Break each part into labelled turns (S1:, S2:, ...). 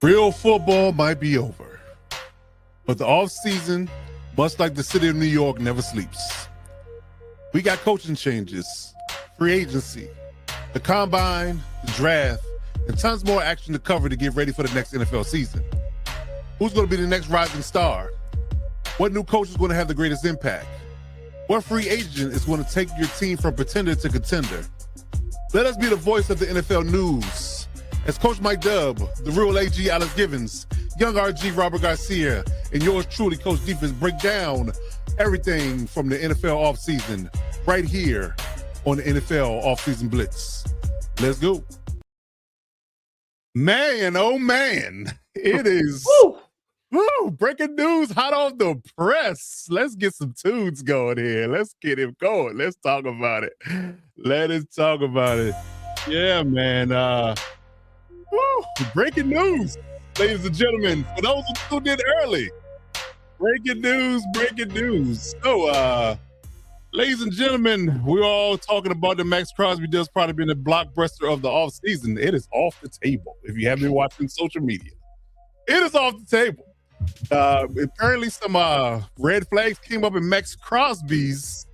S1: Real football might be over, but the offseason, much like the city of New York, never sleeps. We got coaching changes, free agency, the combine, the draft, and tons more action to cover to get ready for the next NFL season. Who's going to be the next rising star? What new coach is going to have the greatest impact? What free agent is going to take your team from pretender to contender? Let us be the voice of the NFL news. As Coach Mike Dubb, the real AG Alex Givens, young RG Robert Garcia, and yours truly, Coach Defense, break down everything from the NFL offseason right here on the NFL Offseason Blitz. Let's go. Man, oh man, it is breaking news hot off the press. Let's get some tunes going here. Let's get him going. Let's talk about it. Let us talk about it. Yeah, man. Breaking news, ladies and gentlemen. For those who tuned in early, breaking news. So, ladies and gentlemen, we're all talking about the Maxx Crosby deal's probably been the blockbuster of the offseason. It is off the table. If you haven't been watching social media, it is off the table. Apparently, some red flags came up in Maxx Crosby's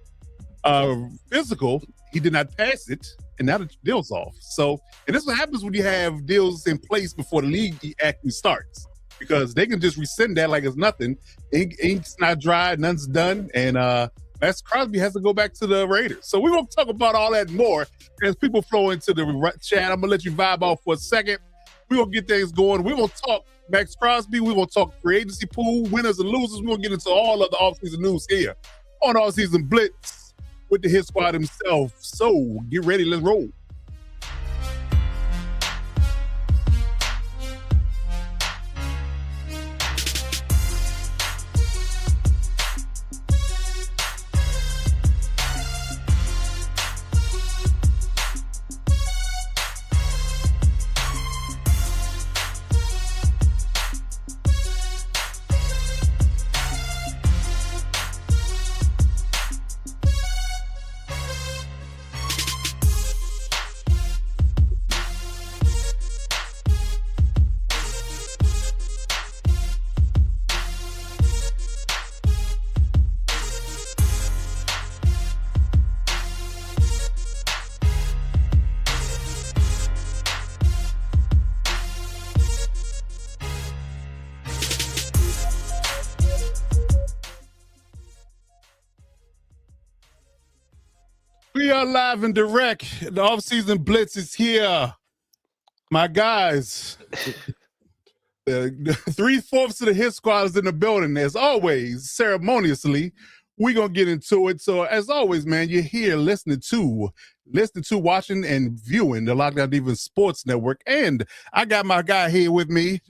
S1: physical. He did not pass it, and now the deal's off. So, and this is what happens when you have deals in place before the league actually starts, because they can just rescind that like it's nothing. Ink's not dry, none's done, and Maxx Crosby has to go back to the Raiders. So we're going to talk about all that and more as people flow into the chat. I'm going to let you vibe off for a second. We're going to get things going. We're going to talk Maxx Crosby. We're going to talk free agency pool, winners and losers. We're going to get into all of the offseason news here on Offseason Blitz with the hit squad himself. So get ready. Let's roll. We are live and direct. The offseason blitz is here. My guys, the 3/4 of the hit squad is in the building. As always, ceremoniously, we're going to get into it. So as always, man, you're here listening to, watching, and viewing the Lockdown Defense Sports Network. And I got my guy here with me,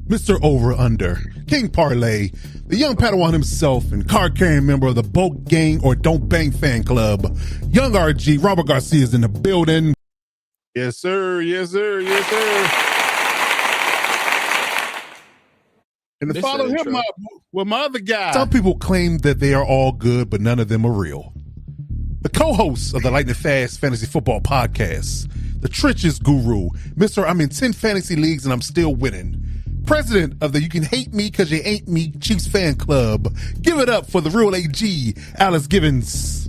S1: Mr. Over Under, King Parlay, the young Padawan himself, and card-carrying member of the Boat Gang or Don't Bang fan club, young RG, Robert Garcia is in the building. Yes, sir. Yes, sir. Yes, sir. And to follow him up with my other guy. Some people claim that they are all good, but none of them are real. The co-host of the Lightning Fast Fantasy Football Podcast, the Trenches Guru, Mr. I'm in 10 fantasy leagues and I'm still winning. President of the You Can Hate Me Because You Ain't Me Chiefs fan club. Give it up for the real AG, Alex Givens.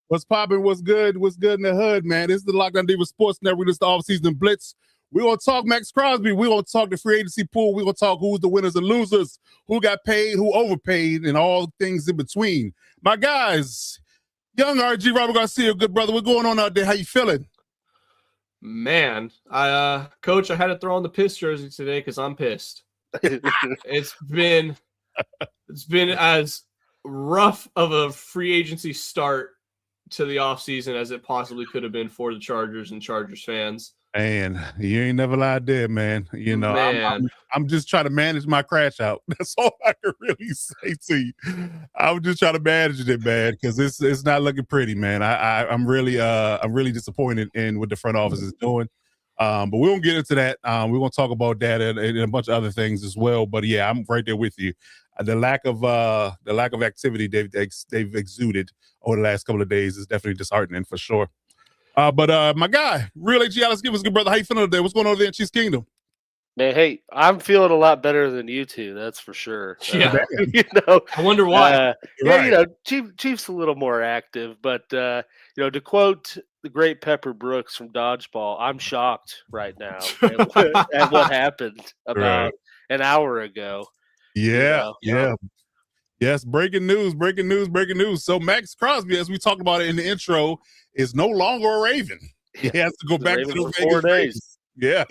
S1: What's popping? What's good? What's good in the hood, man? This is the Lockdown Defense Sports Network. This is the offseason blitz. We're going to talk Maxx Crosby. We're going to talk the free agency pool. We're going to talk who's the winners and losers, who got paid, who overpaid, and all things in between. My guys, young RG, Robert Garcia, good brother. What's going on out there? How you feeling?
S2: Man, Coach, I had to throw on the piss jersey today because I'm pissed. It's been as rough of a free agency start to the offseason as it possibly could have been for the Chargers and Chargers fans.
S1: Man, you ain't never lied there, man. You know, I'm just trying to manage my crash out. That's all I can really say to you. I'm just trying to manage it, man, because it's not looking pretty, man. I'm really disappointed in what the front office is doing. But we won't get into that. We're gonna talk about that and a bunch of other things as well. But yeah, I'm right there with you. the lack of activity they've exuded over the last couple of days is definitely disheartening for sure. But my guy, Real AG, let's give us a good brother. How you feeling today? What's going on over there in Chiefs Kingdom?
S3: Man, hey, I'm feeling a lot better than you two. That's for sure.
S2: Yeah.
S3: I
S2: wonder why.
S1: Right.
S3: Chief's a little more active, but to quote the great Pepper Brooks from Dodgeball, I'm shocked right now at what happened about an hour ago.
S1: Yeah. Yes, breaking news. So Maxx Crosby, as we talked about it in the intro, is no longer a Raven. He has to go back to the
S3: Ravens for 4 days.
S1: Yeah.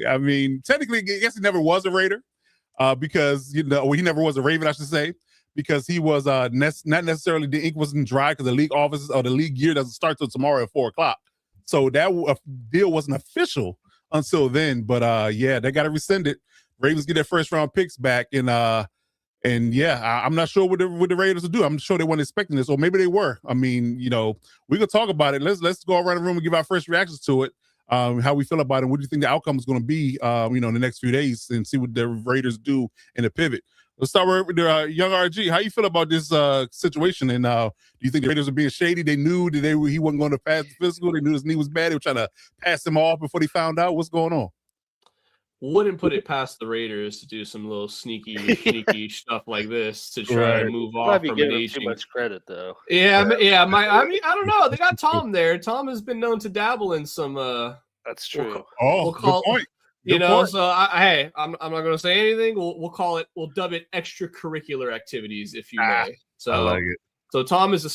S1: I mean, technically, I guess he never was a Raider because, he never was a Raven, I should say, because he was not necessarily, the ink wasn't dry because the league offices or the league year doesn't start till tomorrow at 4:00. So that deal wasn't official until then. But they got to rescind it. Ravens get their first round picks back. I'm not sure what the Raiders will do. I'm sure they weren't expecting this, or maybe they were. I mean, we could talk about it. Let's go around the room and give our first reactions to it. How we feel about it. What do you think the outcome is going to be, in the next few days, and see what the Raiders do in the pivot. Let's start with young RG. How you feel about this situation? And do you think the Raiders are being shady? They knew that he wasn't going to pass the physical. They knew his knee was bad. They were trying to pass him off before they found out what's going on.
S2: Wouldn't put it past the Raiders to do some little sneaky stuff like this to try and move off from an aging.
S3: Too much credit though.
S2: I don't know. They got Tom there. Tom has been known to dabble in some.
S3: That's true.
S2: We'll call,
S1: good point.
S2: Good point. So I'm not going to say anything. We'll dub it extracurricular activities, if you may. So
S1: I like it.
S2: So Tom is has a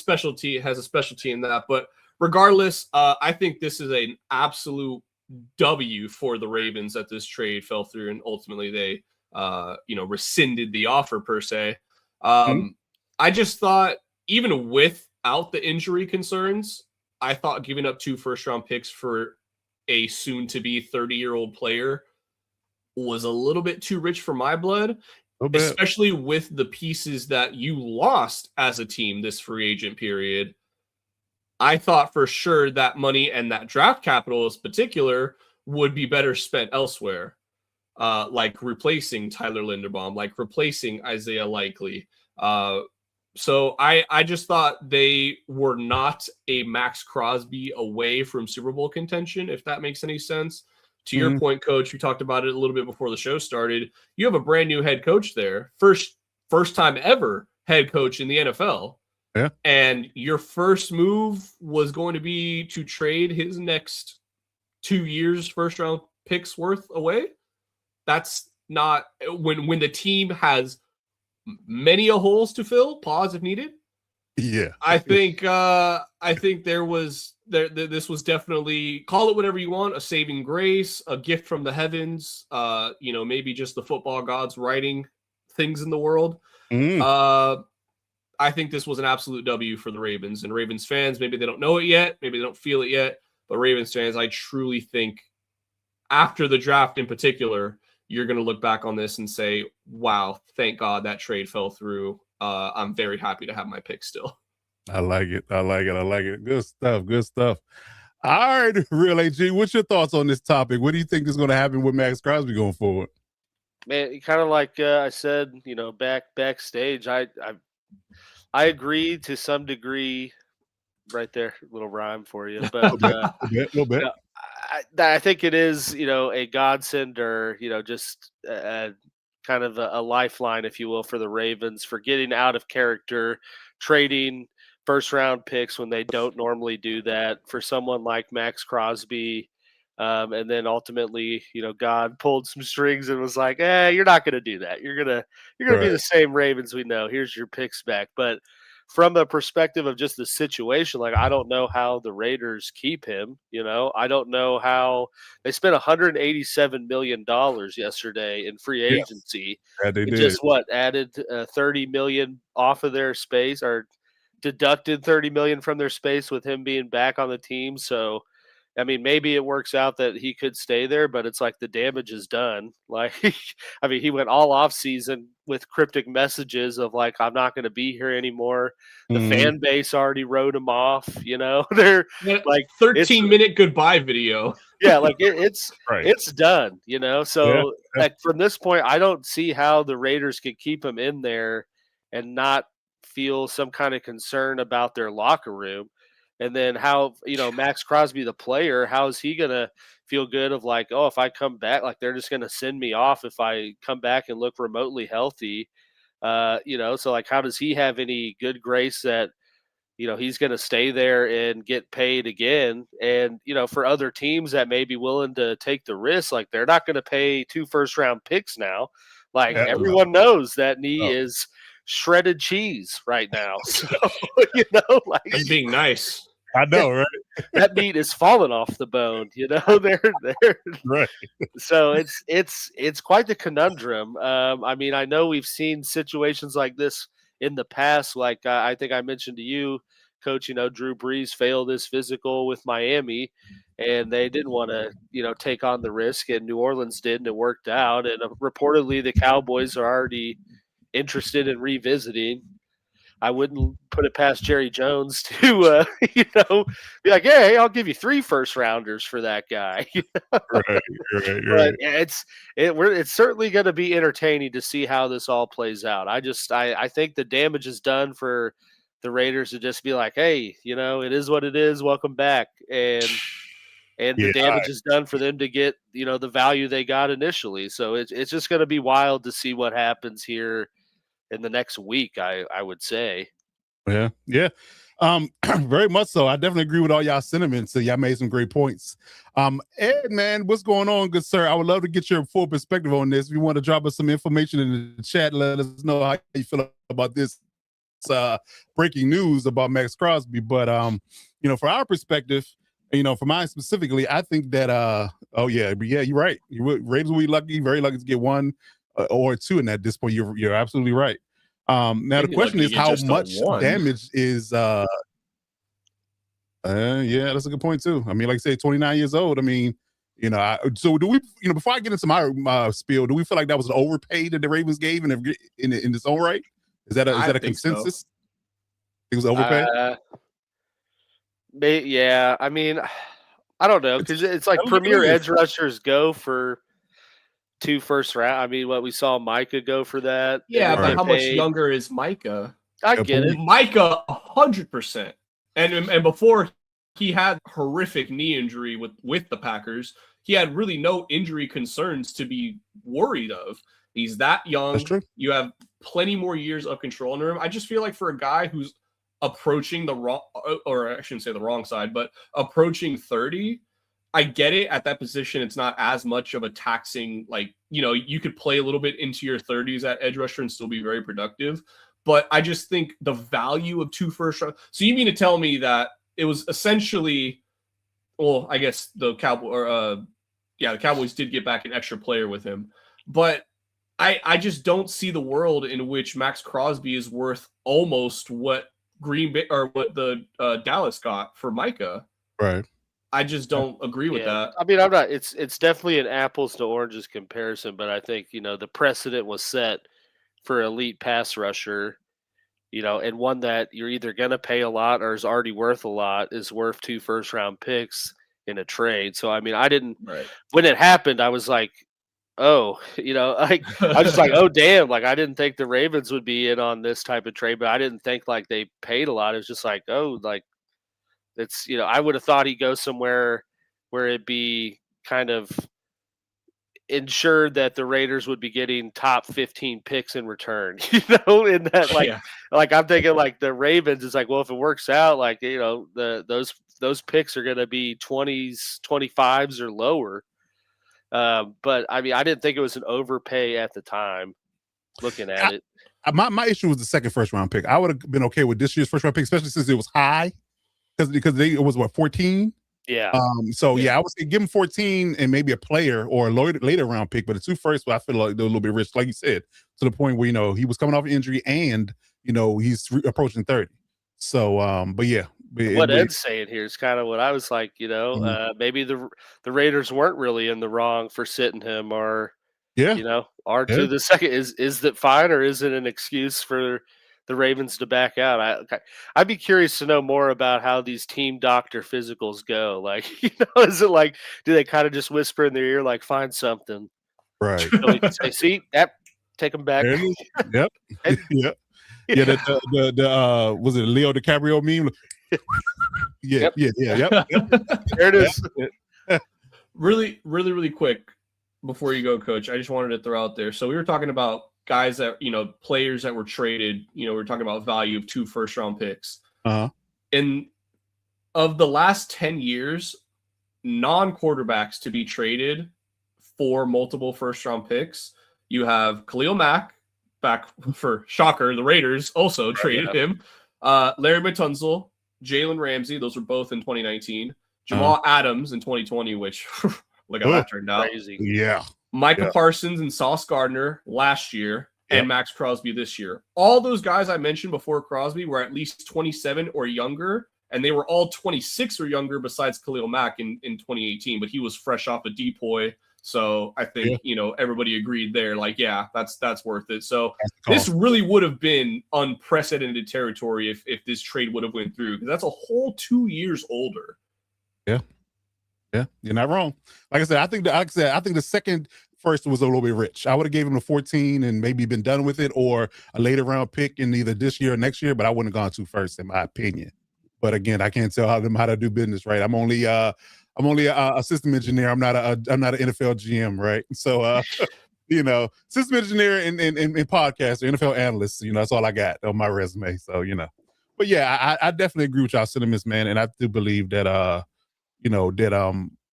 S2: specialty in that. But regardless, I think this is an absolute W for the Ravens that this trade fell through and ultimately they rescinded the offer per se. I just thought, even without the injury concerns, I thought giving up 2 first-round picks for a soon-to-be 30-year-old player was a little bit too rich for my blood, especially with the pieces that you lost as a team this free agent period. I thought for sure that money and that draft capital in particular would be better spent elsewhere, like replacing Tyler Linderbaum, like replacing Isaiah Likely. So I just thought they were not a Maxx Crosby away from Super Bowl contention, if that makes any sense. To your point, Coach, we talked about it a little bit before the show started. You have a brand new head coach there, first time ever head coach in the NFL.
S1: Yeah. And
S2: your first move was going to be to trade his next 2 years first round picks worth away. That's not when the team has many holes to fill, pause if needed.
S1: Yeah.
S2: I think this was definitely, call it whatever you want, a saving grace, a gift from the heavens, maybe just the football gods writing things in the world. I think this was an absolute W for the Ravens, and Ravens fans, maybe they don't know it yet, maybe they don't feel it yet, but Ravens fans, I truly think after the draft in particular, you're going to look back on this and say, wow, thank God that trade fell through. I'm very happy to have my pick still.
S1: I like it. Good stuff. All right, Real AG, what's your thoughts on this topic? What do you think is going to happen with Maxx Crosby going forward?
S3: Man, kind of like I said, backstage, I agree to some degree. Right there, little rhyme for you, but
S1: a little bit.
S3: I think it is, a godsend, or just kind of a lifeline, if you will, for the Ravens for getting out of character, trading first round picks when they don't normally do that for someone like Maxx Crosby. And then ultimately, God pulled some strings and was like, you're not going to do that. You're going to be the same Ravens we know. Here's your picks back. But from a perspective of just the situation, like, I don't know how the Raiders keep him. I don't know how they spent $187 million yesterday in free agency.
S1: Yeah, they did.
S3: Just added $30 million off of their space, or deducted $30 million from their space with him being back on the team. So, I mean, maybe it works out that he could stay there, but it's like the damage is done. Like, I mean, he went all off season with cryptic messages of like, I'm not going to be here anymore. The fan base already wrote him off. They're like
S2: 13-minute goodbye video.
S3: Yeah, like it's
S1: Right.
S3: it's done. So
S1: Yeah.
S3: like from this point, I don't see how the Raiders could keep him in there and not feel some kind of concern about their locker room. And then how, Maxx Crosby, the player, how is he going to feel good of like, oh, if I come back, like they're just going to send me off if I come back and look remotely healthy. So like, how does he have any good grace that, he's going to stay there and get paid again? And, for other teams that may be willing to take the risk, like they're not going to pay 2 first-round picks now. Like everyone knows that knee is shredded cheese right now. So, like
S2: He's being nice.
S1: I know, right?
S3: That meat is falling off the bone, they're
S1: Right.
S3: So it's quite the conundrum. I mean, I know we've seen situations like this in the past. Like I think I mentioned to you, Coach, Drew Brees failed his physical with Miami, and they didn't want to, take on the risk, and New Orleans did, and it worked out. And reportedly, the Cowboys are already interested in revisiting. I wouldn't put it past Jerry Jones to, be like, hey, I'll give you 3 first-rounders for that guy.
S1: Right.
S3: But it's certainly going to be entertaining to see how this all plays out. I think the damage is done for the Raiders to just be like, hey, it is what it is. Welcome back. And the damage is done for them to get, the value they got initially. So it's just going to be wild to see what happens here in the next week, I would say.
S1: Yeah. Very much so. I definitely agree with all y'all sentiments. So y'all made some great points. Ed, man, what's going on, good sir? I would love to get your full perspective on this. If you want to drop us some information in the chat, let us know how you feel about this breaking news about Maxx Crosby. But from our perspective, for mine specifically, I think that you're right. Raiders will be lucky, very lucky to get 1 or 2 in at this point. You're absolutely right. Now the question is how much damage is that's a good point too. I mean, like I say, 29 years old. I mean, so do we, before I get into my spiel, do we feel like that was an overpay that the Ravens gave in its own right? Is that a consensus? So. It was overpay?
S3: Yeah, I mean, I don't know, because it's like premier edge rushers go for 2 first round. I mean, what we saw Micah go for that.
S2: Yeah, but how much younger is Micah?
S3: I get it.
S2: Micah, 100%. And before he had horrific knee injury with the Packers, he had really no injury concerns to be worried of. He's that young.
S1: That's true.
S2: You have plenty more years of control in him. I just feel like for a guy who's approaching the wrong, or I shouldn't say the wrong side, but approaching 30, I get it. At that position, it's not as much of a taxing, like, you could play a little bit into your 30s at edge rusher and still be very productive. But I just think the value of 2 first round. So you mean to tell me that it was essentially, well, I guess the Cowboys did get back an extra player with him, but I just don't see the world in which Maxx Crosby is worth almost what Green Bay or what the Dallas got for Micah.
S1: Right.
S2: I just don't agree with that.
S3: I mean, I'm not. It's definitely an apples to oranges comparison, but I think the precedent was set for elite pass rusher, and one that you're either going to pay a lot or is already worth a lot is worth 2 first round picks in a trade. So I mean, I didn't.
S2: Right.
S3: When it happened, I was like, oh, I was just like, oh damn, like I didn't think the Ravens would be in on this type of trade, but I didn't think like they paid a lot. It was just like, oh, like. It's, I would have thought he'd go somewhere where it'd be kind of ensured that the Raiders would be getting top 15 picks in return, in that, like, like I'm thinking like the Ravens is like, well, if it works out, like, those picks are going to be 20s, 25s or lower. But I mean, I didn't think it was an overpay at the time looking at it.
S1: My issue was the second first round pick. I would have been okay with this year's first round pick, especially since it was high. Because it was 14.
S3: Yeah.
S1: I would say give him 14 and maybe a player or a later round pick, but the 2 first, I feel like they're a little bit rich, like you said, to the point where he was coming off an injury and he's approaching 30. So, but yeah,
S3: What Ed's saying here is kind of what I was like. Maybe the Raiders weren't really in the wrong for sitting him, or
S1: yeah,
S3: or
S1: yeah.
S3: to the second, is that fine, or is it an excuse for the Ravens to back out? I'd be curious to know more about how these team doctor physicals go. Like, is it like, do they kind of just whisper in their ear, like, find something?
S1: Right.
S3: So we can say, see, yep, take them back.
S1: There it is. Yep.
S3: And-
S1: Yep. Yeah, the was it a Leo DiCaprio meme? Yeah,
S3: Yep.
S1: yep.
S3: There it is.
S2: Really, really, really quick before you go, Coach, I just wanted to throw out there. So we were talking about guys that, players that were traded, we were talking about value of 2 first-round picks.
S1: Uh-huh.
S2: And of the last 10 years, non-quarterbacks to be traded for multiple first-round picks, you have Khalil Mack, back for shocker, the Raiders also traded him. Larry Matunzel, Jalen Ramsey, those were both in 2019. Jamal Adams in 2020, which look how that turned out.
S3: Crazy.
S1: Yeah.
S2: Micah Parsons and Sauce Gardner last year, and Maxx Crosby this year. All those guys I mentioned before Crosby were at least 27 or younger, and they were all 26 or younger besides Khalil Mack in 2018, but he was fresh off a depoy. So I think, everybody agreed there. Like, yeah, that's worth it. So this really would have been unprecedented territory if this trade would have went through, because that's a whole 2 years older.
S1: Yeah. Yeah, you're not wrong. Like I said, I think the second first was a little bit rich. I would have gave him the 14 and maybe been done with it, or a later round pick in either this year or next year, but I wouldn't have gone 2 first in my opinion. But again, I can't tell them how to do business, right? I'm only a system engineer. I'm not an NFL GM, right? So system engineer and podcaster, NFL analyst, that's all I got on my resume. So, but yeah, I definitely agree with y'all sentiments, man. And I do believe that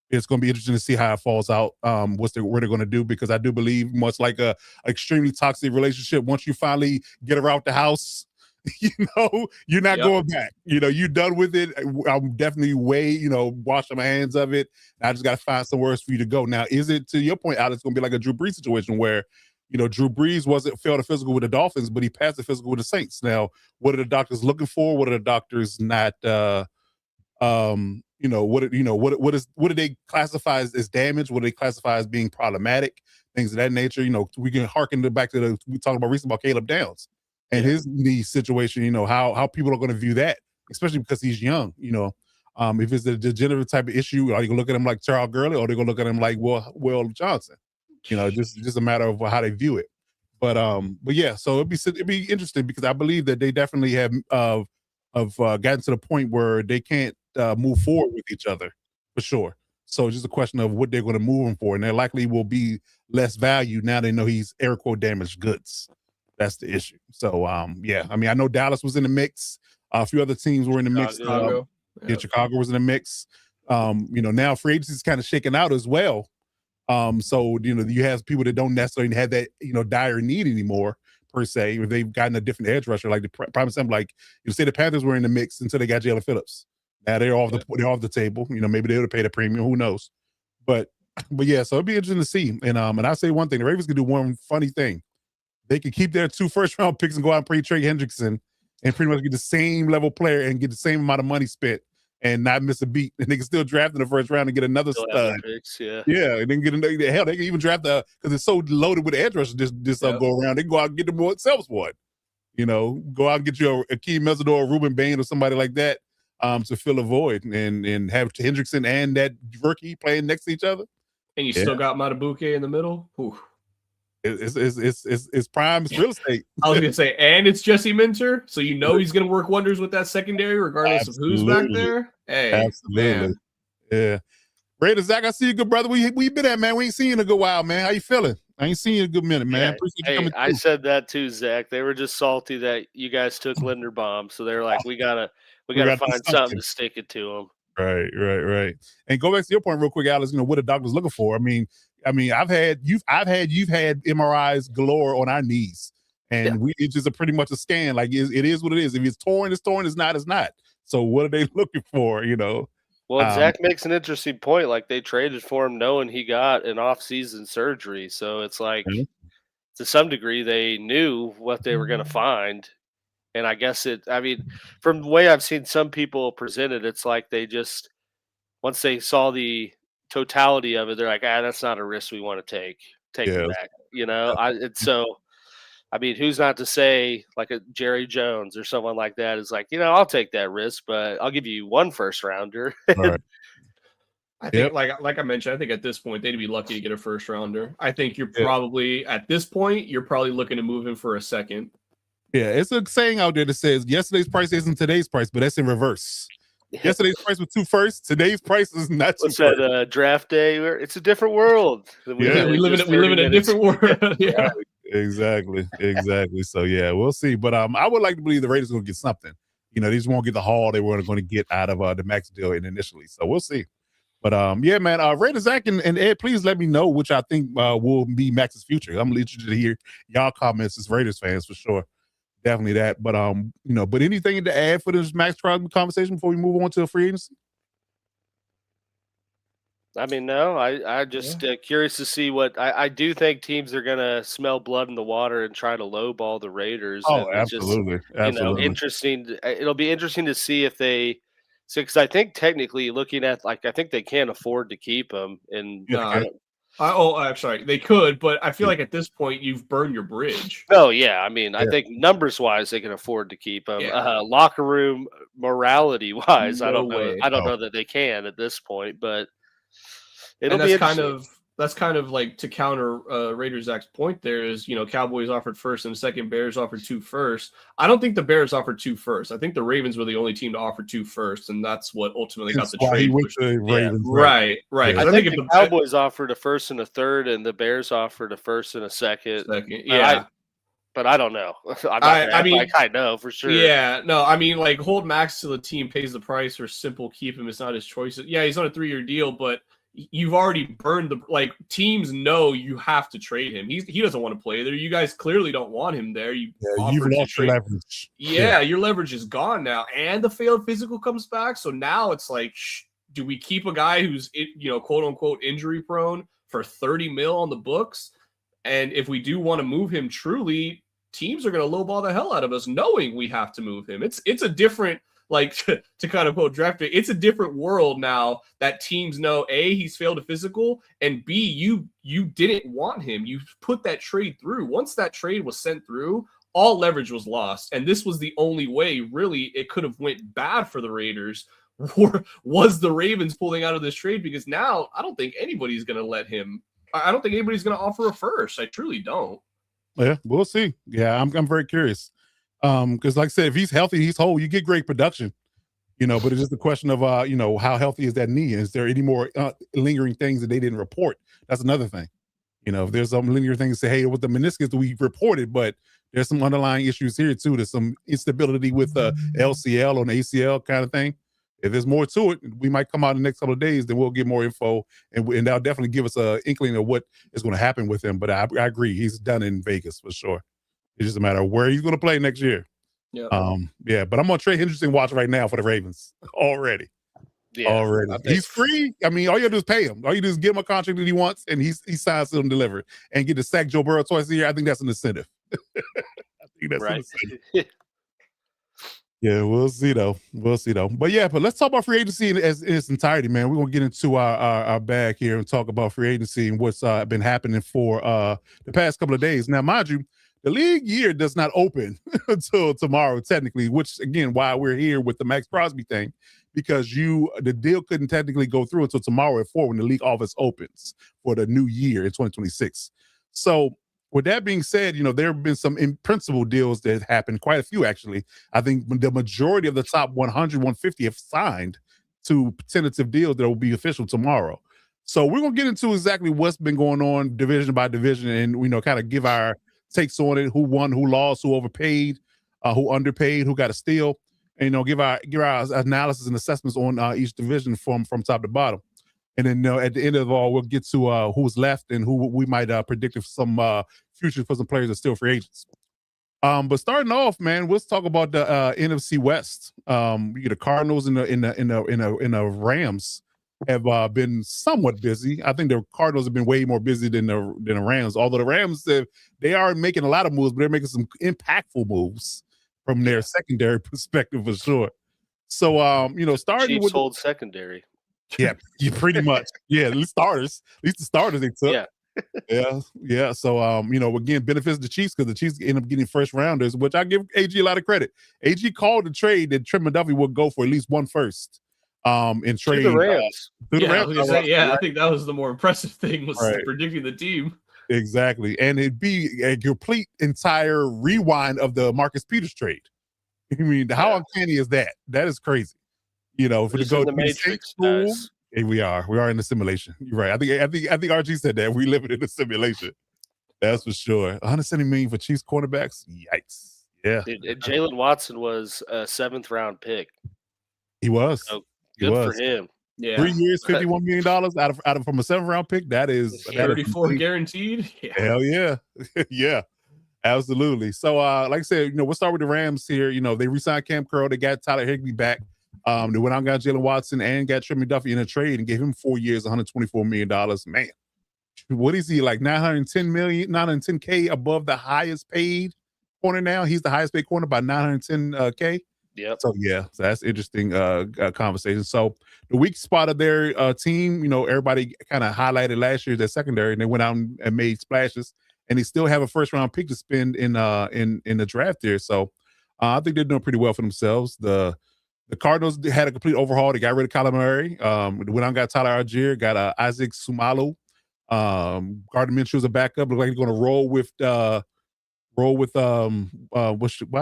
S1: it's going to be interesting to see how it falls out. What they're going to do, because I do believe, much like a extremely toxic relationship, once you finally get her out the house, you're not going back. You're done with it. I'm definitely washing my hands of it. I just got to find somewhere else for you to go. Now, is it, to your point, Alex, going to be like a Drew Brees situation where, Drew Brees failed a physical with the Dolphins, but he passed the physical with the Saints. Now, what are the doctors looking for? What are the doctors not? What do they classify as damage? What do they classify as being problematic? Things of that nature. We can harken back to we talked about recently about Caleb Downs and his knee situation. How people are going to view that, especially because he's young. If it's a degenerative type of issue, are you going to look at him like Charles Gurley, or are they going to look at him like Will Johnson? Just a matter of how they view it. But yeah, so it'd be interesting, because I believe that they definitely have gotten to the point where they can't move forward with each other, for sure. So it's just a question of what they're going to move him for, and there likely will be less value now they know he's air quote damaged goods. That's the issue. So yeah, I mean, I know Dallas was in the mix. A few other teams were in the mix.
S2: Chicago
S1: was in the mix. Now free agency is kind of shaken out as well. So you have people that don't necessarily have that dire need anymore, per se, or they've gotten a different edge rusher. Like the prime example, like say the Panthers were in the mix until they got Jalen Phillips. Now they're off the table. Maybe they would have paid a premium. Who knows? But yeah, so it'd be interesting to see. And I say one thing: the Ravens could do one funny thing. They could keep their 2 first-round picks and go out and play Trey Hendrickson and pretty much get the same level player and get the same amount of money spent and not miss a beat. And they can still draft in the first round and get another stud.
S3: Picks, yeah,
S1: and then get another. Hell, they can even draft because it's so loaded with edge rushers this go around. They can go out and get them themselves one. Go out and get you a Akeem Mesidor, Ruben Bain, or somebody like that to fill a void, and have Hendrickson and that rookie playing next to each other.
S2: And you still got Matabuke in the middle. Ooh.
S1: It's prime real estate.
S2: I was gonna say, and it's Jesse Minter, so he's gonna work wonders with that secondary, regardless of who's back there. Hey,
S1: absolutely, man. Yeah. Raider Zach, I see you, good brother. We been at, man. We ain't seen you in a good while, man. How you feeling? I ain't seen you in a good minute, man.
S3: Yeah.
S1: Appreciate you coming
S3: I
S1: through.
S3: said that too, Zach. They were just salty that you guys took Linderbaum, so they're like, we gotta find something to stick it to them.
S1: Right. And go back to your point real quick, Alex. What the doctor's looking for. I mean, you've had MRIs galore on our knees, and it's just pretty much a scan. Like it is what it is. If it's torn, it's torn. It's not. So what are they looking for?
S3: Well, Zach makes an interesting point. Like, they traded for him knowing he got an off-season surgery, so it's like to some degree they knew what they were going to find. And I guess from the way I've seen some people present it, it's like they just, once they saw the totality of it, they're like, that's not a risk we want to take. Take him
S1: Yeah.
S3: back. Who's not to say like a Jerry Jones or someone like that is like, I'll take that risk, but I'll give you one first rounder.
S1: All right.
S2: I think, like I mentioned, I think at this point they'd be lucky to get a first rounder. I think you're probably at this point you're probably looking to move him for a second.
S1: Yeah, it's a saying out there that says yesterday's price isn't today's price, but that's in reverse. Yesterday's price was 2 firsts. Today's price is not 2
S3: What's that draft day? It's a different world.
S2: We live in a different world. Yeah,
S1: exactly. So yeah, we'll see. But I would like to believe the Raiders are going to get something. They just won't get the haul they were going to get out of the Maxx deal initially. So we'll see. But yeah, man, Raider Zach and Ed, please let me know which I think will be Max's future. I'm interested to hear y'all comments as Raiders fans for sure. Definitely that. But but anything to add for this Maxx Crosby conversation before we move on to a free agency?
S3: I mean, no, I just curious to see what I do think teams are gonna smell blood in the water and try to lowball the Raiders.
S1: Oh, absolutely.
S3: Interesting. It'll be interesting to see if they. Because I think technically looking at I think they can't afford to keep him. And
S2: I'm sorry, they could, but I feel like at this point you've burned your bridge.
S3: Oh yeah, I mean, I think numbers wise they can afford to keep him.
S2: Yeah.
S3: Locker room morality wise,
S2: No
S3: I don't
S2: way.
S3: know. I don't know that they can at this point, but
S2: it'll be interesting. That's kind of like to counter Raiders Zach's point. There is, Cowboys offered first and second, Bears offered 2 firsts. I don't think the Bears offered 2 firsts. I think the Ravens were the only team to offer 2 firsts, and that's what ultimately got the trade. Right.
S3: I think if the Cowboys offered a first and a third, and the Bears offered a first and a second.
S2: Yeah.
S3: But I don't know. I know for sure.
S2: Yeah, no, I mean, like hold Maxx till the team pays the price, or simple keep him. It's not his choice. Yeah, he's on a 3-year deal, but you've already burned teams know you have to trade him. He doesn't want to play there. You guys clearly don't want him there. You've lost your leverage. Yeah, your leverage is gone now, and the failed physical comes back. So now it's like, do we keep a guy who's quote unquote injury prone for $30 million on the books? And if we do want to move him truly, teams are going to lowball the hell out of us, knowing we have to move him. It's a different. To kind of quote draft pick, it's a different world now that teams know A, he's failed a physical, and B, you didn't want him. You put that trade through. Once that trade was sent through, all leverage was lost, and this was the only way really it could have went bad for the Raiders. Was the Ravens pulling out of this trade? Because now I don't think anybody's going to let him. I don't think anybody's going to offer a first. I truly don't.
S1: Yeah, we'll see. Yeah, I'm very curious. Because like I said, if he's healthy, he's whole, you get great production, but it's just a question of, how healthy is that knee? Is there any more lingering things that they didn't report? That's another thing. If there's some lingering things, say, hey, with the meniscus we reported, but there's some underlying issues here too. There's some instability with the LCL or the ACL kind of thing. If there's more to it, we might come out in the next couple of days, then we'll get more info, and that'll definitely give us an inkling of what is going to happen with him. But I agree, he's done in Vegas for sure. It's just a matter of where he's going to play next year.
S2: Yeah.
S1: But I'm on Trey Hendrickson watch right now for the Ravens already. Yeah, already. He's free. I mean, all you gotta do is pay him. All you do is give him a contract that he wants, and he signs to him, deliver, and get to sack Joe Burrow twice a year. I think that's an incentive. I think that's an incentive. Yeah, we'll see though. But let's talk about free agency in its entirety, man. We're gonna get into our bag here and talk about free agency and what's been happening for the past couple of days. Now, mind you, the league year does not open until tomorrow, technically, which again, why we're here with the Maxx Crosby thing, because the deal couldn't technically go through until tomorrow at 4 when the league office opens for the new year in 2026. So with that being said, there have been some in principle deals that happened, quite a few actually. I think the majority of the top 100, 150 have signed to tentative deals that will be official tomorrow. So we're going to get into exactly what's been going on division by division and, kind of give our takes on it, who won, who lost, who overpaid, who underpaid, who got a steal, and give our analysis and assessments on each division from top to bottom. And then at the end of it all, we'll get to who's left and who we might predict if some future for some players are still free agents. But starting off, man, let's talk about the NFC West. The Cardinals and the Rams have been somewhat busy. I think the Cardinals have been way more busy than the Rams. Although the Rams, they are making a lot of moves, but they're making some impactful moves. from their secondary perspective for sure. So, starting
S3: Chiefs
S1: with
S3: hold secondary.
S1: yeah, pretty much. Yeah, at least the starters they took.
S3: Yeah.
S1: Yeah. So, again, benefits the Chiefs because the Chiefs end up getting first rounders, which I give AG a lot of credit. AG called the trade that Trent McDuffie would go for at least one first. In
S3: To
S1: trade
S3: the Rams.
S1: to the
S2: Yeah, I
S1: Rams.
S2: was gonna say, I think that was the more impressive thing was
S1: Right.
S2: predicting the team.
S1: Exactly. And it'd be a complete entire rewind of the Marcus Peters trade. I mean, how uncanny is that? That is crazy. For
S3: We're
S1: to
S3: just
S1: go
S3: in the
S1: to the same
S3: Matrix,
S1: school.
S3: guys.
S1: Hey, we are in the simulation. You're right. I think RG said that we live in the simulation. That's for sure. 170 million for Chiefs cornerbacks. Yikes. Yeah.
S3: And Jalen Watson was a 7th round pick.
S1: He was.
S3: So good for him.
S2: Yeah.
S1: 3 years, $51 million out of from a 7th round pick. That is
S2: 34 guaranteed. Yeah.
S1: Hell yeah. Yeah. Absolutely. So like I said, we'll start with the Rams here. They re-signed Cam Curl, they got Tyler Higbee back. They went out and got Jalen Watson and got Trent McDuffie in a trade and gave him 4 years, $124 million. Man, what is he, like 910K above the highest paid corner now? He's the highest paid corner by 910K.
S3: Yep.
S1: So that's interesting conversation. So the weak spot of their team, everybody kind of highlighted last year their secondary, and they went out and made splashes, and they still have a first round pick to spend in the draft there. So I think they're doing pretty well for themselves. The Cardinals had a complete overhaul. They got rid of Kyler Murray. Went out and got Tyler Algier, got Isaac Sumalu. Gardner Minshew is a backup. Look like he's going to roll with why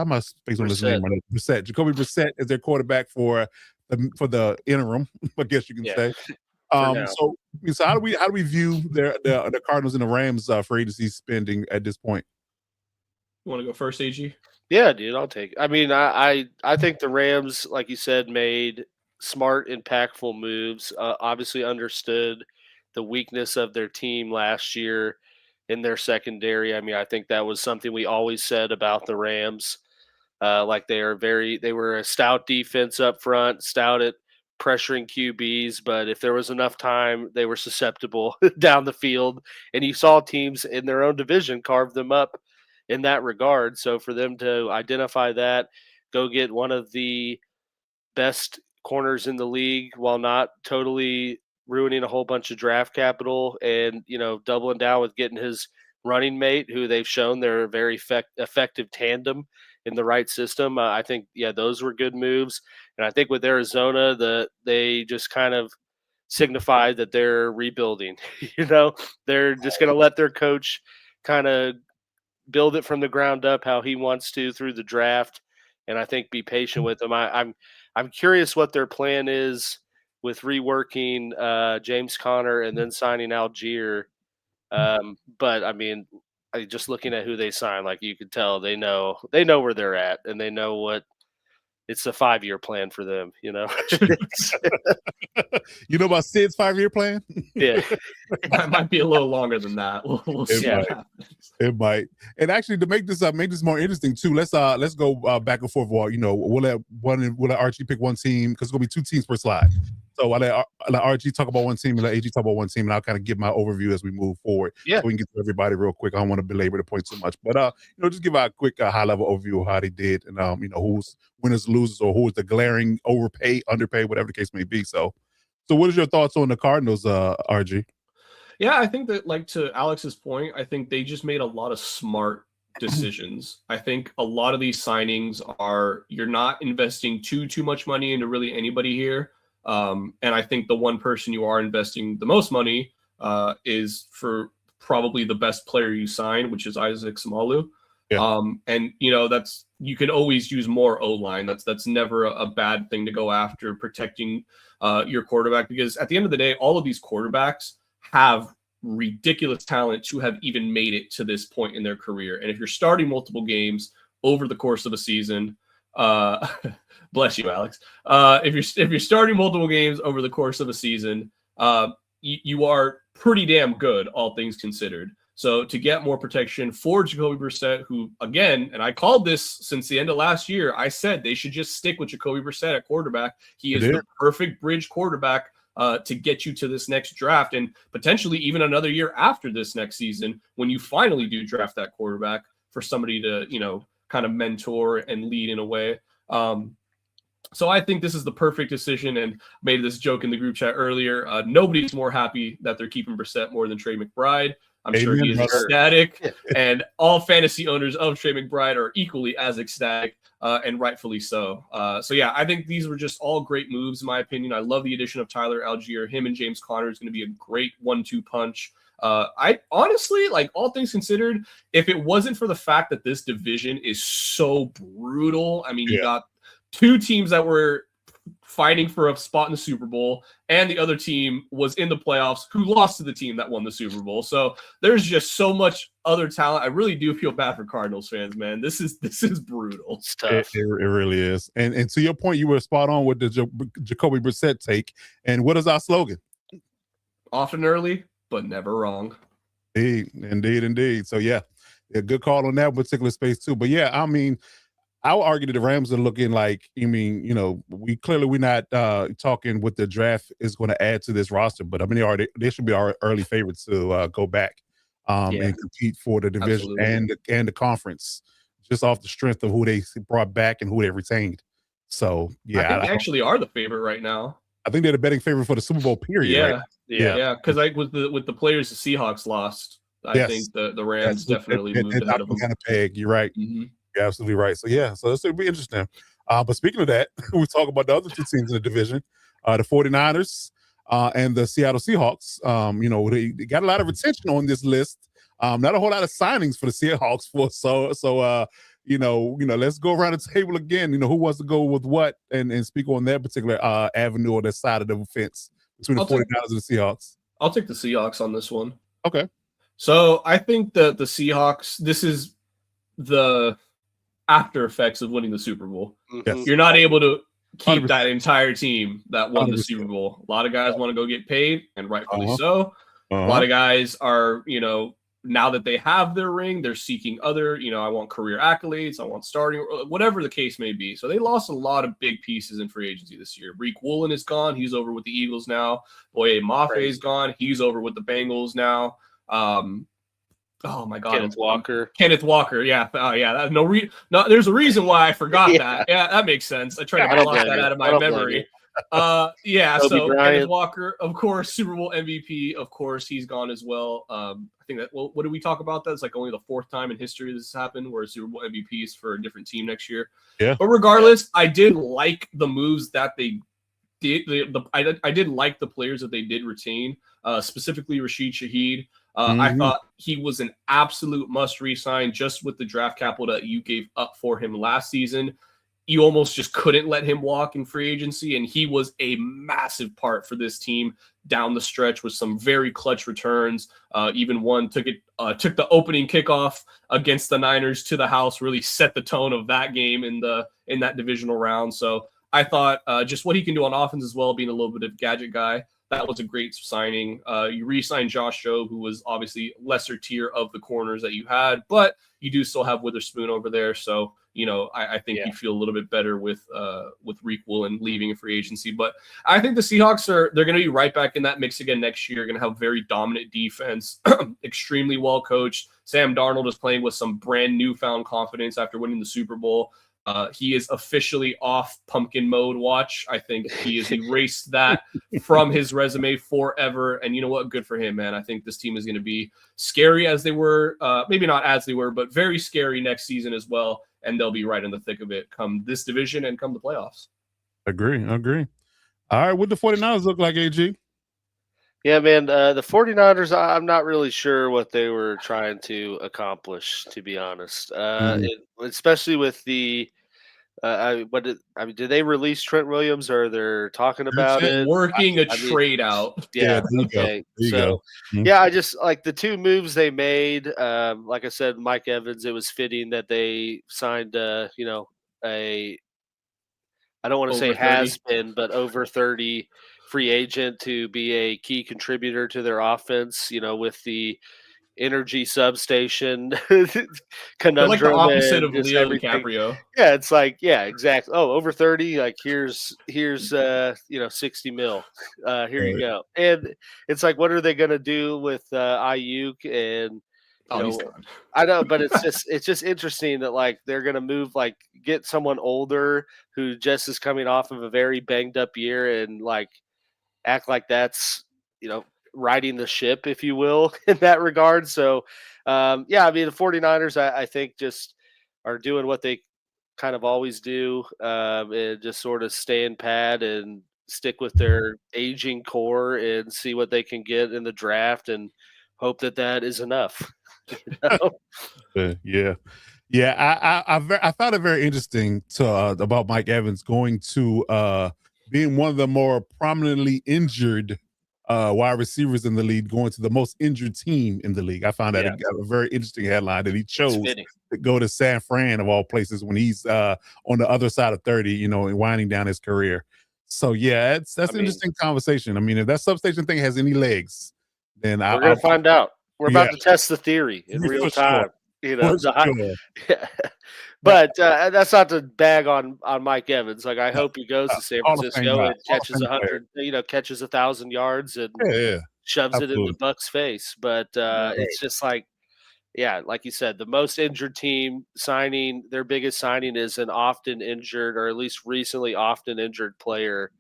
S1: am I spacing on his name right now? Brissett. Jacoby Brissett is their quarterback for the interim, I guess you can say. So how do we view the Cardinals and the Rams for agency spending at this point?
S2: You want to go first, AG?
S3: Yeah, dude, I'll take it. I mean, I think the Rams, like you said, made smart, impactful moves. Obviously understood the weakness of their team last year in their secondary. I mean, I think that was something we always said about the Rams. Like they were a stout defense up front, stout at pressuring QBs, but if there was enough time, they were susceptible down the field. And you saw teams in their own division carve them up in that regard. So for them to identify that, go get one of the best corners in the league while not totally ruining a whole bunch of draft capital, and doubling down with getting his running mate, who they've shown they're a very effective tandem in the right system. I think those were good moves. And I think with Arizona, they just kind of signified that they're rebuilding. They're just going to let their coach kind of build it from the ground up how he wants to through the draft, and I think be patient with them. I'm curious what their plan is with reworking James Conner and then signing Algier. But I mean, just looking at who they signed, like you could tell they know where they're at, and they know what it's a 5-year plan for them.
S1: You know about Sid's 5-year plan?
S3: Yeah,
S2: That might be a little longer than that. We'll see what happens.
S1: It might. And actually, to make this more interesting too, let's go back and forth. We'll let Archie pick one team because it's gonna be 2 teams per slide. So I'll let Archie talk about one team and let AG talk about one team, and I'll kind of give my overview as we move forward.
S3: Yeah.
S1: So we can get to everybody real quick. I don't want to belabor the point too much, but just give out a quick high level overview of how they did, and who's winners, losers, or who is the glaring overpay, underpay, whatever the case may be. So what is your thoughts on the Cardinals, RG?
S2: Yeah, I think that, like, to Alex's point, I think they just made a lot of smart decisions. I think a lot of these signings you're not investing too much money into really anybody here. And I think the one person you are investing the most money is for probably the best player you sign, which is Isaac Sumalu.
S1: Yeah.
S2: And you can always use more O-line. That's never a bad thing to go after, protecting your quarterback, because at the end of the day, all of these quarterbacks have ridiculous talent to have even made it to this point in their career. And if you're starting multiple games over the course of a season, bless you, Alex. If you're starting multiple games over the course of a season, you are pretty damn good, all things considered. So to get more protection for Jacoby Brissett, who, again, and I called this since the end of last year, I said they should just stick with Jacoby Brissett at quarterback. He is the perfect bridge quarterback to get you to this next draft, and potentially even another year after this next season when you finally do draft that quarterback, for somebody to, kind of mentor and lead in a way. So I think this is the perfect decision, and made this joke in the group chat earlier. Nobody's more happy that they're keeping Brissett more than Trey McBride. I'm sure he is ecstatic, and all fantasy owners of Trey McBride are equally as ecstatic, and rightfully so. So yeah, I think these were just all great moves in my opinion. I love the addition of Tyler Algier. Him and James Conner is going to be a great 1-2 punch. I honestly, like, all things considered, if it wasn't for the fact that this division is so brutal, I mean, you got two teams that were fighting for a spot in the Super Bowl, and the other team was in the playoffs who lost to the team that won the Super Bowl. So there's just so much other talent. I really do feel bad for Cardinals fans, man. This is brutal.
S3: It's tough.
S1: It really is. And to your point, you were spot on with the Jacoby Brissett take. And what is our slogan?
S2: Often early, but never wrong.
S1: Indeed. So yeah, a good call on that particular space too. But yeah, I mean, I would argue that the Rams are looking like, we're not talking what the draft is going to add to this roster, but I mean, they should be our early favorites to go back and compete for the division and the conference, just off the strength of who they brought back and who they retained. So yeah,
S2: I think they actually are the favorite right now.
S1: I think they're the betting favorite for the Super Bowl period.
S2: Yeah,
S1: right?
S2: yeah. Because like with the players the Seahawks lost, I think the Rams definitely moved ahead of them.
S1: Kind of peg. You're right.
S2: Mm-hmm.
S1: You're absolutely right. So yeah, so this will be interesting. But speaking of that, we talk about the other two teams in the division, the 49ers and the Seattle Seahawks. They got a lot of attention on this list. Not a whole lot of signings for the Seahawks let's go around the table again. Who wants to go with what and speak on that particular avenue or that side of the fence between the 49ers and the Seahawks.
S2: I'll take the Seahawks on this one.
S1: Okay.
S2: So I think that the Seahawks, this is the after effects of winning the Super Bowl.
S3: Yes.
S2: You're not able to keep
S1: 100%.
S2: that entire team that won
S1: 100%.
S2: the Super Bowl. A lot of guys want to go get paid, and rightfully so. A
S1: Uh-huh.
S2: lot of guys are, now that they have their ring, they're seeking other, I want career accolades, I want starting, whatever the case may be. So they lost a lot of big pieces in free agency this year. Reek Woolen is gone. He's over with the Eagles now. Boye Mafe is gone. He's over with the Bengals now. Oh my God, Kenneth Walker. Yeah. There's a reason why I forgot that. Yeah, that makes sense. I tried to block that out of my memory. So Kenneth Walker, of course, Super Bowl MVP, of course, he's gone as well. I think that, what did we talk about? That's like only the fourth time in history this has happened where Super Bowl MVP is for a different team next year.
S1: Yeah.
S2: But regardless, I did like the moves that they did. I did like the players that they did retain, specifically Rashid Shaheed. I thought he was an absolute must re-sign just with the draft capital that you gave up for him last season. You almost just couldn't let him walk in free agency, and he was a massive part for this team down the stretch with some very clutch returns. Even one took the opening kickoff against the Niners to the house, really set the tone of that game in that divisional round. So I thought just what he can do on offense as well, being a little bit of gadget guy, that was a great signing. You re-signed Josh Jobe, who was obviously lesser tier of the corners that you had, but you do still have Witherspoon over there. So, I think you feel a little bit better with Reek Woolen leaving in free agency. But I think the Seahawks they're going to be right back in that mix again next year. Going to have very dominant defense, extremely well coached. Sam Darnold is playing with some brand newfound confidence after winning the Super Bowl. He is officially off pumpkin mode watch. I think he has erased that from his resume forever. And you know what? Good for him, man. I think this team is going to be scary as they were, maybe not as they were, but very scary next season as well. And they'll be right in the thick of it come this division and come the playoffs.
S1: Agree. All right. What the 49ers look like, AG?
S3: Yeah, man. The 49ers, I'm not really sure what they were trying to accomplish, to be honest. Especially with the did they release Trent Williams, or they're talking about it?
S2: Working a trade out.
S3: Yeah.
S1: There you go.
S3: Yeah, I just like the two moves they made. Like I said, Mike Evans, it was fitting that they signed I don't want to say has been, but over 30 free agent to be a key contributor to their offense, with the energy substation conundrum.
S2: Like the opposite of Leo DiCaprio.
S3: Yeah, it's like, yeah, exactly. Oh, over 30, like here's 60 mil. Here you go. And it's like, what are they gonna do with Ayuk? And
S2: Oh, he's gone.
S3: I know, but it's just interesting that like they're gonna move like get someone older who just is coming off of a very banged up year and like act like that's riding the ship, if you will, in that regard. So yeah, I mean the 49ers I think just are doing what they kind of always do, and just sort of stay in pad and stick with their aging core and see what they can get in the draft and hope that is enough.
S1: Yeah. I found it very interesting about Mike Evans going to being one of the more prominently injured wide receivers in the league, going to the most injured team in the league. I found that a very interesting headline that he chose to go to San Fran of all places when he's on the other side of 30, and winding down his career. So yeah, that's an interesting conversation. I mean, if that substation thing has any legs, then
S3: we're gonna find out. We're about to test the theory in real time. But that's not to bag on Mike Evans. Like I hope he goes to San Francisco and catches 100, catches 1,000 yards and shoves it in the Bucs' face. But it's just like, like you said, the most injured team signing, their biggest signing is an often injured, or at least recently often injured player.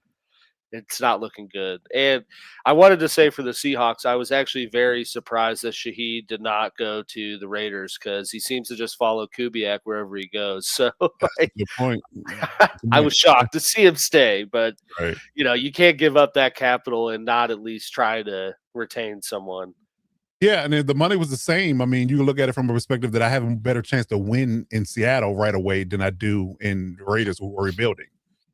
S3: It's not looking good. And I wanted to say for the Seahawks, I was actually very surprised that Shaheed did not go to the Raiders because he seems to just follow Kubiak wherever he goes. So
S1: good point.
S3: I was shocked to see him stay, but you can't give up that capital and not at least try to retain someone.
S1: Yeah, and the money was the same. I mean, you look at it from a perspective that I have a better chance to win in Seattle right away than I do in the Raiders who were rebuilding.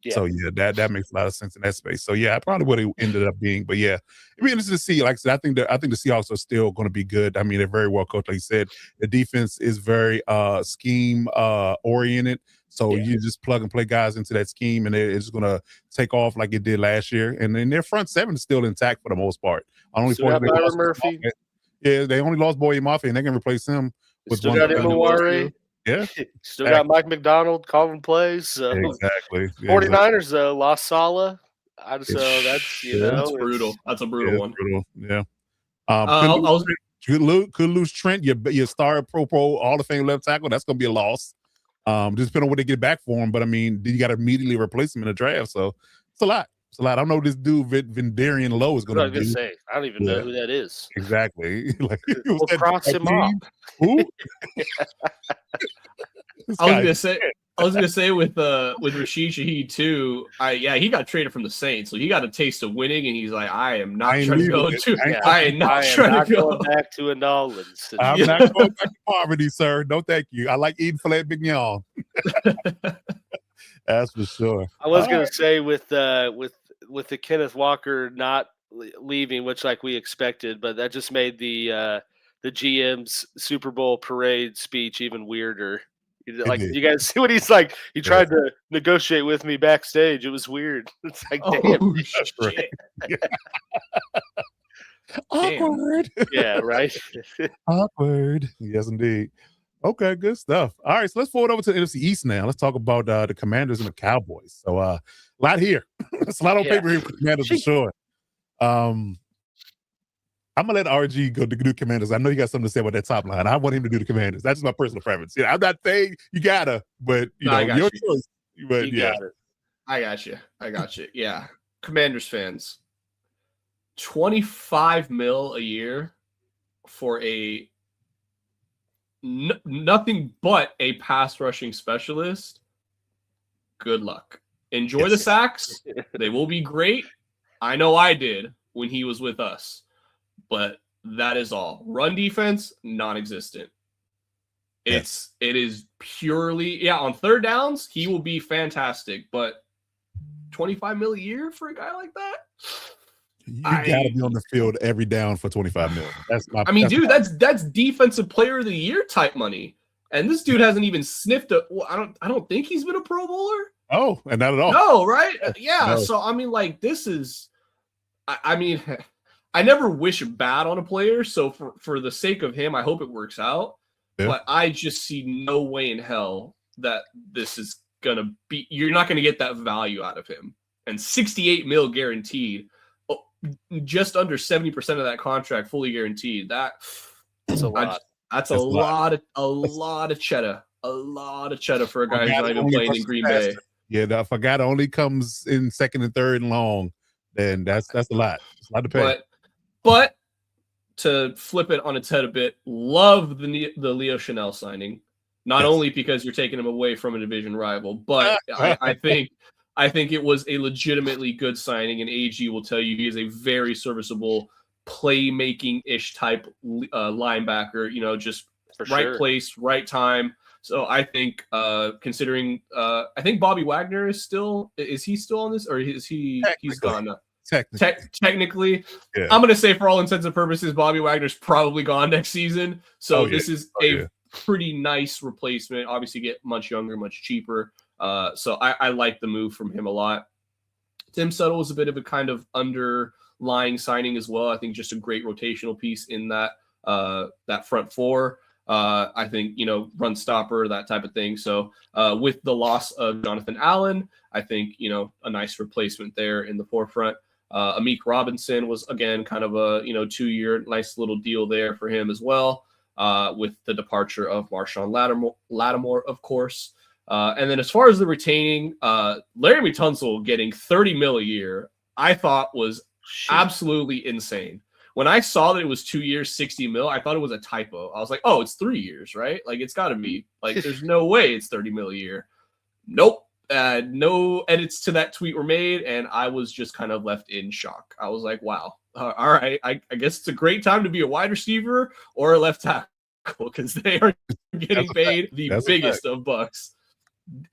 S1: Yeah. So that makes a lot of sense in that space. So I probably would have ended up being, but it'd be interesting to see. Like I said, I think the Seahawks are still going to be good. I mean, they're very well coached. Like you said, the defense is very scheme oriented. So you just plug and play guys into that scheme, and it's just going to take off like it did last year. And then their front seven is still intact for the most part.
S3: Murphy.
S1: Yeah, they only lost Boye Mafe, and they can replace him with
S3: still got Imawari.
S1: Yeah.
S3: Still got Mike McDonald calling plays. So.
S1: Exactly.
S3: 49ers, though, lost Salah. So that's,
S2: that's brutal. That's a brutal one.
S1: Brutal. Yeah. Could lose Trent, your star pro Hall of Fame left tackle. That's going to be a loss. Just depending on what they get back for him. But, I mean, you got to immediately replace him in the draft. So it's a lot. It's a lot. I don't know what this dude, Vendarian Lowe, is going to do.
S3: I don't even know who that is.
S1: Exactly.
S3: We'll cross him off.
S1: Who?
S2: I was gonna say with Rashid Shaheed too. He got traded from the Saints, so he got a taste of winning, and he's like, I am not trying to go
S3: back to a Nolans.
S1: I'm not going back to poverty, sir. No, thank you. I like eating filet mignon. That's for sure.
S3: I was gonna say with the Kenneth Walker not leaving, which like we expected, but that just made the GM's Super Bowl parade speech even weirder. Like, you guys see what he's like? He tried to negotiate with me backstage. It was weird. It's like, damn.
S1: Right. Awkward.
S3: Yeah, right.
S1: Awkward. Yes, indeed. Okay, good stuff. All right, so let's forward over to the NFC East now. Let's talk about the Commanders and the Cowboys. So a lot here. It's a lot on paper here for the Commanders for sure. I'm gonna let RG go to do Commanders. I know you got something to say about that top line. I want him to do the Commanders. That's my personal preference. I'm not saying you gotta, but your choice. But
S2: I got you. Yeah, Commanders fans, $25 million a year for a nothing but a pass rushing specialist. Good luck. Enjoy the sacks. They will be great. I know I did when he was with us. But that is all. Run defense, non-existent. It is purely on third downs, he will be fantastic. But $25 million a year for a guy like that?
S1: You gotta be on the field every down for $25 million.
S2: That's defensive player of the year type money. And this dude hasn't even sniffed I don't think he's been a Pro Bowler.
S1: Oh, and not at all.
S2: No, right? Yeah. No. So this is I never wish bad on a player, so for the sake of him, I hope it works out. Yeah. But I just see no way in hell that this is going to be – you're not going to get that value out of him. And $68 million guaranteed, just under 70% of that contract fully guaranteed. That's
S3: a lot.
S2: That's a lot of cheddar. A lot of cheddar for a guy who's not even playing in Green Bay.
S1: Yeah, if a guy only comes in second and third and long, then that's a lot. It's a lot to pay.
S2: But to flip it on its head a bit, love the Leo Chanel signing. Not only because you're taking him away from a division rival, but I think it was a legitimately good signing, and AG will tell you he is a very serviceable playmaking-ish type linebacker, just right place, right time. So I think considering I think Bobby Wagner is he still on this, or he's gone now? Technically, yeah. I'm going to say for all intents and purposes, Bobby Wagner's probably gone next season. So this is a pretty nice replacement. Obviously get much younger, much cheaper. So I like the move from him a lot. Tim Settle was a bit of a kind of underlying signing as well. I think just a great rotational piece in that front four. I think, run stopper, that type of thing. So with the loss of Jonathan Allen, I think, a nice replacement there in the forefront. Amik Robinson was, again, kind of a, 2-year nice little deal there for him as well, with the departure of Marshawn Lattimore, of course. And then as far as the retaining, Laramie Tunsil getting $30 million a year, I thought was absolutely insane. When I saw that it was 2 years, $60 million, I thought it was a typo. I was like, oh, it's 3 years, right? Like, it's got to be. Like, there's no way it's $30 million a year. Nope. No edits to that tweet were made, and I was just kind of left in shock. I was like, wow. All right. I guess it's a great time to be a wide receiver or a left tackle, because they are getting paid the biggest of bucks.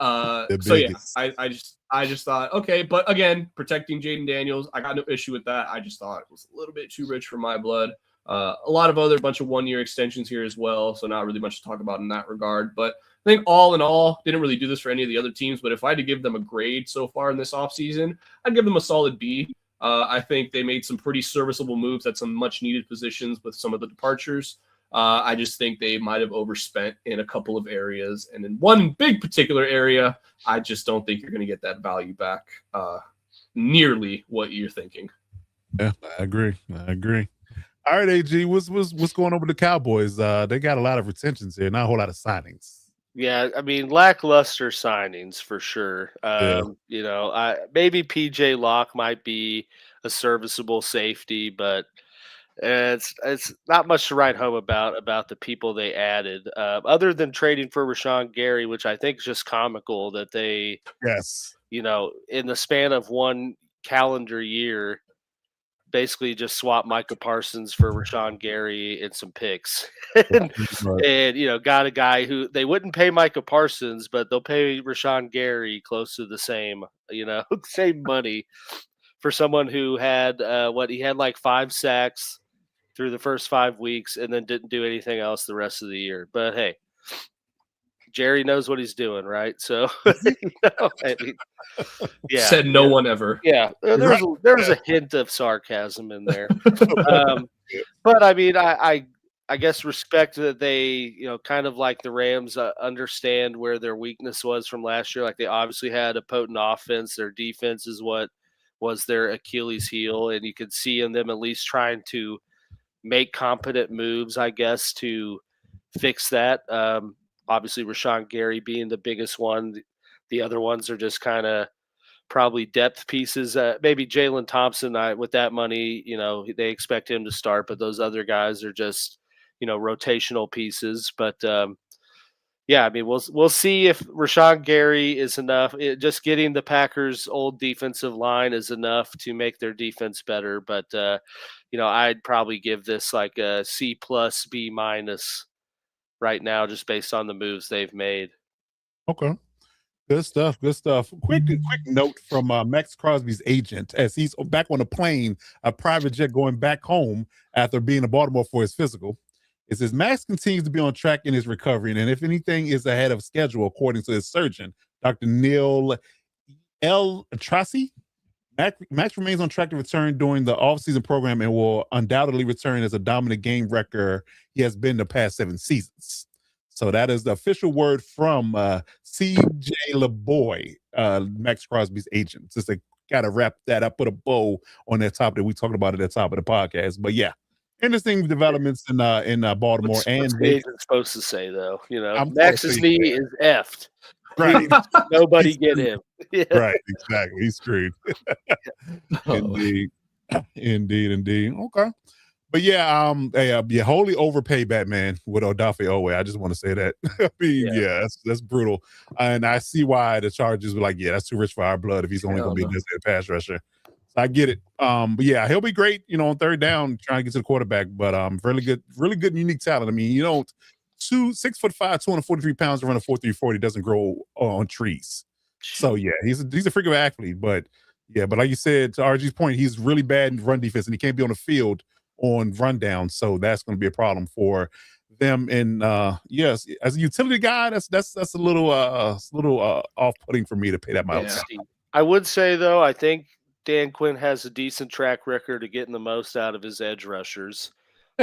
S2: So yeah, I just thought, okay, but again, protecting Jaden Daniels, I got no issue with that. I just thought it was a little bit too rich for my blood. A lot of other bunch of 1-year extensions here as well, so not really much to talk about in that regard. But I think all in all, didn't really do this for any of the other teams, but if I had to give them a grade so far in this offseason, I'd give them a solid B. I think they made some pretty serviceable moves at some much needed positions with some of the departures. I just think they might have overspent in a couple of areas. And in one big particular area, I just don't think you're going to get that value back nearly what you're thinking.
S1: Yeah, I agree. All right, AG, what's going on with the Cowboys? They got a lot of retentions here, not a whole lot of signings.
S3: Yeah, I mean, lackluster signings for sure. Maybe PJ Locke might be a serviceable safety, but it's not much to write home about the people they added, other than trading for Rashawn Gary, which I think is just comical that they, in the span of one calendar year, basically just swap Micah Parsons for Rashawn Gary and some picks, and got a guy who they wouldn't pay Micah Parsons, but they'll pay Rashawn Gary close to the same, same money for someone who had he had like 5 sacks through the first 5 weeks and then didn't do anything else the rest of the year. But hey, Jerry knows what he's doing, right? So,
S2: said no one ever.
S3: Yeah, there's a hint of sarcasm in there. But I mean, I guess respect that they, kind of like the Rams, understand where their weakness was from last year. Like, they obviously had a potent offense. Their defense is what was their Achilles heel, and you could see in them at least trying to make competent moves, I guess, to fix that. Obviously, Rashawn Gary being the biggest one. The other ones are just kind of probably depth pieces. Maybe Jalen Thompson, with that money, they expect him to start, but those other guys are just, rotational pieces. But I mean, we'll see if Rashawn Gary is enough. Just getting the Packers' old defensive line is enough to make their defense better. But I'd probably give this like a C+, B- right now, just based on the moves they've made.
S1: Okay. Good stuff. Quick note from Maxx Crosby's agent as he's back on a plane, a private jet going back home after being in Baltimore for his physical. It says Maxx continues to be on track in his recovery, and if anything is ahead of schedule, according to his surgeon, Dr. Neil L. Tracy. Maxx remains on track to return during the offseason program and will undoubtedly return as a dominant game wrecker he has been the past 7 seasons. So that is the official word from C.J. LeBoy, Maxx Crosby's agent. Just got to wrap that up, put a bow on that topic that we talked about at the top of the podcast. But yeah, interesting developments in Baltimore.
S3: What's
S1: And
S3: the agent supposed to say, though?
S1: I'm
S3: Max's knee is effed.
S1: right.
S3: Nobody get him. Yeah.
S1: Right, exactly. He's screwed.
S2: Oh.
S1: Indeed. Okay. But yeah, wholly overpaid Batman with Odafe Owe. I just want to say that. I mean, that's brutal. And I see why the Chargers were like, yeah, that's too rich for our blood if he's only going to be a designated pass rusher. So I get it. But yeah, he'll be great, on third down, trying to get to the quarterback. But really good and unique talent. I mean, 6'5", 243 pounds to run a 4.340 doesn't grow on trees. So yeah, he's a freaking athlete. But yeah, but like you said, to RG's point, he's really bad in run defense, and he can't be on the field on rundown. So that's going to be a problem for them. And yes, as a utility guy, that's a little off-putting for me to pay that much.
S3: Yeah. I would say though, I think Dan Quinn has a decent track record of getting the most out of his edge rushers.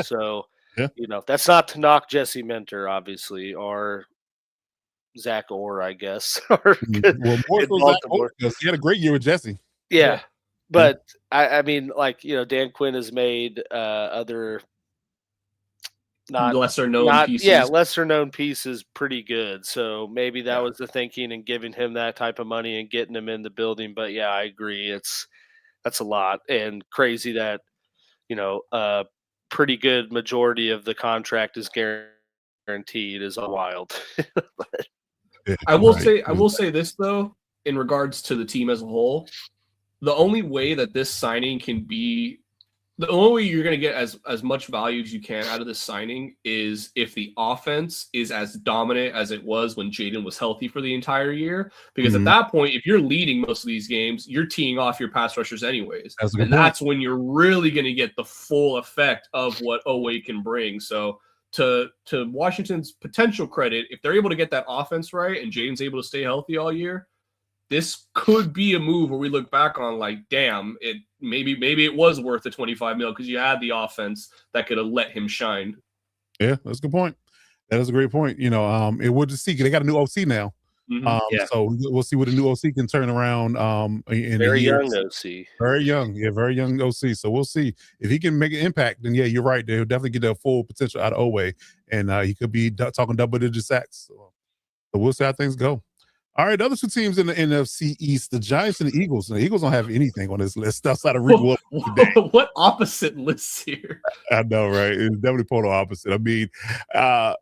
S3: So that's not to knock Jesse Minter, obviously, or Zach Orr, I guess.
S1: Well, more so Zach Orr, because he had a great year with Jesse.
S3: Yeah. But I mean, Dan Quinn has made other lesser known pieces pretty good. So maybe that was the thinking and giving him that type of money and getting him in the building. But yeah, I agree. That's a lot, and crazy that a pretty good majority of the contract is guaranteed is wild.
S2: I will say this though, in regards to the team as a whole. The only way that this signing can be, the only way you're going to get as much value as you can out of this signing is if the offense is as dominant as it was when Jaden was healthy for the entire year. Because at that point, if you're leading most of these games, you're teeing off your pass rushers anyways. That's when you're really going to get the full effect of what Owe can bring. So to Washington's potential credit, if they're able to get that offense right and Jaden's able to stay healthy all year, this could be a move where we look back on like, damn, it maybe it was worth the $25 million because you had the offense that could have let him shine.
S1: Yeah, that's a good point. That is a great point. We'll just see. They got a new OC now. So we'll see what the new OC can turn around. In
S3: very young OC.
S1: Very young OC. So we'll see if he can make an impact. Then you're right. They'll definitely get their full potential out of Owe, and he could be talking double-digit sacks. So we'll see how things go. All right, the other two teams in the NFC East, the Giants and the Eagles. And the Eagles don't have anything on this list outside of Rick Willis.
S2: What opposite lists here?
S1: I know, right? It's definitely polar opposite. I mean, whoever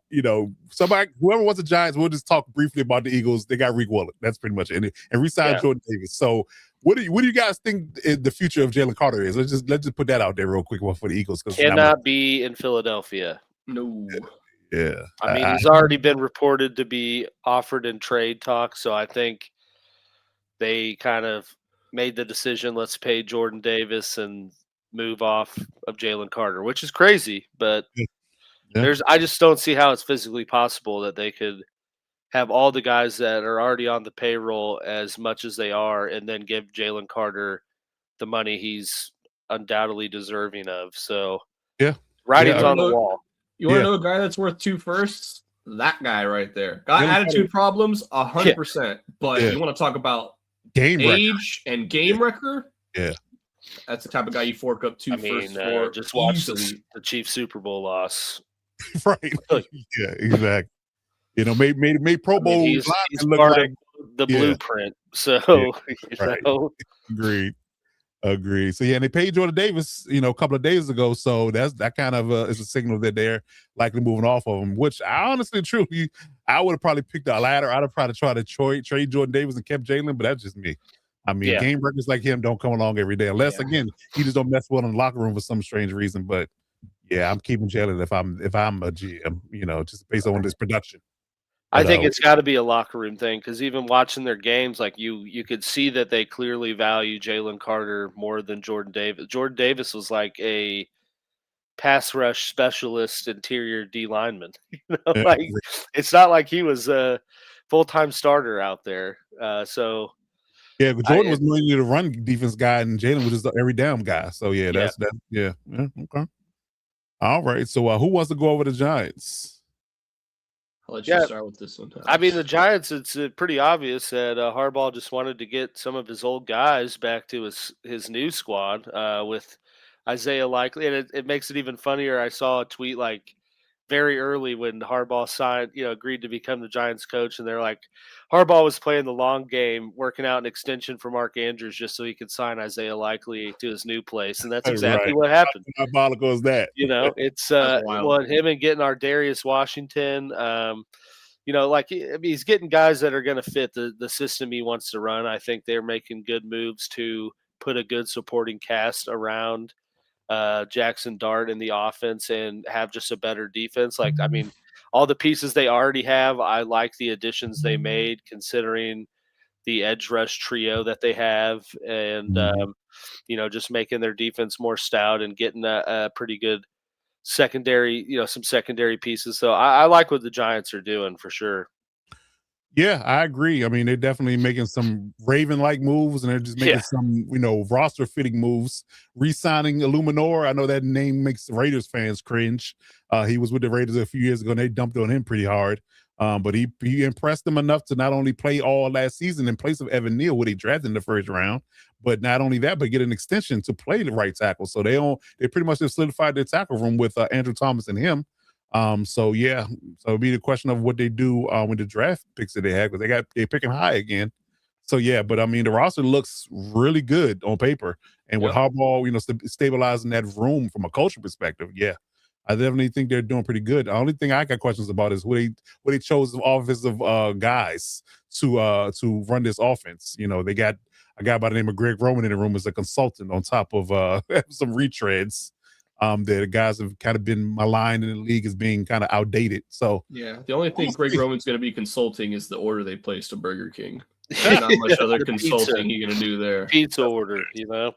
S1: wants the Giants, we'll just talk briefly about the Eagles. They got Rick Willis. That's pretty much it. And re-signed Jordan Davis. So what do you guys think the future of Jalen Carter is? Let's just put that out there real quick for the Eagles.
S3: Cannot be in Philadelphia.
S2: No.
S1: Yeah.
S3: I mean, he's already been reported to be offered in trade talk, so I think they kind of made the decision, let's pay Jordan Davis and move off of Jalen Carter, which is crazy, but I just don't see how it's physically possible that they could have all the guys that are already on the payroll as much as they are and then give Jalen Carter the money he's undoubtedly deserving of. So writing's on the wall.
S2: You want to know a guy that's worth 2 firsts? That guy right there. Got attitude problems, 100%. But you want to talk about age and game record?
S1: Yeah.
S2: That's the type of guy you fork up 2 firsts for.
S3: Just watch the Chiefs Super Bowl loss.
S1: Right. Yeah, exactly. Made Pro Bowl.
S3: He's part of the blueprint. So,
S1: Agreed. So and they paid Jordan Davis, a couple of days ago. So that kind of is a signal that they're likely moving off of him. Which I honestly, truly, I would have probably picked the latter. I'd have probably tried to trade Jordan Davis and kept Jalen, but that's just me. I mean, game records like him don't come along every day, unless again he just don't mess well in the locker room for some strange reason. But I'm keeping Jalen if I'm a GM, just based on this production.
S3: I think it's got to be a locker room thing because even watching their games, like you could see that they clearly value Jalen Carter more than Jordan Davis. Jordan Davis was like a pass rush specialist, interior D lineman. It's not like he was a full-time starter out there. But
S1: Jordan was mainly the run defense guy, and Jalen was just the every down guy. So okay. All right. So who wants to go over the Giants?
S2: I'll let you start with this one.
S3: I mean, the Giants, it's pretty obvious that Harbaugh just wanted to get some of his old guys back to his new squad with Isaiah Likely, and it makes it even funnier. I saw a tweet like very early when Harbaugh signed, agreed to become the Giants coach, and they're like, Harbaugh was playing the long game, working out an extension for Mark Andrews just so he could sign Isaiah Likely to his new place, and that's exactly
S1: Right.
S3: what happened.
S1: How diabolical is that?
S3: It's
S2: That's wild.
S3: him and getting our Darius Washington. He's getting guys that are going to fit the system he wants to run. I think they're making good moves to put a good supporting cast around Jackson Dart in the offense and have just a better defense. All the pieces they already have, I like the additions they made considering the edge rush trio that they have, and just making their defense more stout and getting a pretty good secondary, some secondary pieces. So I like what the Giants are doing for sure.
S1: Yeah, I agree. I mean, they're definitely making some Raven-like moves, and they're just making some, roster-fitting moves. Re-signing Illuminor, I know that name makes Raiders fans cringe. He was with the Raiders a few years ago, and they dumped on him pretty hard. But he impressed them enough to not only play all last season in place of Evan Neal, who they drafted in the first round, but not only that, but get an extension to play the right tackle. So they pretty much have solidified their tackle room with Andrew Thomas and him. So it'll be the question of what they do with the draft picks that they have, because they're picking high again. So but I mean, the roster looks really good on paper, and with Harbaugh, stabilizing that room from a culture perspective, I definitely think they're doing pretty good. The only thing I got questions about is what they chose of offensive guys to run this offense. They got a guy by the name of Greg Roman in the room as a consultant on top of some retreads. The guys have kind of been maligned in the league as being kind of outdated. So
S2: the only thing Greg Roman's going to be consulting is the order they placed to Burger King. Not much other consulting he's going to do there.
S3: Pizza order,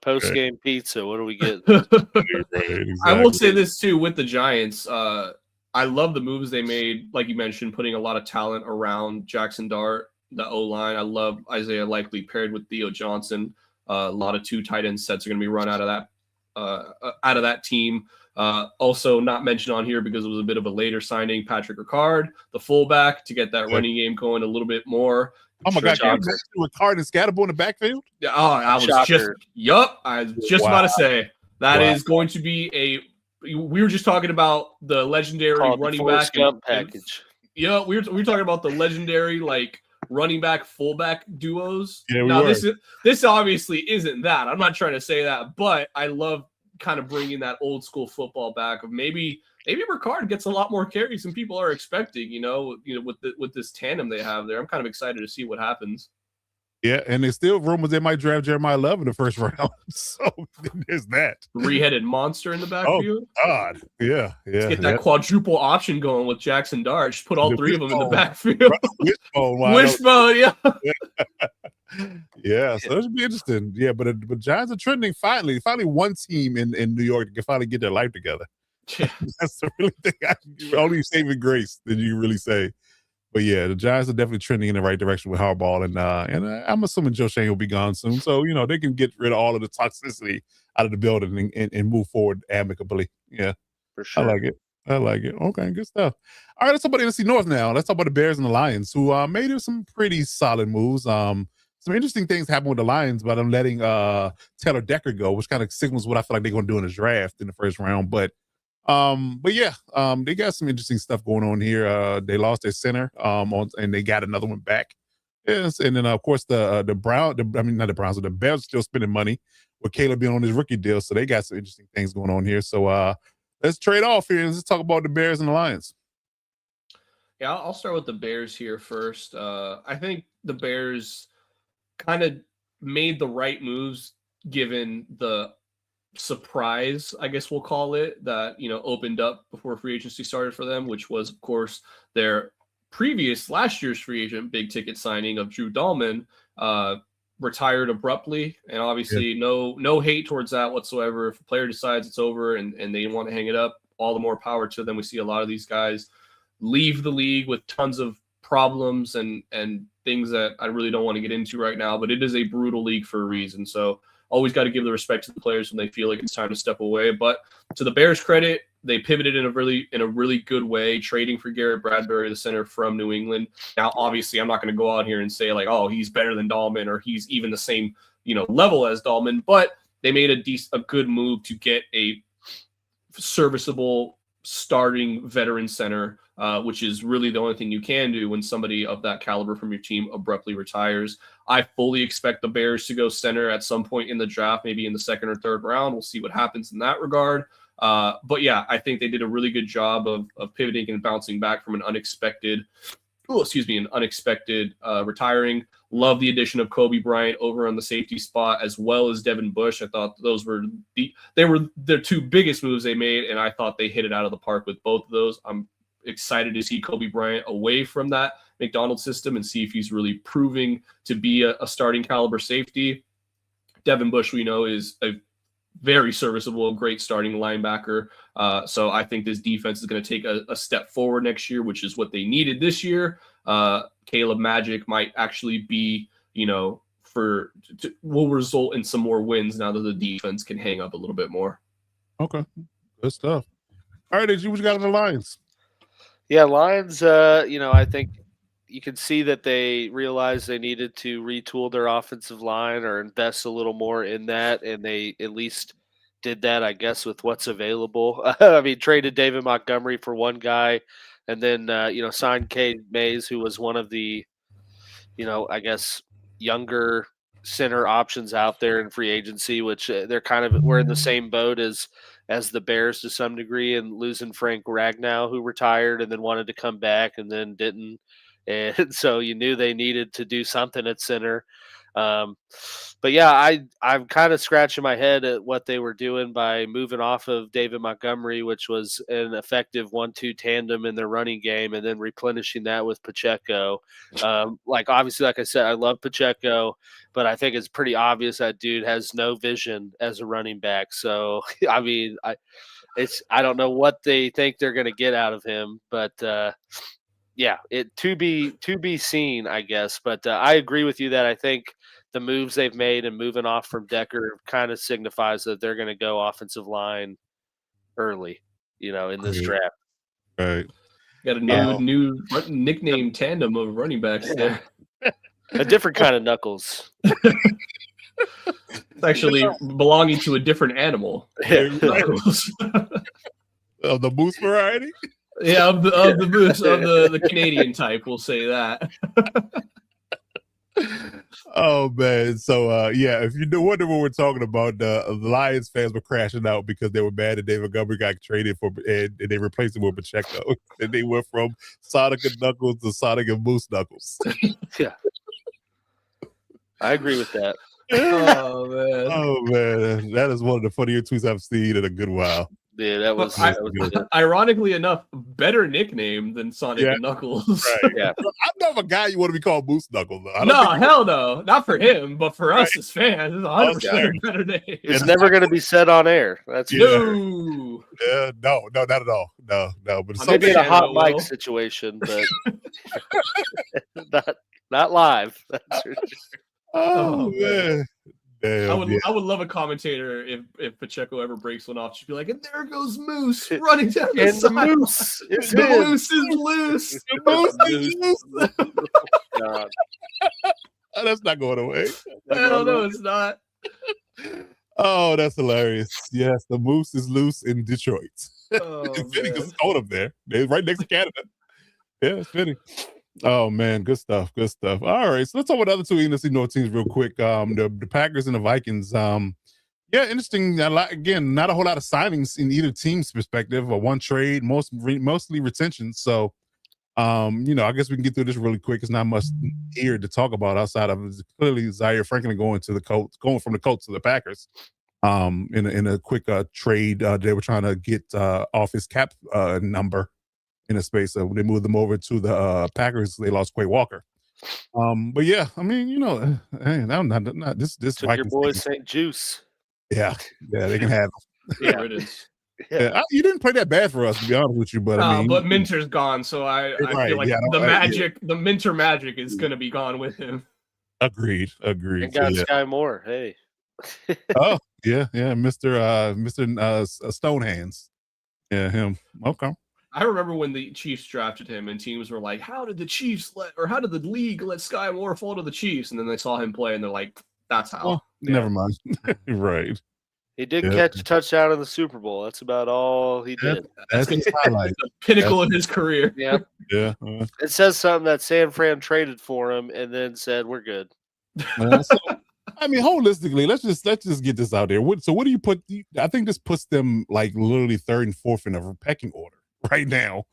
S3: post game pizza. What do we get?
S1: Exactly.
S2: I will say this too with the Giants. I love the moves they made, like you mentioned, putting a lot of talent around Jackson Dart, the O-line. I love Isaiah Likely paired with Theo Johnson. A lot of 2 tight end sets are going to be run out of that team. Also not mentioned on here because it was a bit of a later signing, Patrick Ricard, the fullback, to get that running game going a little bit more.
S1: Oh my God, can you Ricard and Scatterbo in the backfield?
S2: I was just about to say that is going to be we were just talking about the legendary running back
S3: package.
S2: We were talking about the legendary running back fullback duos.
S1: Yeah,
S2: now this obviously isn't that. I'm not trying to say that, but I love kind of bringing that old school football back of maybe Ricard gets a lot more carries than people are expecting, with this tandem they have there. I'm kind of excited to see what happens.
S1: Yeah, and there's still rumors they might draft Jeremiah Love in the first round. So there's that.
S2: 3-headed monster in the backfield.
S1: Oh, God. Yeah.
S2: Let's get that quadruple option going with Jackson Dart. Just put all 3 of them in the backfield. Wishbone, yeah.
S1: Yeah, so it should be interesting. Yeah, but Giants are trending finally. Finally, one team in New York can finally get their life together.
S2: Yeah.
S1: That's the really thing. Only saving grace that you really say. But yeah, the Giants are definitely trending in the right direction with Harbaugh, and I'm assuming Joe Shane will be gone soon. So they can get rid of all of the toxicity out of the building and move forward amicably. Yeah,
S3: for sure.
S1: I like it. Okay, good stuff. All right, let's talk about the NFC North now. Let's talk about the Bears and the Lions, who made some pretty solid moves. Some interesting things happened with the Lions by them letting Taylor Decker go, which kind of signals what I feel like they're going to do in the draft in the first round. But they got some interesting stuff going on here. They lost their center, and they got another one back. Yes, and then of course the Bears are still spending money with Caleb being on his rookie deal, so they got some interesting things going on here. So let's trade off here and let's talk about the Bears and the Lions.
S2: Yeah, I'll start with the Bears here first. I think the Bears kind of made the right moves given the surprise, I guess we'll call it, that opened up before free agency started for them, which was of course their last year's free agent big ticket signing of Drew Dahlman retired abruptly, and obviously no hate towards that whatsoever. If a player decides it's over and they want to hang it up, all the more power to them. We see a lot of these guys leave the league with tons of problems and things that I really don't want to get into right now, but it is a brutal league for a reason. So always got to give the respect to the players when they feel like it's time to step away. But to the Bears' credit, they pivoted in a really good way, trading for Garrett Bradbury, the center from New England. Now, obviously, I'm not going to go out here and say he's better than Dahlman or he's even the same level as Dahlman. But they made a good move to get a serviceable starting veteran center, which is really the only thing you can do when somebody of that caliber from your team abruptly retires. I fully expect the Bears to go center at some point in the draft, maybe in the second or third round. We'll see what happens in that regard. But yeah, I think they did a really good job of pivoting and bouncing back from an unexpected retiring. Love the addition of Kobe Bryant over on the safety spot, as well as Devin Bush. I thought those were their two biggest moves they made, and I thought they hit it out of the park with both of those. I'm excited to see Kobe Bryant away from that McDonald's system and see if he's really proving to be a starting caliber safety. Devin Bush, we know, is a very serviceable, great starting linebacker. So I think this defense is going to take a step forward next year, which is what they needed this year. Caleb Magic might actually be, will result in some more wins now that the defense can hang up a little bit more.
S1: Okay, good stuff. All right, AG, what you got on the Lions?
S3: Yeah, Lions, I think you can see that they realized they needed to retool their offensive line or invest a little more in that, and they at least did that, I guess, with what's available. I mean, traded David Montgomery for one guy, and then, signed Cade Mays, who was one of the, I guess, younger center options out there in free agency, which we're in the same boat as the Bears to some degree, and losing Frank Ragnow, who retired and then wanted to come back and then didn't. And so you knew they needed to do something at center. But yeah, I'm kind of scratching my head at what they were doing by moving off of David Montgomery, which was an effective 1-2 tandem in their running game, and then replenishing that with Pacheco. Obviously, like I said, I love Pacheco, but I think it's pretty obvious that dude has no vision as a running back. So, I mean, I don't know what they think they're going to get out of him, but yeah, it to be seen, I guess. But I agree with you that I think the moves they've made and moving off from Decker kind of signifies that they're going to go offensive line early, in this draft.
S1: Right.
S2: Got a new nickname tandem of running backs there.
S3: A different kind of Knuckles.
S2: It's actually belonging to a different animal.
S1: Knuckles. Of the moose variety?
S2: Yeah, of the moose, of the Canadian type, we'll say that.
S1: Oh man! So if you wonder what we're talking about, the Lions fans were crashing out because they were mad that David Montgomery got traded for, and they replaced him with Pacheco, and they went from Sonic and Knuckles to Sonic and Moose Knuckles.
S3: Yeah, I agree with that.
S2: Oh man,
S1: that is one of the funnier tweets I've seen in a good while.
S3: Yeah, that was good.
S2: Ironically enough, better nickname than Sonic and Knuckles.
S1: Right.
S3: Yeah.
S1: I'm not a guy you want to be called Moose Knuckles, though.
S2: No, hell no. Not for him, but for us as fans, it's 100% a better name.
S3: It's never going to be said on air. That's
S1: no. Yeah, no, not at all. No. But
S3: maybe in a hot mic situation, but not live. That's for sure.
S1: Oh man. Damn,
S2: I would love a commentator if Pacheco ever breaks one off. She'd be like, and there goes Moose running down the side.
S3: The Moose is
S2: loose. The Moose is loose.
S3: God.
S1: Oh, that's not going away.
S2: Hell no, it's not.
S1: Oh, that's hilarious. Yes, the Moose is loose in Detroit.
S2: Oh,
S1: it's fitting because it's cold up there. They're right next to Canada. Yeah, it's fitting. Oh man, good stuff. All right, so let's talk about the other two NFC North teams real quick. The Packers and the Vikings. Interesting. Again, not a whole lot of signings in either team's perspective, or one trade, mostly retention. So, I guess we can get through this really quick. It's not much here to talk about outside of clearly Zaire Franklin going from the Colts to the Packers. In a quick trade, they were trying to get off his cap number. In a space, they moved them over to the Packers. They lost Quay Walker. But yeah, I mean, not this
S3: Took
S1: Vikings
S3: your boy
S1: team.
S3: St. Juice.
S1: Yeah, they can have him.
S2: Yeah, it is.
S1: Yeah, you didn't play that bad for us, to be honest with you. But I mean,
S2: but Minter's gone, so I feel like the Minter magic is going to be gone with him.
S1: Agreed.
S3: And got Sky Moore. Hey.
S1: Oh yeah, Mr. Stonehands. Yeah, him. Okay.
S2: I remember when the Chiefs drafted him and teams were like, how did the league let Sky Moore fall to the Chiefs? And then they saw him play and they're like, that's how.
S1: Well, never mind. Right.
S3: He did catch a touchdown in the Super Bowl. That's about all he did.
S1: That's his highlight.
S2: The pinnacle of his career.
S3: Yeah.
S1: Yeah.
S3: It says something that San Fran traded for him and then said, we're good.
S1: So, I mean, holistically, let's just get this out there. So what do you put? I think this puts them like literally third and fourth in a pecking order right now,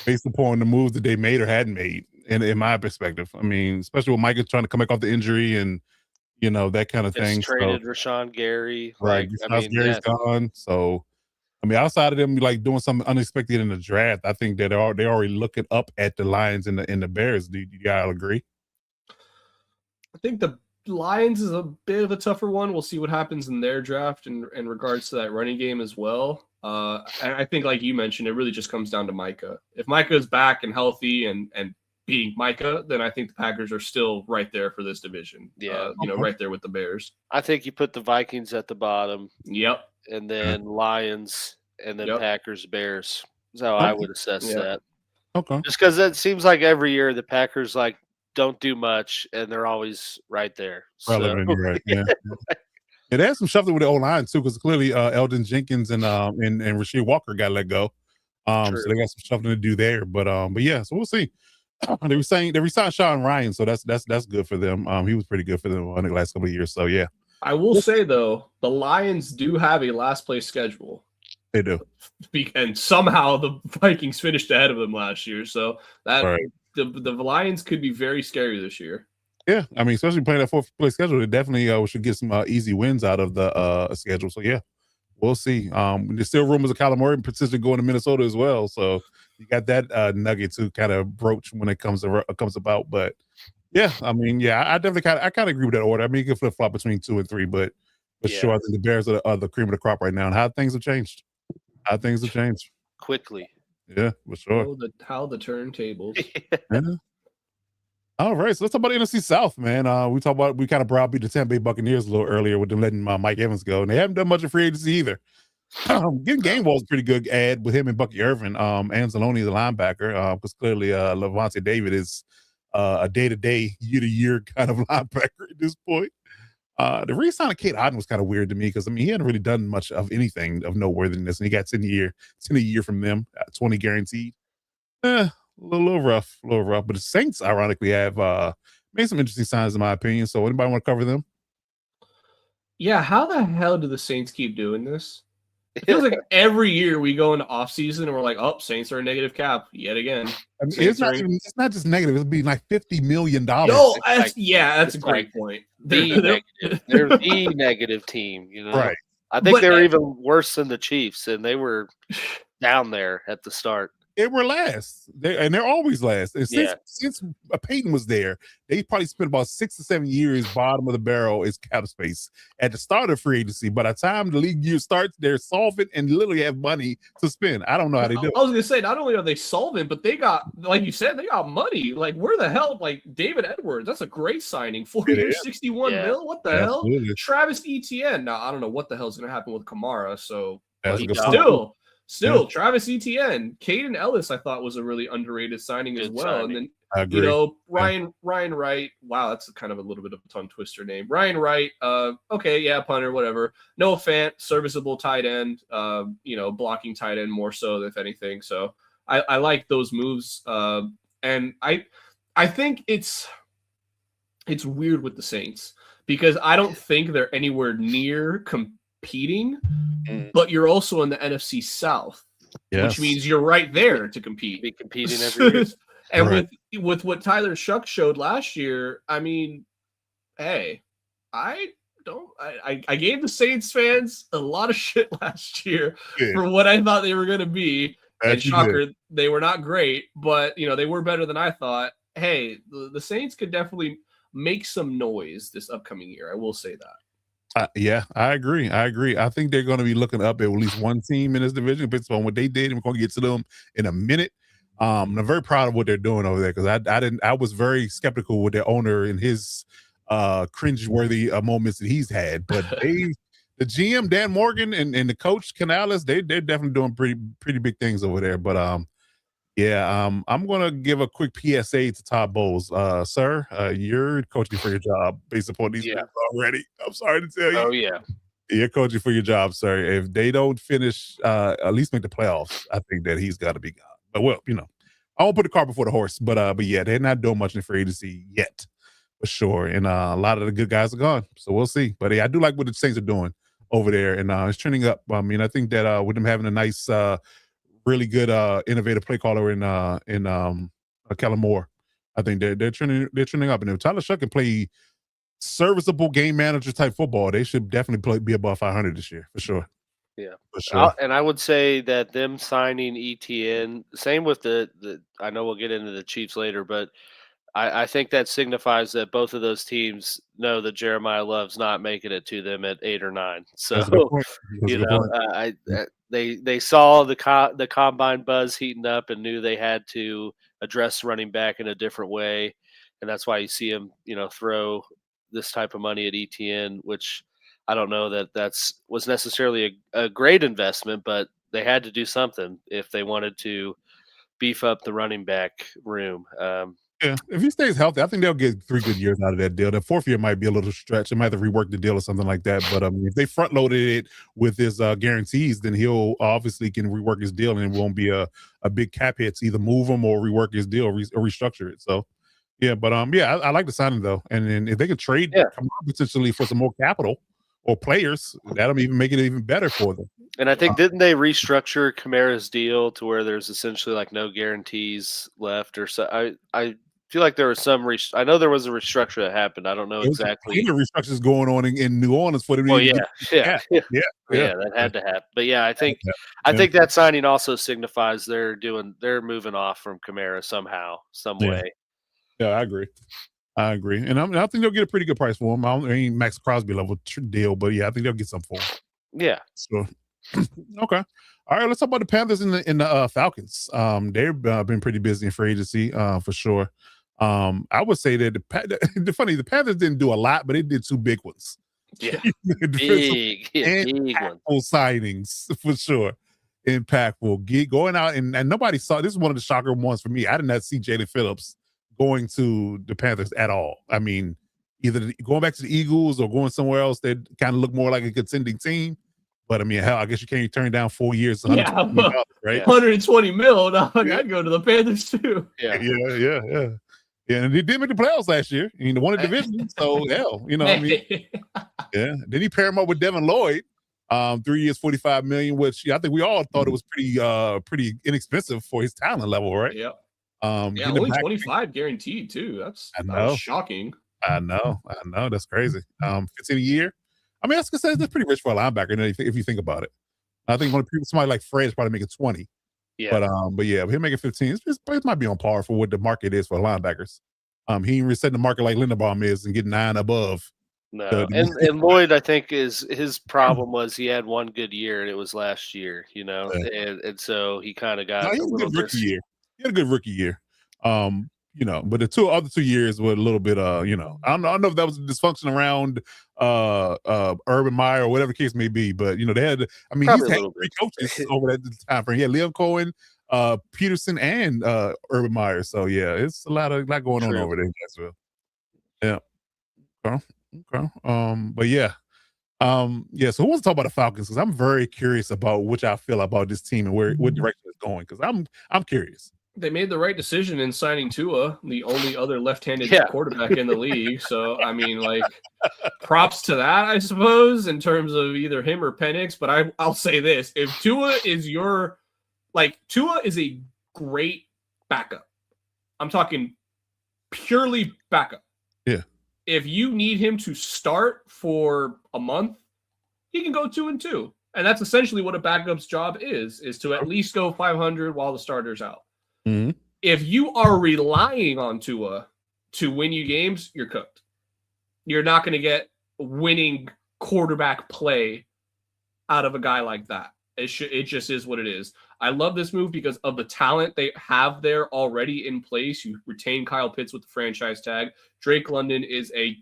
S1: based upon the moves that they made or hadn't made. In my perspective, I mean, especially with Micah trying to come back off the injury and that kind of thing.
S3: Traded Rashawn Gary.
S1: Right. Gary's gone. So, I mean, outside of them like doing something unexpected in the draft, I think that they're already looking up at the Lions and the Bears. Do you all agree?
S2: I think the Lions is a bit of a tougher one. We'll see what happens in their draft in regards to that running game as well. And I think, like you mentioned, it really just comes down to Micah. If Micah is back and healthy and beating Micah, then I think the Packers are still right there for this division.
S3: Yeah.
S2: Right there with the Bears.
S3: I think you put the Vikings at the bottom.
S2: Yep.
S3: And then Lions and then Packers, Bears. That's how I would assess that.
S1: Okay.
S3: Just because it seems like every year the Packers don't do much and they're always right there.
S1: Relevant, right? Yeah. It has some stuff with the O-line too, because clearly Eldon Jenkins and Rasheed Walker got let go. So they got some stuff to do there. But yeah, so we'll see. They resigned Sean Ryan, so that's good for them. He was pretty good for them in the last couple of years. So yeah.
S2: I will say though, the Lions do have a last place schedule.
S1: They do.
S2: And somehow the Vikings finished ahead of them last year. So that the Lions could be very scary this year.
S1: Yeah, I mean, especially playing that fourth place schedule, they definitely should get some easy wins out of the schedule. So yeah, we'll see. There's still rumors of Kyler Murray potentially going to Minnesota as well. So you got that nugget to kind of broach when it comes about. But yeah, I mean, yeah, I definitely kind of agree with that order. I mean, you can flip flop between 2 and 3, but sure, I think the Bears are the cream of the crop right now, and how things have changed.
S3: Quickly.
S1: Yeah, for sure.
S2: How the turntables.
S1: Yeah. All right, so let's talk about the NFC South, man. We kind of browbeat the Tampa Bay Buccaneers a little earlier with them letting Mike Evans go, and they haven't done much of free agency either. Getting Gainwell is a pretty good ad with him and Bucky Irvin. Anzalone, the linebacker, because clearly Levante David is a day-to-day, year-to-year kind of linebacker at this point. The re-sign of Kate Otten was kind of weird to me because, I mean, he hadn't really done much of anything of noteworthiness, and he got 10 a year from them, 20 guaranteed. A little rough. But the Saints, ironically, have made some interesting signs, in my opinion. So anybody want to cover them?
S2: Yeah, how the hell do the Saints keep doing this? It feels like every year we go into offseason and we're like, oh, Saints are a negative cap yet again.
S1: I mean, it's not just negative. It'll be like $50 million.
S2: No, that's a great point.
S3: They're the negative team,
S1: Right.
S3: I think they were even worse than the Chiefs, and they were down there at the start.
S1: They were last, they're always last. And since Peyton was there, they probably spent about 6 to 7 years bottom of the barrel is cap space at the start of free agency. By the time the league year starts, they're solvent and literally have money to spend. I don't know how they do it.
S2: I was going to say, not only are they solvent, but they got, like you said, they got money. Like, where the hell? Like, David Edwards, that's a great signing. 4 years, 61 mil? What the hell? Travis Etienne. Now, I don't know what the hell is going to happen with Kamara, so Still, Travis Etienne, Caden Ellis, I thought was a really underrated signing as well. And then, Ryan Wright. Wow, that's kind of a little bit of a tongue twister name. Ryan Wright. Punter, whatever. Noah Fant, serviceable tight end. Blocking tight end more so, if anything. So I like those moves. And I think it's weird with the Saints because I don't think they're anywhere near competing, but you're also in the NFC South, which means you're right there to compete.
S3: Be competing every year.
S2: And with what Tyler Shuck showed last year, I mean, hey, I gave the Saints fans a lot of shit last year for what I thought they were going to be. And shocker, they were not great, but they were better than I thought. Hey, the Saints could definitely make some noise this upcoming year. I will say that.
S1: Yeah, I agree. I think they're going to be looking up at least one team in this division based on what they did, and we're going to get to them in a minute. And I'm very proud of what they're doing over there because I was very skeptical with their owner and his cringeworthy moments that he's had, but the GM Dan Morgan and the coach Canales, they're definitely doing pretty big things over there. But I'm gonna give a quick PSA to Todd Bowles. Sir, you're coaching for your job based upon these things already. I'm sorry to tell you.
S3: Oh yeah.
S1: You're coaching for your job, sir. If they don't finish, at least make the playoffs, I think that he's got to be gone. But well, I won't put the cart before the horse. But yeah, they're not doing much in free agency yet, for sure. And a lot of the good guys are gone, so we'll see. But yeah, I do like what the Saints are doing over there, and it's trending up. I mean, I think that with them having a nice, really good, innovative play caller in Kellen Moore, I think they're trending up. And if Tyler Shuck can play serviceable game manager type football, they should definitely be above 500 this year, for sure.
S3: Yeah,
S1: for sure.
S3: and I would say that them signing ETN, same with the. I know we'll get into the Chiefs later, but I think that signifies that both of those teams know that Jeremiah Love's not making it to them at 8 or 9. So
S1: That's a good point. That's a good point.
S3: they saw the combine buzz heating up and knew they had to address running back in a different way, and that's why you see him, throw this type of money at ETN, which I don't know that was necessarily a great investment, but they had to do something if they wanted to beef up the running back room.
S1: Yeah, if he stays healthy, I think they'll get 3 good years out of that deal. The 4th year might be a little stretch. They might have to rework the deal or something like that. But if they front loaded it with his guarantees, then he'll obviously can rework his deal, and it won't be a big cap hit to either move him or rework his deal or restructure it. So, yeah, but yeah, I like the signing though. And then if they could trade potentially for some more capital or players, that'll even make it even better for them.
S3: And I think didn't they restructure Kamara's deal to where there's essentially like no guarantees left or so? I feel like there was some I know there was a restructure that happened. I don't know exactly.
S1: Restructures going on in New Orleans for the
S3: that had to happen. But yeah, I think that signing also signifies they're moving off from Kamara somehow, some way.
S1: Yeah, I agree. And I think they'll get a pretty good price for him. I ain't Maxx Crosby level deal, but yeah, I think they'll get some for him.
S3: Yeah.
S1: So okay. All right, let's talk about the Panthers and the Falcons. They've been pretty busy in free agency, for sure. I would say that the Panthers didn't do a lot, but they did 2 big ones.
S3: Yeah, big
S1: ones. Signings for sure. Impactful. Going out and nobody saw. This is one of the shocker ones for me. I did not see Jalen Phillips going to the Panthers at all. I mean, either going back to the Eagles or going somewhere else that kind of look more like a contending team. But I mean, hell, I guess you can't turn down 4 years, right?
S2: 120 mil. No, I'd go to the Panthers too.
S1: Yeah, and he did make the playoffs last year. He won a division, so hell, what I mean? Yeah. Then he paired him up with Devin Lloyd, 3 years, $45 million, which I think we all thought it was pretty inexpensive for his talent level, right?
S2: Yeah. Only 25 guaranteed too. That's shocking.
S1: I know. That's crazy. 15 a year. I mean, that's pretty rich for a linebacker if you think about it. I think somebody like Fred is probably making 20.
S3: Yeah.
S1: But yeah, he'll make it 15. It might be on par for what the market is for linebackers. He ain't resetting the market like Linderbaum is and getting 9 above.
S3: No, and Lloyd, I think his problem was he had one good year and it was last year, and so he kind of got a little
S1: rookie year. He had a good rookie year. But the other 2 years were a little bit, I don't know if that was a dysfunction around Urban Meyer or whatever the case may be, but they had. I mean, he's had 3 coaches over that time frame. Yeah, Liam Cohen, Peterson, and Urban Meyer. So yeah, it's a lot going on over there in Jacksonville. Yeah. Okay. But yeah. So who wants to talk about the Falcons? Because I'm very curious about what I feel about this team and what direction it's going. Because I'm curious.
S2: They made the right decision in signing Tua, the only other left-handed quarterback in the league. So, I mean, props to that, I suppose, in terms of either him or Penix. But I'll say this. If Tua is Tua is a great backup. I'm talking purely backup.
S1: Yeah.
S2: If you need him to start for a month, he can go 2-2. And that's essentially what a backup's job is to at least go 500 while the starter's out.
S1: Mm-hmm.
S2: If you are relying on Tua to win you games, you're cooked. You're not going to get winning quarterback play out of a guy like that. It just is what it is. I love this move because of the talent they have there already in place. You retain Kyle Pitts with the franchise tag. Drake London is a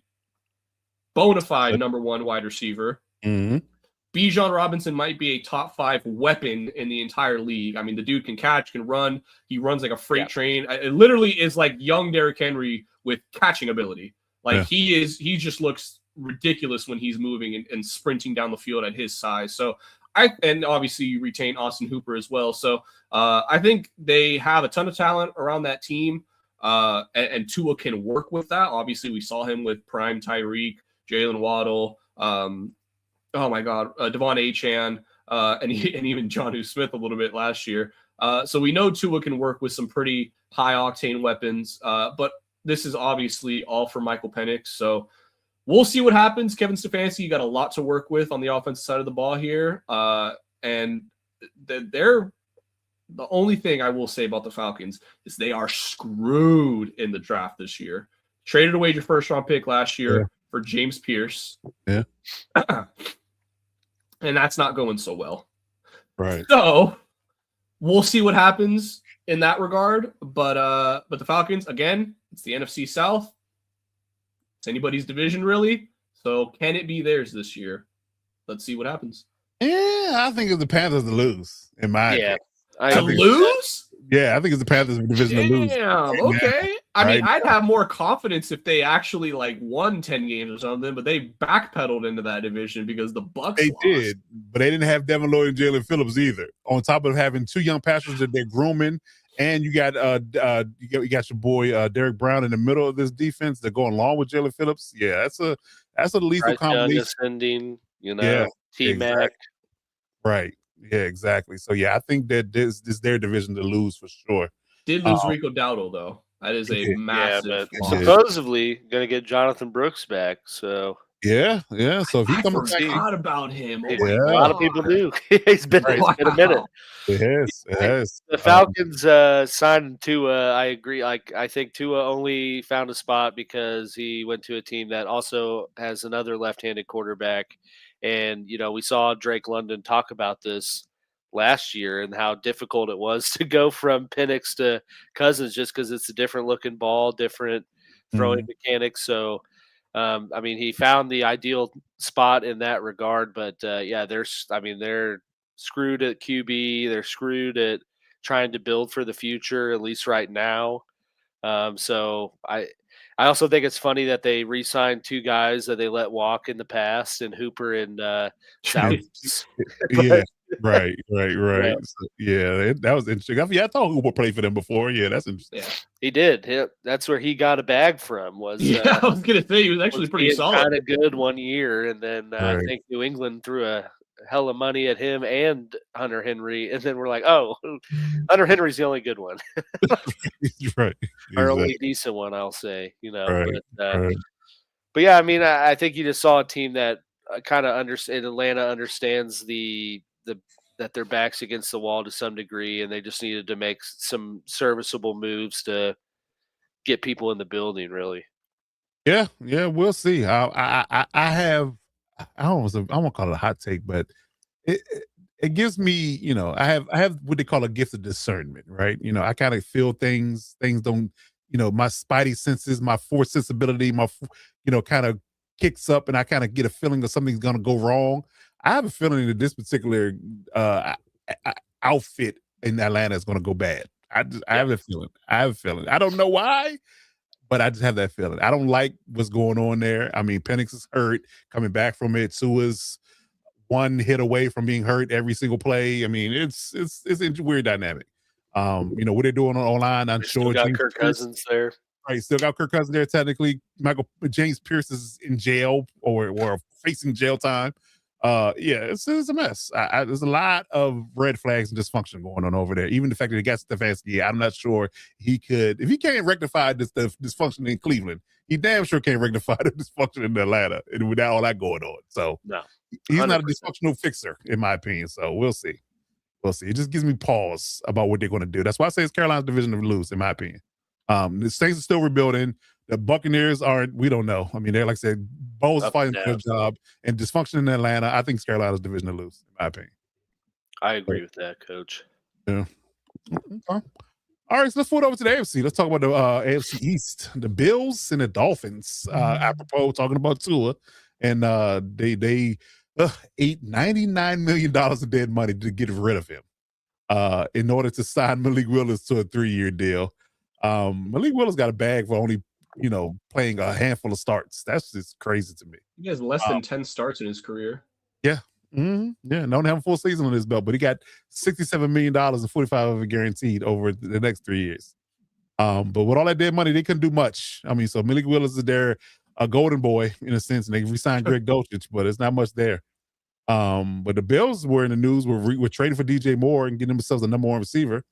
S2: bona fide number 1 wide receiver.
S1: Mm-hmm.
S2: Bijan Robinson might be a top 5 weapon in the entire league. I mean, the dude can catch, can run. He runs like a freight train. It literally is like young Derrick Henry with catching ability. He just looks ridiculous when he's moving and sprinting down the field at his size. So and obviously you retain Austin Hooper as well. So I think they have a ton of talent around that team. And Tua can work with that. Obviously, we saw him with prime Tyreek, Jalen Waddle, Devon Achane, and even Jonnu Smith a little bit last year. So we know Tua can work with some pretty high octane weapons. But this is obviously all for Michael Penix. So we'll see what happens. Kevin Stefanski, you got a lot to work with on the offensive side of the ball here. And they're the only thing I will say about the Falcons is they are screwed in the draft this year. Traded away your first round pick last year for James Pierce.
S1: Yeah.
S2: And that's not going so well.
S1: Right.
S2: So we'll see what happens in that regard. But the Falcons, again, it's the NFC South. It's anybody's division, really. So can it be theirs this year? Let's see what happens.
S1: Yeah, I think it's the Panthers to lose, in my opinion.
S2: To lose?
S1: Yeah, I think it's the Panthers division to lose.
S2: Damn, okay. I mean, I'd have more confidence if they actually won 10 games or something, but they backpedaled into that division because the Bucks lost.
S1: Did, but they didn't have Devin Lloyd and Jalen Phillips either. On top of having two young passers that they're grooming, and you got you got your boy Derek Brown in the middle of this defense. They're going along with Jalen Phillips. Yeah, that's a lethal combination.
S3: Ascending,
S1: Yeah,
S3: T-Mac.
S1: exactly. Right. Yeah, exactly. So, yeah, I think that this is their division to lose for sure.
S2: Did lose Rico Dowdle, though. That is a massive
S3: loss. Supposedly going to get Jonathan Brooks back, so.
S1: Yeah. So if he comes back.
S2: I forgot about him.
S3: A lot of people do. It's been a minute.
S1: It has.
S3: The Falcons signed Tua. I agree. I think Tua only found a spot because he went to a team that also has another left-handed quarterback. And, we saw Drake London talk about this last year and how difficult it was to go from Penix to Cousins just because it's a different looking ball, different throwing mechanics. So, he found the ideal spot in that regard. But, they're screwed at QB. They're screwed at trying to build for the future, at least right now. So I also think it's funny that they re-signed two guys that they let walk in the past, and Hooper and South.
S1: Yeah, right. So, that was interesting. I thought Hooper played for them before. Yeah, that's interesting.
S3: Yeah, he did. That's where he got a bag from. I
S2: was gonna say he was actually pretty solid.
S3: Kind of good 1 year, and then I think New England threw a hell of money at him and Hunter Henry, and then we're like, oh, Hunter Henry's the only good one.
S1: Right.
S3: Or only decent one, I'll say,
S1: Right.
S3: But yeah, I think you just saw a team that kind of Atlanta understands that their back's against the wall to some degree, and they just needed to make some serviceable moves to get people in the building, really.
S1: Yeah, we'll see. I won't call it a hot take, but it gives me, I have what they call a gift of discernment, right? I kind of feel things don't, my spidey senses, my force sensibility, kind of kicks up, and I kind of get a feeling that something's going to go wrong. I have a feeling that this particular outfit in Atlanta is going to go bad. I have a feeling. I don't know why, but I just have that feeling. I don't like what's going on there. Penix is hurt, coming back from it. Sua's one hit away from being hurt every single play. It's a weird dynamic. What they're doing online, I'm sure.
S3: Still got Kirk Cousins there.
S1: Right, still got Kirk Cousins there. Technically, James Pierce is in jail or facing jail time. It's a mess. There's a lot of red flags and dysfunction going on over there. Even the fact that he got Stefanski, I'm not sure if he can't rectify this dysfunction in Cleveland, he damn sure can't rectify the dysfunction in Atlanta, and without all that going on. So
S3: no,
S1: he's not a dysfunctional fixer, in my opinion. So we'll see. It just gives me pause about what they're going to do. That's why I say it's Carolina's division to lose, in my opinion. The Saints are still rebuilding. The Buccaneers aren't. We don't know. They're like I said, Bowles fighting for their job, and dysfunction in Atlanta. I think it's Carolina's division to lose, in my opinion.
S3: I agree with that, Coach.
S1: Yeah. Okay. All right, so let's move over to the AFC. Let's talk about the AFC East, the Bills and the Dolphins. Apropos talking about Tua, and they ate $99 million of dead money to get rid of him, in order to sign Malik Willis to a 3-year deal. Malik Willis got a bag for only playing a handful of starts. That's just crazy to me.
S2: He has less than 10 starts in his career.
S1: Yeah. Yeah, don't have a full season on his belt, but he got $67 million and 45 of it guaranteed over the next 3 years. But with all that dead money, they couldn't do much. I mean, so Malik Willis is their a golden boy in a sense, and they re-signed Greg Dulcich, but it's not much there. But the Bills were in the news. We're trading for DJ Moore and getting themselves a number one receiver,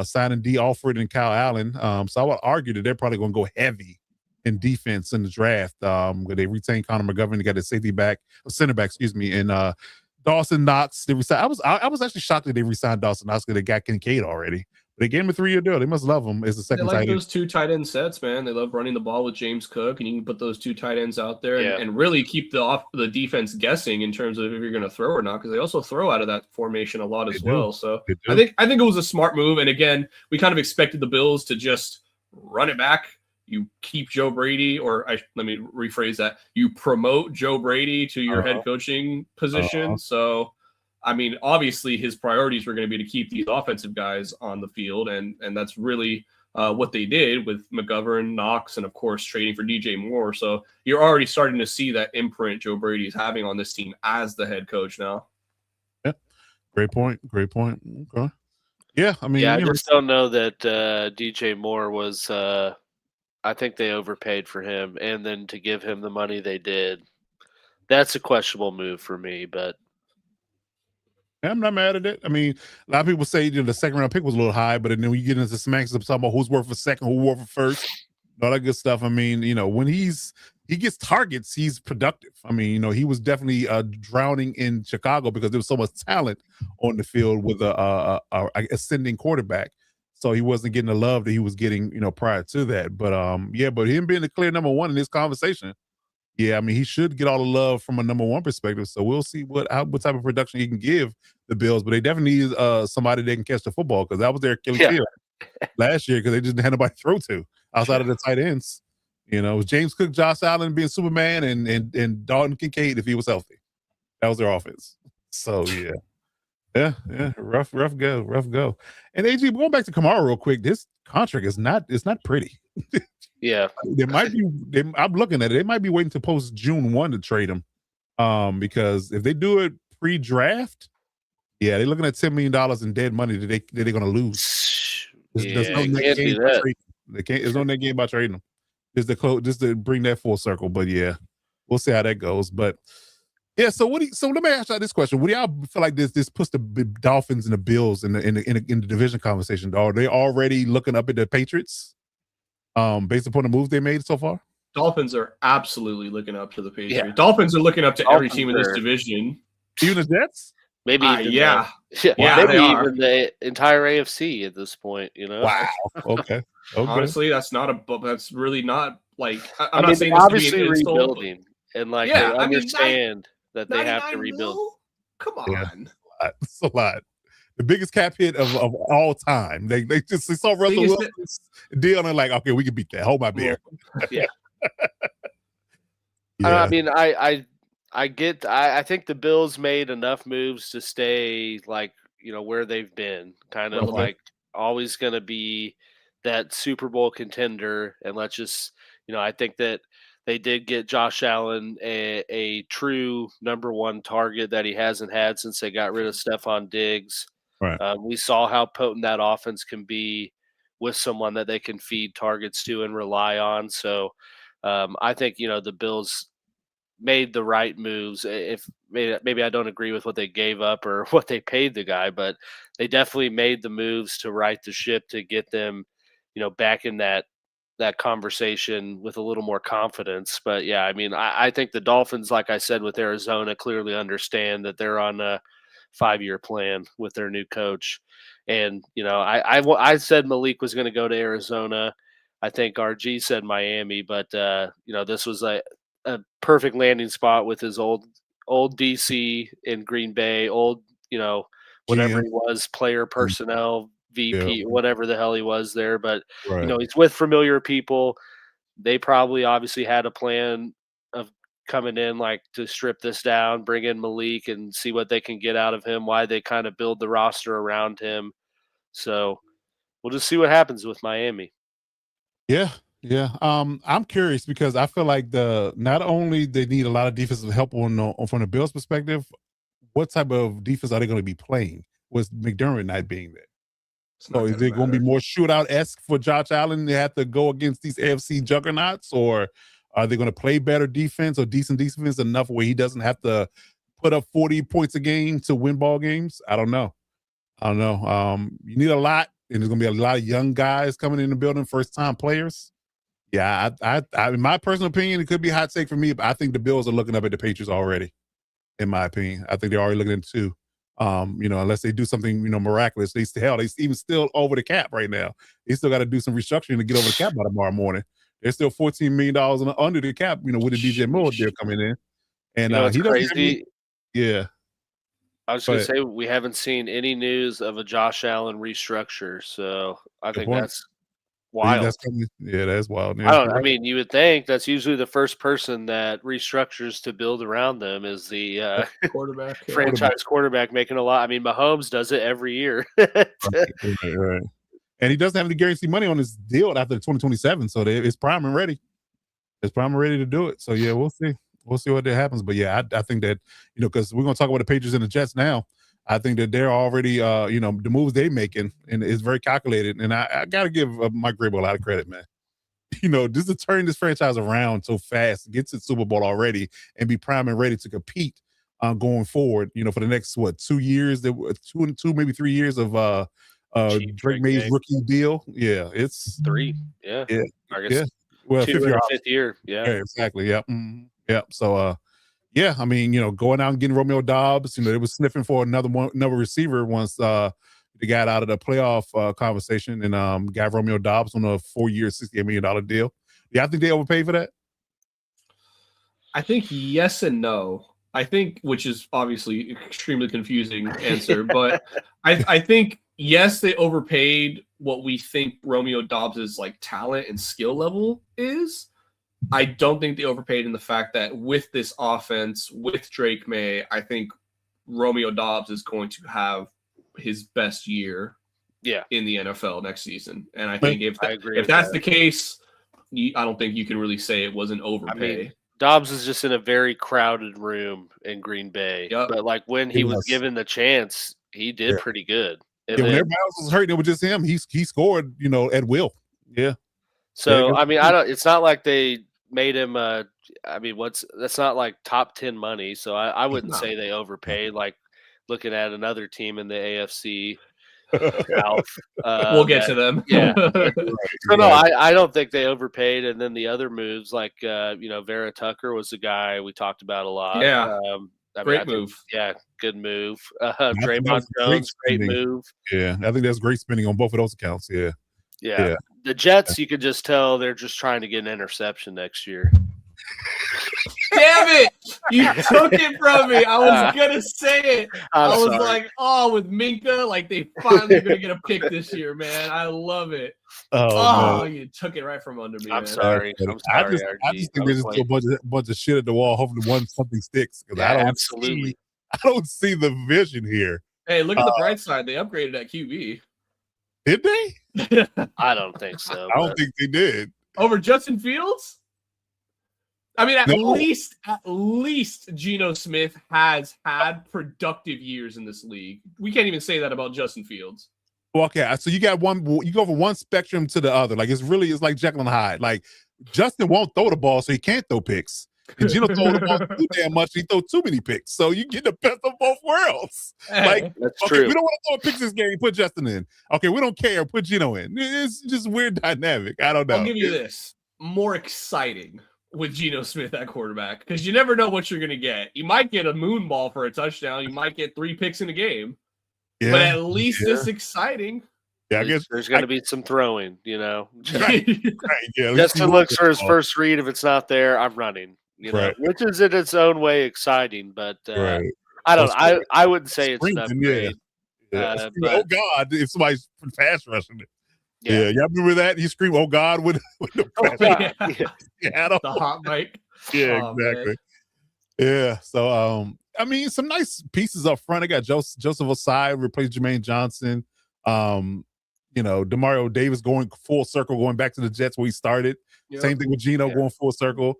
S1: signing D. Alford and Kyle Allen. So I would argue that they're probably going to go heavy in defense in the draft. They retained Connor McGovern. They got a center back, and Dawson Knox. They resigned. I was actually shocked that they resigned Dawson Knox because they got Kincaid already. They gave him a 3-year deal. They must love him as the second tight end.
S2: They like those two tight end sets, man. They love running the ball with James Cook, and you can put those two tight ends out there and really keep the defense guessing in terms of if you're going to throw or not, because they also throw out of that formation a lot as well. So I think it was a smart move. And again, we kind of expected the Bills to just run it back. You keep Joe Brady, let me rephrase that. You promote Joe Brady to your head coaching position. So I mean, obviously his priorities were going to be to keep these offensive guys on the field, and that's really what they did with McGovern, Knox, and of course trading for DJ Moore. So you're already starting to see that imprint Joe Brady is having on this team as the head coach now.
S1: Yeah, great point. Okay. Yeah, I mean,
S3: I just don't know that DJ Moore was. I think they overpaid for him, and then to give him the money they did, that's a questionable move for me, but.
S1: I'm not mad at it. I mean, a lot of people say the second round pick was a little high, but then when you get into semantics of talking about who's worth a second, who's worth a first, all that good stuff. I mean, when he gets targets, he's productive. I mean, he was definitely drowning in Chicago because there was so much talent on the field with a ascending quarterback. So he wasn't getting the love that he was getting, prior to that. But but him being the clear number one in this conversation. Yeah, I mean, he should get all the love from a number one perspective. So we'll see what type of production he can give the Bills. But they definitely need somebody that can catch the football, because that was their Achilles heel last year, because they just didn't have nobody to throw to outside of the tight ends. It was James Cook, Josh Allen being Superman, and Dalton Kincaid if he was healthy. That was their offense. So yeah, rough go. And AG, going back to Kamara real quick, this contract is not pretty.
S3: Yeah,
S1: there might be. I'm looking at it. They might be waiting to post June 1 to trade him, because if they do it pre-draft, they're looking at $10 million in dead money that they're going to lose. There's no net gain by trading. There's no net gain by trading them. Just to bring that full circle. But we'll see how that goes. But so let me ask y'all this question: would y'all feel like this puts the Dolphins and the Bills in the division conversation? Are they already looking up at the Patriots? Based upon the moves they made so far?
S2: Dolphins are absolutely looking up to the Patriots. Yeah. Dolphins are looking up to every team in this division.
S1: Even the Jets?
S3: Maybe even
S2: maybe
S3: even the entire AFC at this point,
S1: Wow. Okay.
S2: Honestly, that's really not like I'm not saying
S3: obviously
S2: this to be an insult,
S3: rebuilding, and they understand that they have to rebuild.
S2: Come on.
S1: It's a lot. The biggest cap hit of all time. They saw Russell Wilson's deal and they're like, okay, we can beat that. Hold my beer.
S3: Yeah. I mean, I think the Bills made enough moves to stay where they've been, kind of like always going to be that Super Bowl contender. And let's just, I think that they did get Josh Allen a true number one target that he hasn't had since they got rid of Stephon Diggs.
S1: Right.
S3: We saw how potent that offense can be with someone that they can feed targets to and rely on. So I think, the Bills made the right moves. If maybe I don't agree with what they gave up or what they paid the guy, but they definitely made the moves to right the ship to get them, back in that conversation with a little more confidence. But I mean, I think the Dolphins, like I said, with Arizona, clearly understand that they're on a 5-year plan with their new coach. And, I said Malik was going to go to Arizona. I think RG said Miami, but, this was a perfect landing spot with his old DC in Green Bay, whatever he was, player personnel, VP, whatever the hell he was there. But, he's with familiar people. They probably obviously had a plan of coming in to strip this down, bring in Malik and see what they can get out of him, why they kind of build the roster around him. So we'll just see what happens with Miami.
S1: Yeah. Yeah. I'm curious because I feel like not only they need a lot of defensive help from the Bills perspective, what type of defense are they going to be playing with McDermott not being there?
S2: It's not
S1: So is
S2: gonna
S1: it going to
S2: matter.
S1: be more shootout-esque for Josh Allen? They have to go against these AFC juggernauts, or are they going to play better defense or decent defense enough where he doesn't have to put up 40 points a game to win ball games? I don't know. You need a lot, and there's going to be a lot of young guys coming in the building, first-time players. Yeah, in my personal opinion, it could be a hot take for me, but I think the Bills are looking up at the Patriots already. In my opinion, I think they're already looking at two. Unless they do something, miraculous, they even still over the cap right now. They still got to do some restructuring to get over the cap by tomorrow morning. They're still $14 million under the cap, with the DJ Moore deal coming in, and
S3: It's
S1: he doesn't have
S3: crazy.
S1: yeah.
S3: I was going to say we haven't seen any news of a Josh Allen restructure, so I think that's wild.
S1: That's wild.
S3: I mean, you would think that's usually the first person that restructures to build around them is the
S2: quarterback,
S3: franchise quarterback making a lot. I mean, Mahomes does it every year.
S1: Right. And he doesn't have to guarantee money on his deal after 2027, so it's prime and ready. It's prime and ready to do it. So yeah, we'll see. We'll see what happens. But yeah, I think that because we're going to talk about the Patriots and the Jets now. I think that they're already, the moves they're making, and it's very calculated. And I got to give Mike Grable a lot of credit, man. Just to turn this franchise around so fast, get to the Super Bowl already, and be prime and ready to compete going forward. For the next 2 years, maybe 3 years of Drake May's rookie deal. Yeah, it's
S3: 3. Yeah, I guess.
S1: Well,
S3: fifth year. Yeah,
S1: exactly. Yeah, yeah. So. Yeah, I mean, going out and getting Romeo Doubs, they were sniffing for another receiver once they got out of the playoff conversation and got Romeo Doubs on a 4-year, $68 million deal. Yeah, I think they overpaid for that.
S2: I think yes and no. I think, which is obviously extremely confusing answer, but I think yes, they overpaid what we think Romeo Doubs' like talent and skill level is. I don't think they overpaid in the fact that with this offense, with Drake May, I think Romeo Doubs is going to have his best year in the NFL next season. And I think if that's the case, I don't think you can really say it was an overpay.
S3: I mean, Doubs is just in a very crowded room in Green Bay. Yep. But like when he was given the chance, he did pretty good.
S1: And when everybody else was hurt, it was just him. He scored, at will. Yeah.
S3: So I mean, it's not like they made him that's not like top 10 money, so I wouldn't say they overpaid. Like looking at another team in the AFC South,
S2: we'll get to them.
S3: Yeah. So no, I don't think they overpaid. And then the other moves, like Vera Tucker was the guy we talked about a lot.
S2: Yeah, great move.
S3: Good move. Draymond Jones, great move.
S1: Yeah, I think that's great spending on both of those accounts. Yeah.
S3: The Jets, you could just tell they're just trying to get an interception next year.
S2: Damn it! You took it from me. I was gonna say it. I was like, with Minka, like they finally gonna get a pick this year, man. I love it. You took it right from under me.
S3: I'm sorry.
S1: I just think there's just a bunch of shit at the wall. Hopefully, something sticks because I don't see the vision here.
S2: Hey, look at the bright side. They upgraded at QB.
S1: Did they?
S3: I don't think so.
S1: I don't think they did.
S2: Over Justin Fields? I mean, at least Geno Smith has had productive years in this league. We can't even say that about Justin Fields.
S1: Well, okay, so you go from one spectrum to the other. Like it's like Jekyll and Hyde. Like Justin won't throw the ball, so he can't throw picks. And Geno throw the ball too damn much. He throw too many picks. So you get the best of both worlds. Like,
S3: that's true.
S1: We don't want to throw picks this game. Put Justin in. Okay, we don't care. Put Geno in. It's just weird dynamic. I don't know.
S2: I'll give you this. More exciting with Geno Smith at quarterback because you never know what you're going to get. You might get a moon ball for a touchdown. You might get 3 picks in a game. Yeah, but at least it's exciting.
S1: Yeah, I guess
S3: there's going to be some throwing,
S1: Right, yeah.
S3: Justin looks for his first read. If it's not there, I'm running. Which is in its own way exciting, but I don't. I wouldn't say it's an upgrade.
S1: But, oh God! If somebody's fast rushing it, y'all remember that? He screamed, "Oh God!" with the
S2: the hot mic.
S1: Yeah, exactly. Man. Yeah. So, I mean, some nice pieces up front. I got Joseph Osai replaced Jermaine Johnson. Demario Davis going full circle, going back to the Jets where he started.
S2: Yep.
S1: Same thing with Geno going full circle.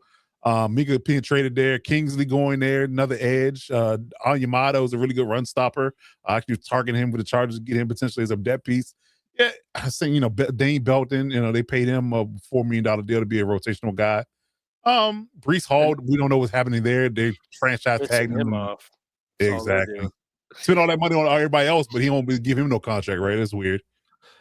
S1: Mika being traded there. Kingsley going there, another edge. Yamato is a really good run stopper. Actually targeting him with the Chargers to get him potentially as a depth piece. Yeah, I think, Dane Belton, they paid him a $4 million deal to be a rotational guy. Breece Hall, we don't know what's happening there. They franchise tagged him
S3: off.
S1: Exactly. Spent all that money on everybody else, but he won't give him no contract, right? That's weird.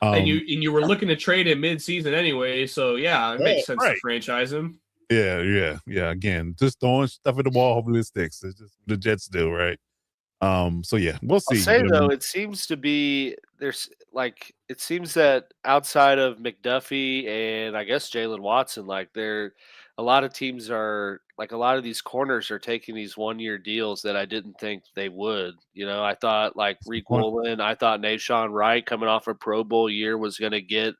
S2: And you were looking to trade him mid-season anyway, so yeah, it makes sense to franchise him.
S1: Yeah. Again, just throwing stuff at the wall, hopefully it sticks. It's just what the Jets do, right? So yeah, we'll see.
S3: I'll say though, it seems to be it seems that outside of McDuffie and I guess Jalen Watson, a lot of teams are a lot of these corners are taking these 1-year deals that I didn't think they would. I thought Reek Woolen, I thought Nashawn Wright coming off a Pro Bowl year was going to get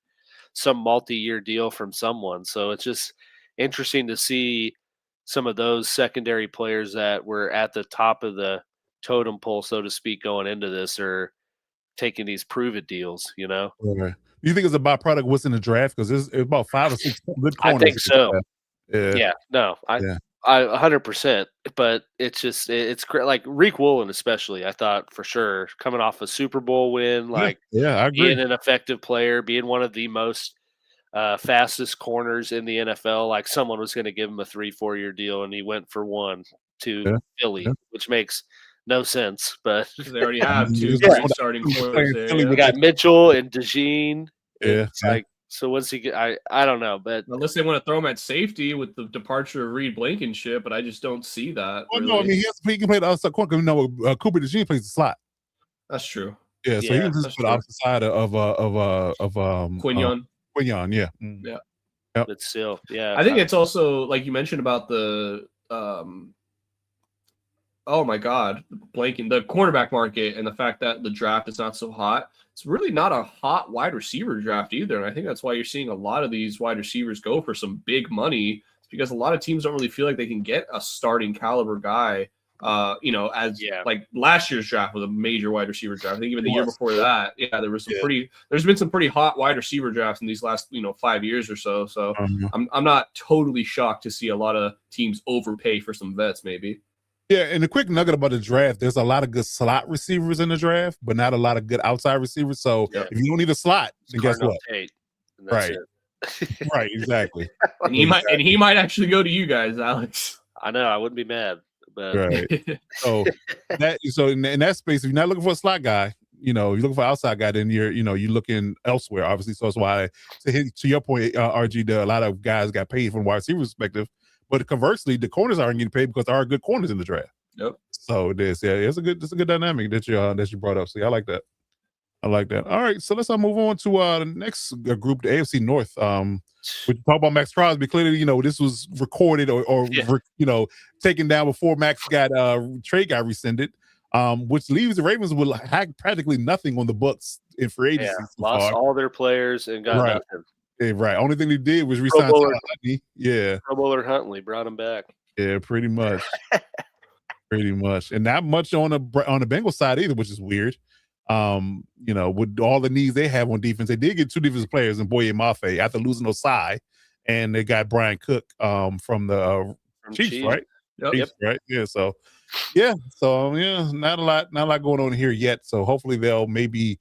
S3: some multi-year deal from someone. So it's just interesting to see some of those secondary players that were at the top of the totem pole, so to speak, going into this are taking these prove-it deals,
S1: Okay. Do you think it's a byproduct of what's in the draft? Because it's about 5 or 6 good corners.
S3: I think so.
S1: Yeah.
S3: No, I 100%. But it's just it's Reek Woolen, especially. I thought for sure coming off a Super Bowl win,
S1: I agree.
S3: Being an effective player, being one of the most fastest corners in the NFL. Someone was going to give him a 3-4 year deal, and he went for one to Philly, which makes no sense. But
S2: they already have 2 starting corners there.
S3: We got Mitchell and DeJean.
S1: Yeah.
S3: So what's he get? I don't know, but
S2: unless they want to throw him at safety with the departure of Reed Blankenship, but I just don't see that.
S1: Well, no, I mean he can play the outside corner because Cooper DeJean plays the slot.
S2: That's true.
S1: Yeah, so he can just put the opposite side of
S2: Quignon.
S1: Quignon, yeah.
S2: Yeah.
S1: Yep.
S3: But still, yeah.
S2: I think it's also like you mentioned about the oh my God, blanking the cornerback market and the fact that the draft is not so hot. It's really not a hot wide receiver draft either. And I think that's why you're seeing a lot of these wide receivers go for some big money. It's because a lot of teams don't really feel like they can get a starting caliber guy. Like last year's draft was a major wide receiver draft. I think even the year before that, there was there's been some pretty hot wide receiver drafts in these last 5 years or so. So I'm not totally shocked to see a lot of teams overpay for some vets maybe.
S1: Yeah, and a quick nugget about the draft, there's a lot of good slot receivers in the draft, but not a lot of good outside receivers. So if you don't need a slot, then guess what? Right. Right, exactly.
S2: And he might actually go to you guys, Alex.
S3: I know, I wouldn't be mad. But
S1: right. So in that space, if you're not looking for a slot guy, you're looking for an outside guy, then you're looking elsewhere, obviously. So that's why to your point, RG, a lot of guys got paid from a wide receiver perspective. But conversely, the corners aren't getting paid because there are good corners in the draft.
S2: Yep.
S1: So it's a good dynamic that you brought up. So I like that. All right, so let's move on to the next group, the AFC North. We talk about Maxx Crosby. Clearly, this was recorded or taken down before Maxx trade got rescinded, which leaves the Ravens with practically nothing on the books in free agency.
S3: Yeah, lost all their players and got nothing.
S1: Yeah, right. Only thing they did was resign Huntley. Yeah.
S3: Pro Bowler Huntley brought him back.
S1: Yeah, pretty much. Pretty much. And not much on the Bengals side either, which is weird. With all the needs they have on defense, they did get 2 defensive players in Boye Mafe after losing Osai, and they got Brian Cook from the Chiefs, right?
S2: Yep.
S1: Right. Yeah. So not a lot going on here yet. So hopefully they'll maybe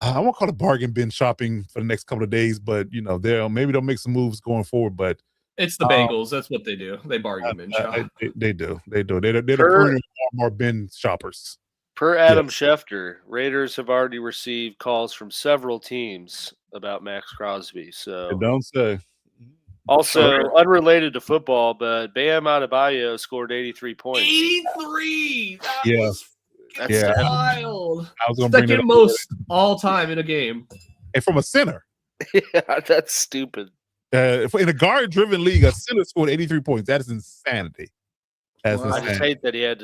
S1: I won't call it bargain bin shopping for the next couple of days, but they'll make some moves going forward. But
S2: it's the Bengals. That's what they do. They bargain bin shop.
S1: They do. They're the more bin shoppers.
S3: Per Adam Schefter, Raiders have already received calls from several teams about Maxx Crosby. So
S1: don't say.
S3: Also, unrelated to football, but Bam Adebayo scored 83 points.
S2: 83. That's wild.
S1: I was going to bring
S2: second most all time in a game,
S1: and from a center.
S3: Yeah, that's stupid.
S1: In a guard-driven league, a center scored 83 points. That is insanity.
S3: I just hate that he had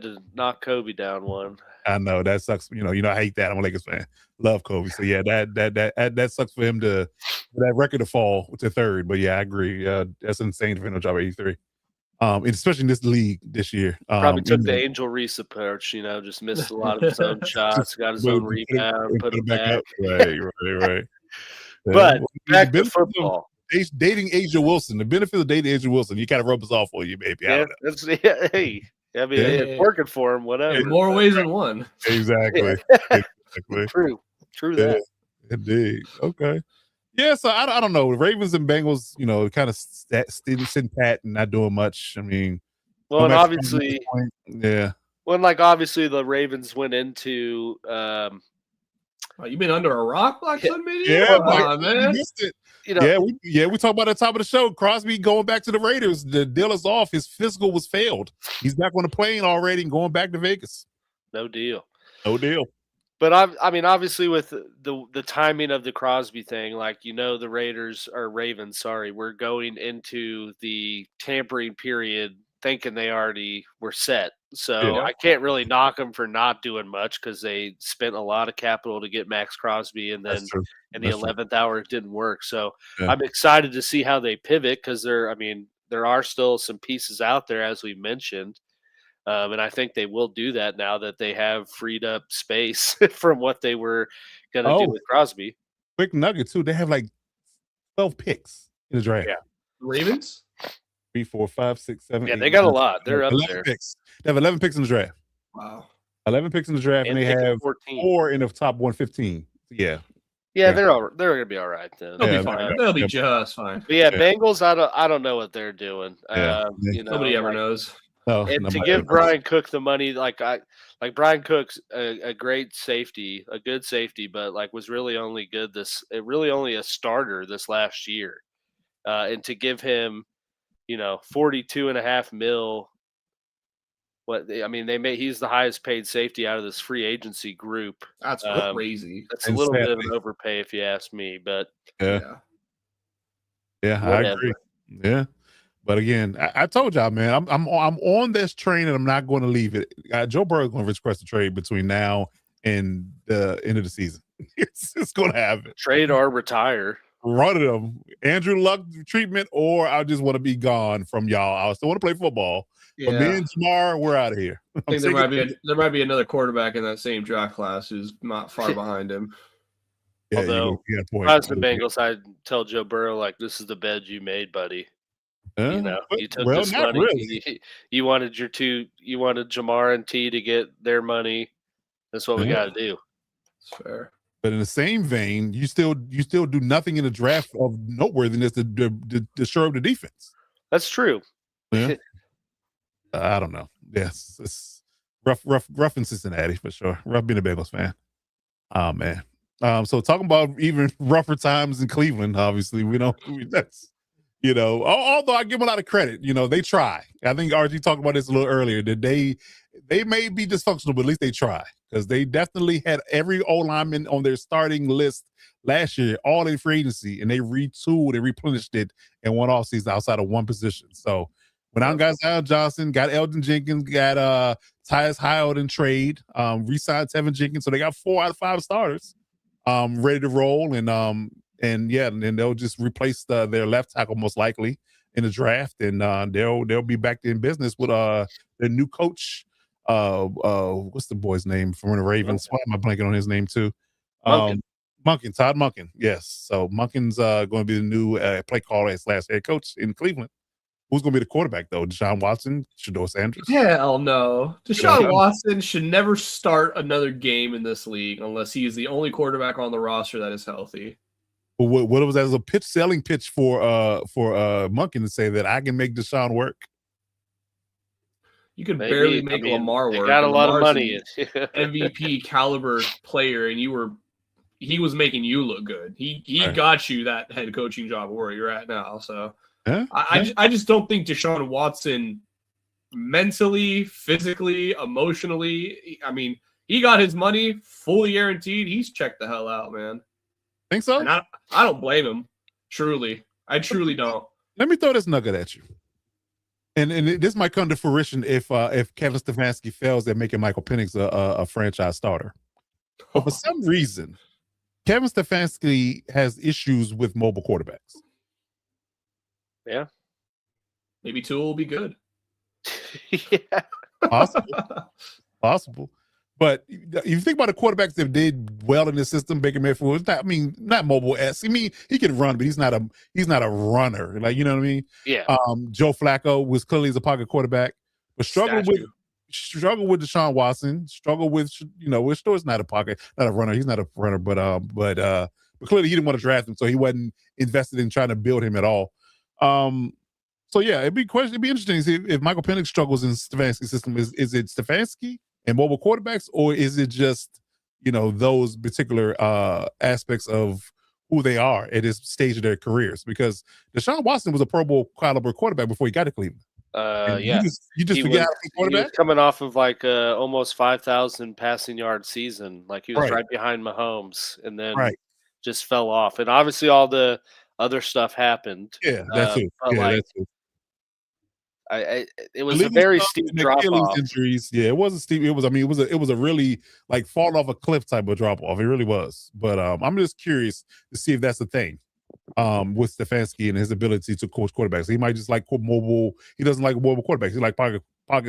S3: to knock Kobe down one.
S1: I know that sucks. I hate that. I'm a Lakers fan. Love Kobe. So yeah, that sucks for him for that record to fall to third. But yeah, I agree. That's insane for him to drop 83. and especially in this league this year.
S3: Probably took the Angel Reese approach, just missed a lot of his own shots, got his own rebound, put it back.
S1: Right.
S3: But back
S1: the
S3: to football.
S1: Dating Asia Wilson, the benefit of dating Asia Wilson, you kind of rub us off for you, baby.
S3: Hey, I mean, it's working for him, whatever.
S2: In more ways than one.
S1: Exactly.
S3: True that.
S1: Indeed. Okay. Yeah, so I don't know. The Ravens and Bengals, kind of sitting pat and not doing much. I mean,
S3: well, and obviously,
S1: obviously
S3: the Ravens went into.
S2: You've been under a rock, Black Sun Media?
S1: Yeah,
S2: come on, man.
S1: We talked about at the top of the show. Crosby going back to the Raiders. The deal is off. His physical was failed. He's back on the plane already and going back to Vegas.
S3: No deal.
S1: But
S3: I mean, obviously, with the timing of the Crosby thing, the Ravens, we're going into the tampering period thinking they already were set. So I can't really knock them for not doing much because they spent a lot of capital to get Maxx Crosby, and then in the 11th hour it didn't work. So I'm excited to see how they pivot because there are still some pieces out there, as we mentioned. And I think they will do that now that they have freed up space from what they were going to do with Crosby.
S1: Quick nugget, too. They have 12 picks in the draft.
S2: Yeah. Ravens?
S1: 3, 4, 5, 6, 7, 8.
S3: They got a lot. They're up there.
S1: Picks. They have 11 picks in the draft.
S2: Wow.
S1: 11 picks in the draft, and they have
S3: 14.
S1: 4 in the top 115. Yeah.
S3: Yeah, they're going to be all right then.
S2: They'll be fine. They'll be just fine.
S3: But Bengals, I don't know what they're doing.
S2: Nobody ever knows.
S3: And to give Brian Cook the money, Brian Cook's a great safety, a good safety, but was really only a starter this last year. And to give him, $42.5 million. He's the highest paid safety out of this free agency group.
S2: That's crazy.
S3: That's a little bit of an overpay if you ask me, but
S1: yeah, I agree. Yeah. But again, I told y'all, man, I'm on this train and I'm not going to leave it. Joe Burrow is going to request a trade between now and the end of the season. It's going to happen.
S3: Trade or retire.
S1: One of them. Andrew Luck treatment, or I just want to be gone from y'all. I still want to play football. Yeah. But me and Jamar, we're out of here.
S2: I think there might be another quarterback in that same draft class who's not far behind him.
S1: Yeah,
S3: although, if I was the Bengals, I'd tell Joe Burrow, this is the bed you made, buddy. You took this money. Really. You wanted Jamar and T to get their monny. That's what we got to do.
S2: That's fair.
S1: But in the same vein, you still do nothing in the draft of noteworthiness to shore up the defense.
S3: That's true.
S1: Yeah. I don't know. Yes, it's rough in Cincinnati for sure. Rough being a Bengals fan. Oh man. So talking about even rougher times in Cleveland, obviously that's. Although I give them a lot of credit, they try. I think RG talked about this a little earlier, that they may be dysfunctional, but at least they try, because they definitely had every O-lineman on their starting list last year, all in free agency, and they retooled and replenished it in one offseason outside of one position. So when I got Zion Johnson, got Eldon Jenkins, got Tyus Howard in trade, re-signed Tevin Jenkins, so they got 4 out of 5 starters ready to roll, and then they'll just replace their left tackle most likely in the draft, and they'll be back in business with their new coach. What's the boy's name from the Ravens? Why am I blanking on his name too? Todd Monken. Yes, so Monken's going to be the new play caller / head coach in Cleveland. Who's going to be the quarterback though? Deshaun Watson, Shedeur Sanders?
S2: Hell no. Deshaun Watson should never start another game in this league unless he is the only quarterback on the roster that is healthy.
S1: What was that as a selling pitch for Monken to say that I can make Deshaun work?
S2: You could barely make Lamar work.
S3: Got a lot of money.
S2: MVP caliber player, and he was making you look good. He got you that head coaching job where you're at now. So I just don't think Deshaun Watson mentally, physically, emotionally. I mean, he got his money fully guaranteed. He's checked the hell out, man.
S1: Think so?
S2: And I don't blame him. Truly. I truly don't.
S1: Let me throw this nugget at you. And this might come to fruition if Kevin Stefanski fails at making Michael Penix a franchise starter. But for some reason, Kevin Stefanski has issues with mobile quarterbacks.
S3: Yeah.
S2: Maybe Tua will be good.
S3: Yeah.
S1: Possible. But you think about the quarterbacks that did well in the system, Baker Mayfield. Not mobile-esque. I mean, he can run, but he's not a runner. Like, you know what I mean?
S3: Yeah.
S1: Joe Flacco was clearly a pocket quarterback, but struggled with Deshaun Watson. Struggled with with Stewart's not a runner. He's not a runner, but clearly he didn't want to draft him, so he wasn't invested in trying to build him at all. So yeah, it'd be interesting to see if Michael Penix struggles in Stefanski's system. Is it Stefanski and mobile quarterbacks, or is it just those particular aspects of who they are at this stage of their careers? Because Deshaun Watson was a Pro Bowl caliber quarterback before he got to Cleveland.
S3: Yeah,
S1: you just forget how to be quarterback.
S3: He was coming off of like almost 5,000 passing yard season. Like he was right behind Mahomes, and then just fell off. And obviously, all the other stuff happened.
S1: Yeah, that's it. That's it.
S3: It was a very steep drop off.
S1: Injuries. Yeah, it wasn't steep. It was a really like fall off a cliff type of drop off. It really was. But I'm just curious to see if that's the thing with Stefanski and his ability to coach quarterbacks. He might just like mobile. He doesn't like mobile quarterbacks. He like pocket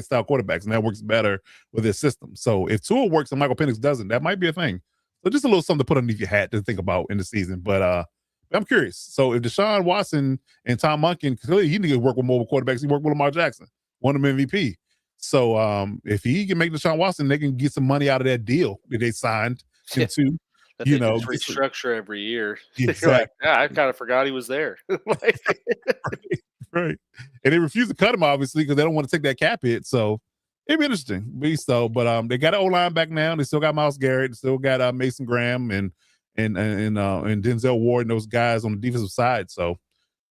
S1: style quarterbacks, and that works better with his system. So if Tua works and Michael Penix doesn't, that might be a thing. So just a little something to put underneath your hat to think about in the season. But I'm curious. So if Deshaun Watson and Tom Munkin, clearly he didn't work with mobile quarterbacks. He worked with Lamar Jackson, won him MVP. So if he can make Deshaun Watson, they can get some money out of that deal that they signed into.
S3: That they just restructure every year.
S1: Exactly.
S3: Like, I kind of forgot he was there.
S1: right. And they refuse to cut him, obviously, because they don't want to take that cap hit. So it'd be interesting. But they got an O-line back now. They still got Myles Garrett. They still got Mason Graham and Denzel Ward and those guys on the defensive side. So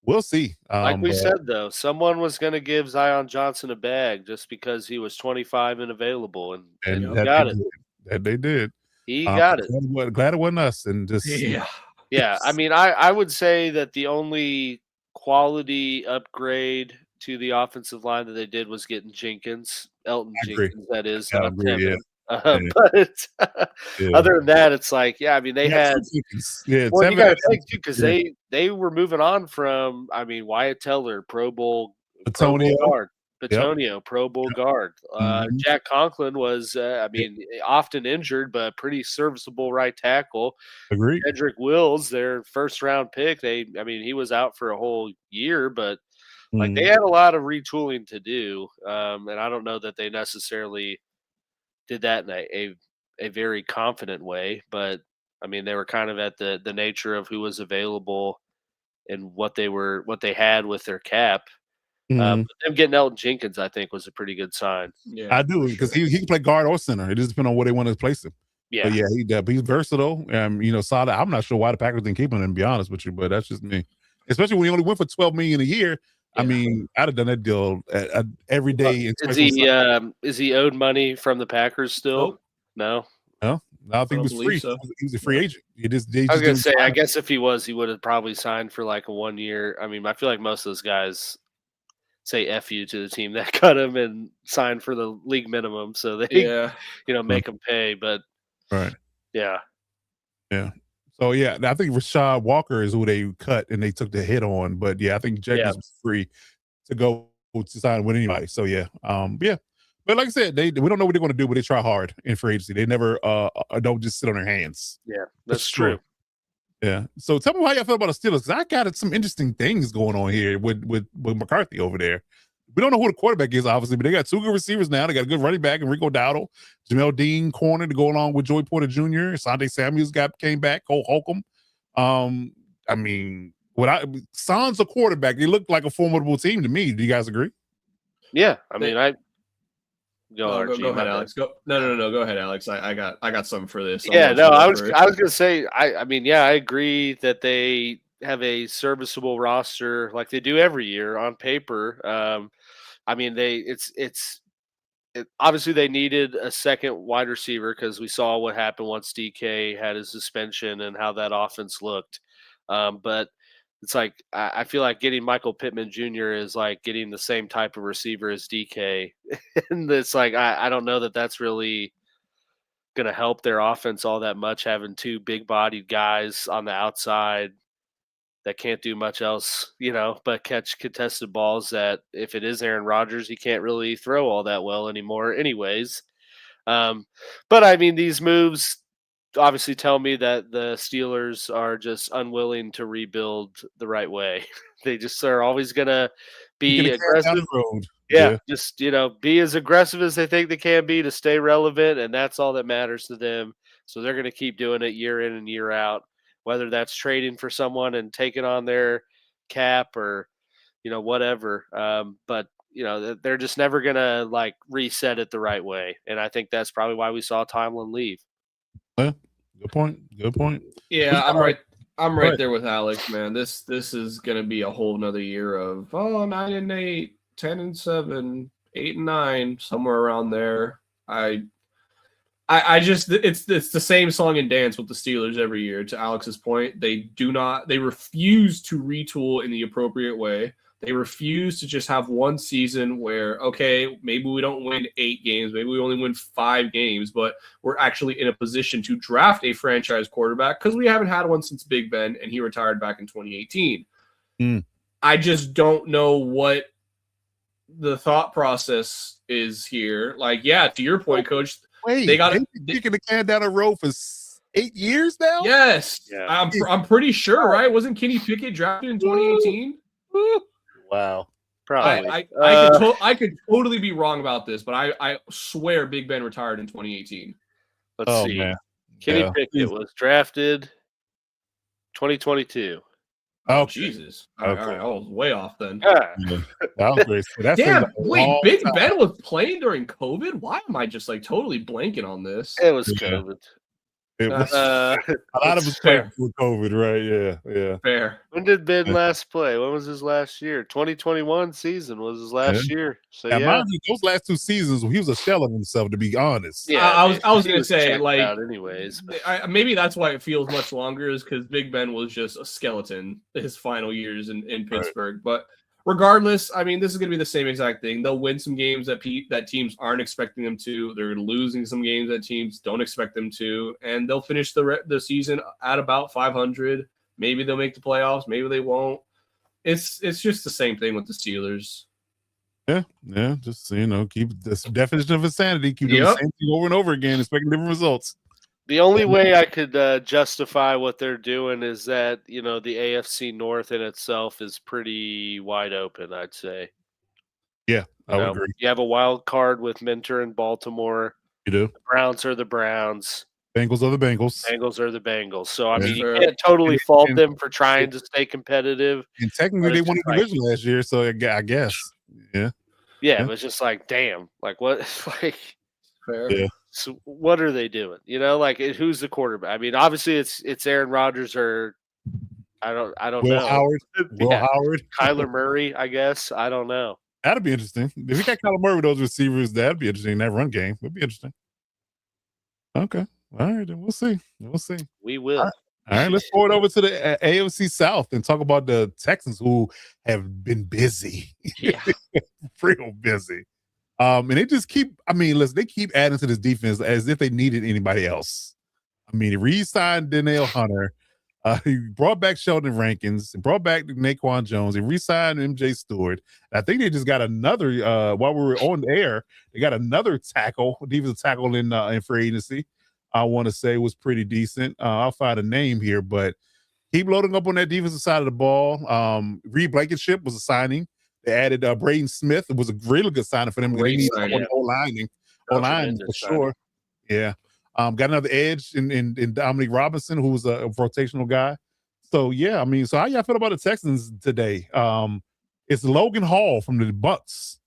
S1: we'll see.
S3: Like we said, though, someone was going to give Zion Johnson a bag just because he was 25 and available, and he got it.
S1: That they did.
S3: He got it.
S1: Glad it wasn't us. And just
S3: yeah. I mean, I would say that the only quality upgrade to the offensive line that they did was getting Elton Jenkins. That is.
S1: I agree,
S3: But other than that, it's like, I mean, they had. Well, you got to think too, because they were moving on from. I mean, Wyatt Teller, Pro Bowl guard, Petonio, Pro Bowl guard. Jack Conklin was, often injured, but pretty serviceable right tackle.
S1: Agreed.
S3: Cedric Wills, their first round pick. He was out for a whole year, but like they had a lot of retooling to do, and I don't know that they necessarily did that in a very confident way, but I mean, they were kind of at the nature of who was available and what they had with their cap. But them getting Elton Jenkins, I think, was a pretty good sign.
S1: Yeah, I do, because he can play guard or center. It just depends on where they want to place him.
S3: Yeah,
S1: but he's versatile. Solid. I'm not sure why the Packers didn't keep him, to be honest with you, but that's just me. Especially when he only went for $12 million a year. Yeah. I mean, I'd have done that deal every day.
S3: Is he owed money from the Packers still? No.
S1: I think he was free. So. He was a free agent. I was
S3: going to say, I guess if he was, he would have probably signed for like a 1 year. I mean, I feel like most of those guys say F you to the team that cut him and signed for the league minimum. So they, make them pay. But yeah.
S1: So, I think Rashad Walker is who they cut and they took the hit on. But, I think Jenkins was free to go to sign with anybody. So, But like I said, we don't know what they're going to do, but they try hard in free agency. They never don't just sit on their hands.
S3: Yeah, that's true.
S1: Yeah. So tell me how y'all feel about the Steelers, because I got some interesting things going on here with McCarthy over there. We don't know who the quarterback is, obviously, but they got two good receivers now. They got a good running back, Enrico Dowdle, Jamel Dean corner to go along with Joey Porter Jr. Asante Samuels came back, Cole Holcomb. I mean, Sans a quarterback, they look like a formidable team to me. Do you guys agree?
S3: Yeah. I mean,
S2: Go ahead, Alex. No. Go ahead, Alex. I got something for this.
S3: I was going to say. I agree that they have a serviceable roster like they do every year on paper. Obviously they needed a second wide receiver because we saw what happened once DK had his suspension and how that offense looked. But it's like I feel like getting Michael Pittman Jr. is like getting the same type of receiver as DK, and it's like I don't know that that's really going to help their offense all that much, having two big-bodied guys on the outside that can't do much else, but catch contested balls that if it is Aaron Rodgers, he can't really throw all that well anymore anyways. But I mean, these moves obviously tell me that the Steelers are just unwilling to rebuild the right way. They just are always going to be aggressive. Yeah, just, be as aggressive as they think they can be to stay relevant, and that's all that matters to them. So they're going to keep doing it year in and year out, whether that's trading for someone and taking on their cap or, whatever. But they're just never going to reset it the right way. And I think that's probably why we saw Tomlin leave.
S1: Yeah, good point.
S2: Yeah, I'm right there with Alex, man. This is going to be a whole nother year of 9-8, 10-7, 8-9, somewhere around there. I just it's the same song and dance with the Steelers every year. To Alex's point, they refuse to retool in the appropriate way. They refuse to just have one season where, okay, maybe we don't win 8 games, maybe we only win 5 games, but we're actually in a position to draft a franchise quarterback because we haven't had one since Big Ben, and he retired back in 2018. I just don't know what the thought process is here. To your point, Coach,
S1: they've been kicking the can down the road for 8 years now.
S2: Yes, yeah. I'm pretty sure, right? Wasn't Kenny Pickett drafted in 2018?
S3: Wow, probably.
S2: I could totally be wrong about this, but I swear Big Ben retired in 2018.
S3: Let's see. Man. Kenny Pickett was drafted 2022.
S2: Oh, Jesus. All right. I was way off then.
S1: Damn,
S2: wait, Big Ben was playing during COVID? Why am I just totally blanking on this?
S3: It was COVID.
S1: It was, a lot of us playing with COVID, right? Yeah.
S2: Fair.
S3: When did Ben last play? When was his last year? 2021 season was his last year. So
S1: mind you, those last 2 seasons, he was a shell of himself, to be honest.
S2: Yeah, I was going to say,
S3: anyways.
S2: Maybe that's why it feels much longer, is because Big Ben was just a skeleton his final years in Pittsburgh. Right. But regardless, I mean, this is going to be the same exact thing. They'll win some games that teams aren't expecting them to. They're losing some games that teams don't expect them to, and they'll finish the season at about 500. Maybe they'll make the playoffs. Maybe they won't. It's just the same thing with the Steelers.
S1: Yeah. Just keep this definition of insanity. Keep doing the same thing over and over again, expecting different results.
S3: The only way I could justify what they're doing is that, the AFC North in itself is pretty wide open, I'd say.
S1: Yeah, I would agree.
S3: You have a wild card with Minter in Baltimore.
S1: You do.
S3: The Browns are the Browns.
S1: Bengals are the Bengals.
S3: Bengals are the Bengals. So, I mean, you can't totally fault them for trying to stay competitive.
S1: And technically, they won the division last year, so I guess. Yeah.
S3: Yeah, it was just damn. What?
S2: Fair.
S1: Yeah.
S3: So what are they doing? Who's the quarterback? I mean, obviously it's Aaron Rodgers or I don't know.
S1: Will Howard.
S3: Kyler Murray, I guess. I don't know.
S1: That'd be interesting. If we got Kyler Murray with those receivers, that'd be interesting. That run game would be interesting. Okay. All right, then we'll see.
S3: We will.
S1: All right, let's forward over to the AFC South and talk about the Texans, who have been busy.
S2: Yeah.
S1: Real busy. And they just keep, they keep adding to this defense as if they needed anybody else. He re-signed Danielle Hunter. He brought back Sheldon Rankins, and brought back Naquan Jones. He re-signed MJ Stewart. And I think they just got another, while we were on the air, they got another defensive tackle in free agency. I want to say was pretty decent. I'll find a name here, but keep loading up on that defensive side of the ball. Reed Blankenship was a signing. They added Braden Smith. It was a really good signing for them. They need O-line for sure. Yeah. Got another edge in Dominic Robinson, who was a rotational guy. So, yeah, so how y'all feel about the Texans today? It's Logan Hall from the Bucks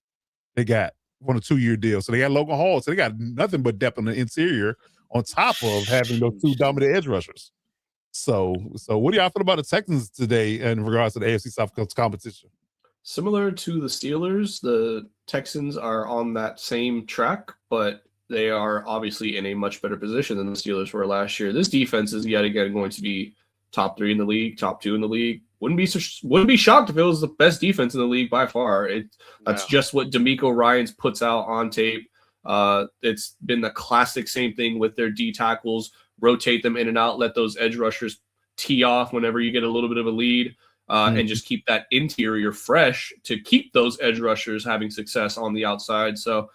S1: they got on a 2-year deal. So they got Logan Hall. So they got nothing but depth on the interior on top of having those 2 dominant edge rushers. So what do y'all feel about the Texans today in regards to the AFC South competition?
S2: Similar to the Steelers, the Texans are on that same track, but they are obviously in a much better position than the Steelers were last year. This defense is yet again going to be top 3 in the league, top 2 in the league. Wouldn't be shocked if it was the best defense in the league by far. That's just what D'Amico Ryans puts out on tape. It's been the classic same thing with their D tackles. Rotate them in and out, let those edge rushers tee off whenever you get a little bit of a lead. and just keep that interior fresh to keep those edge rushers having success on the outside. So,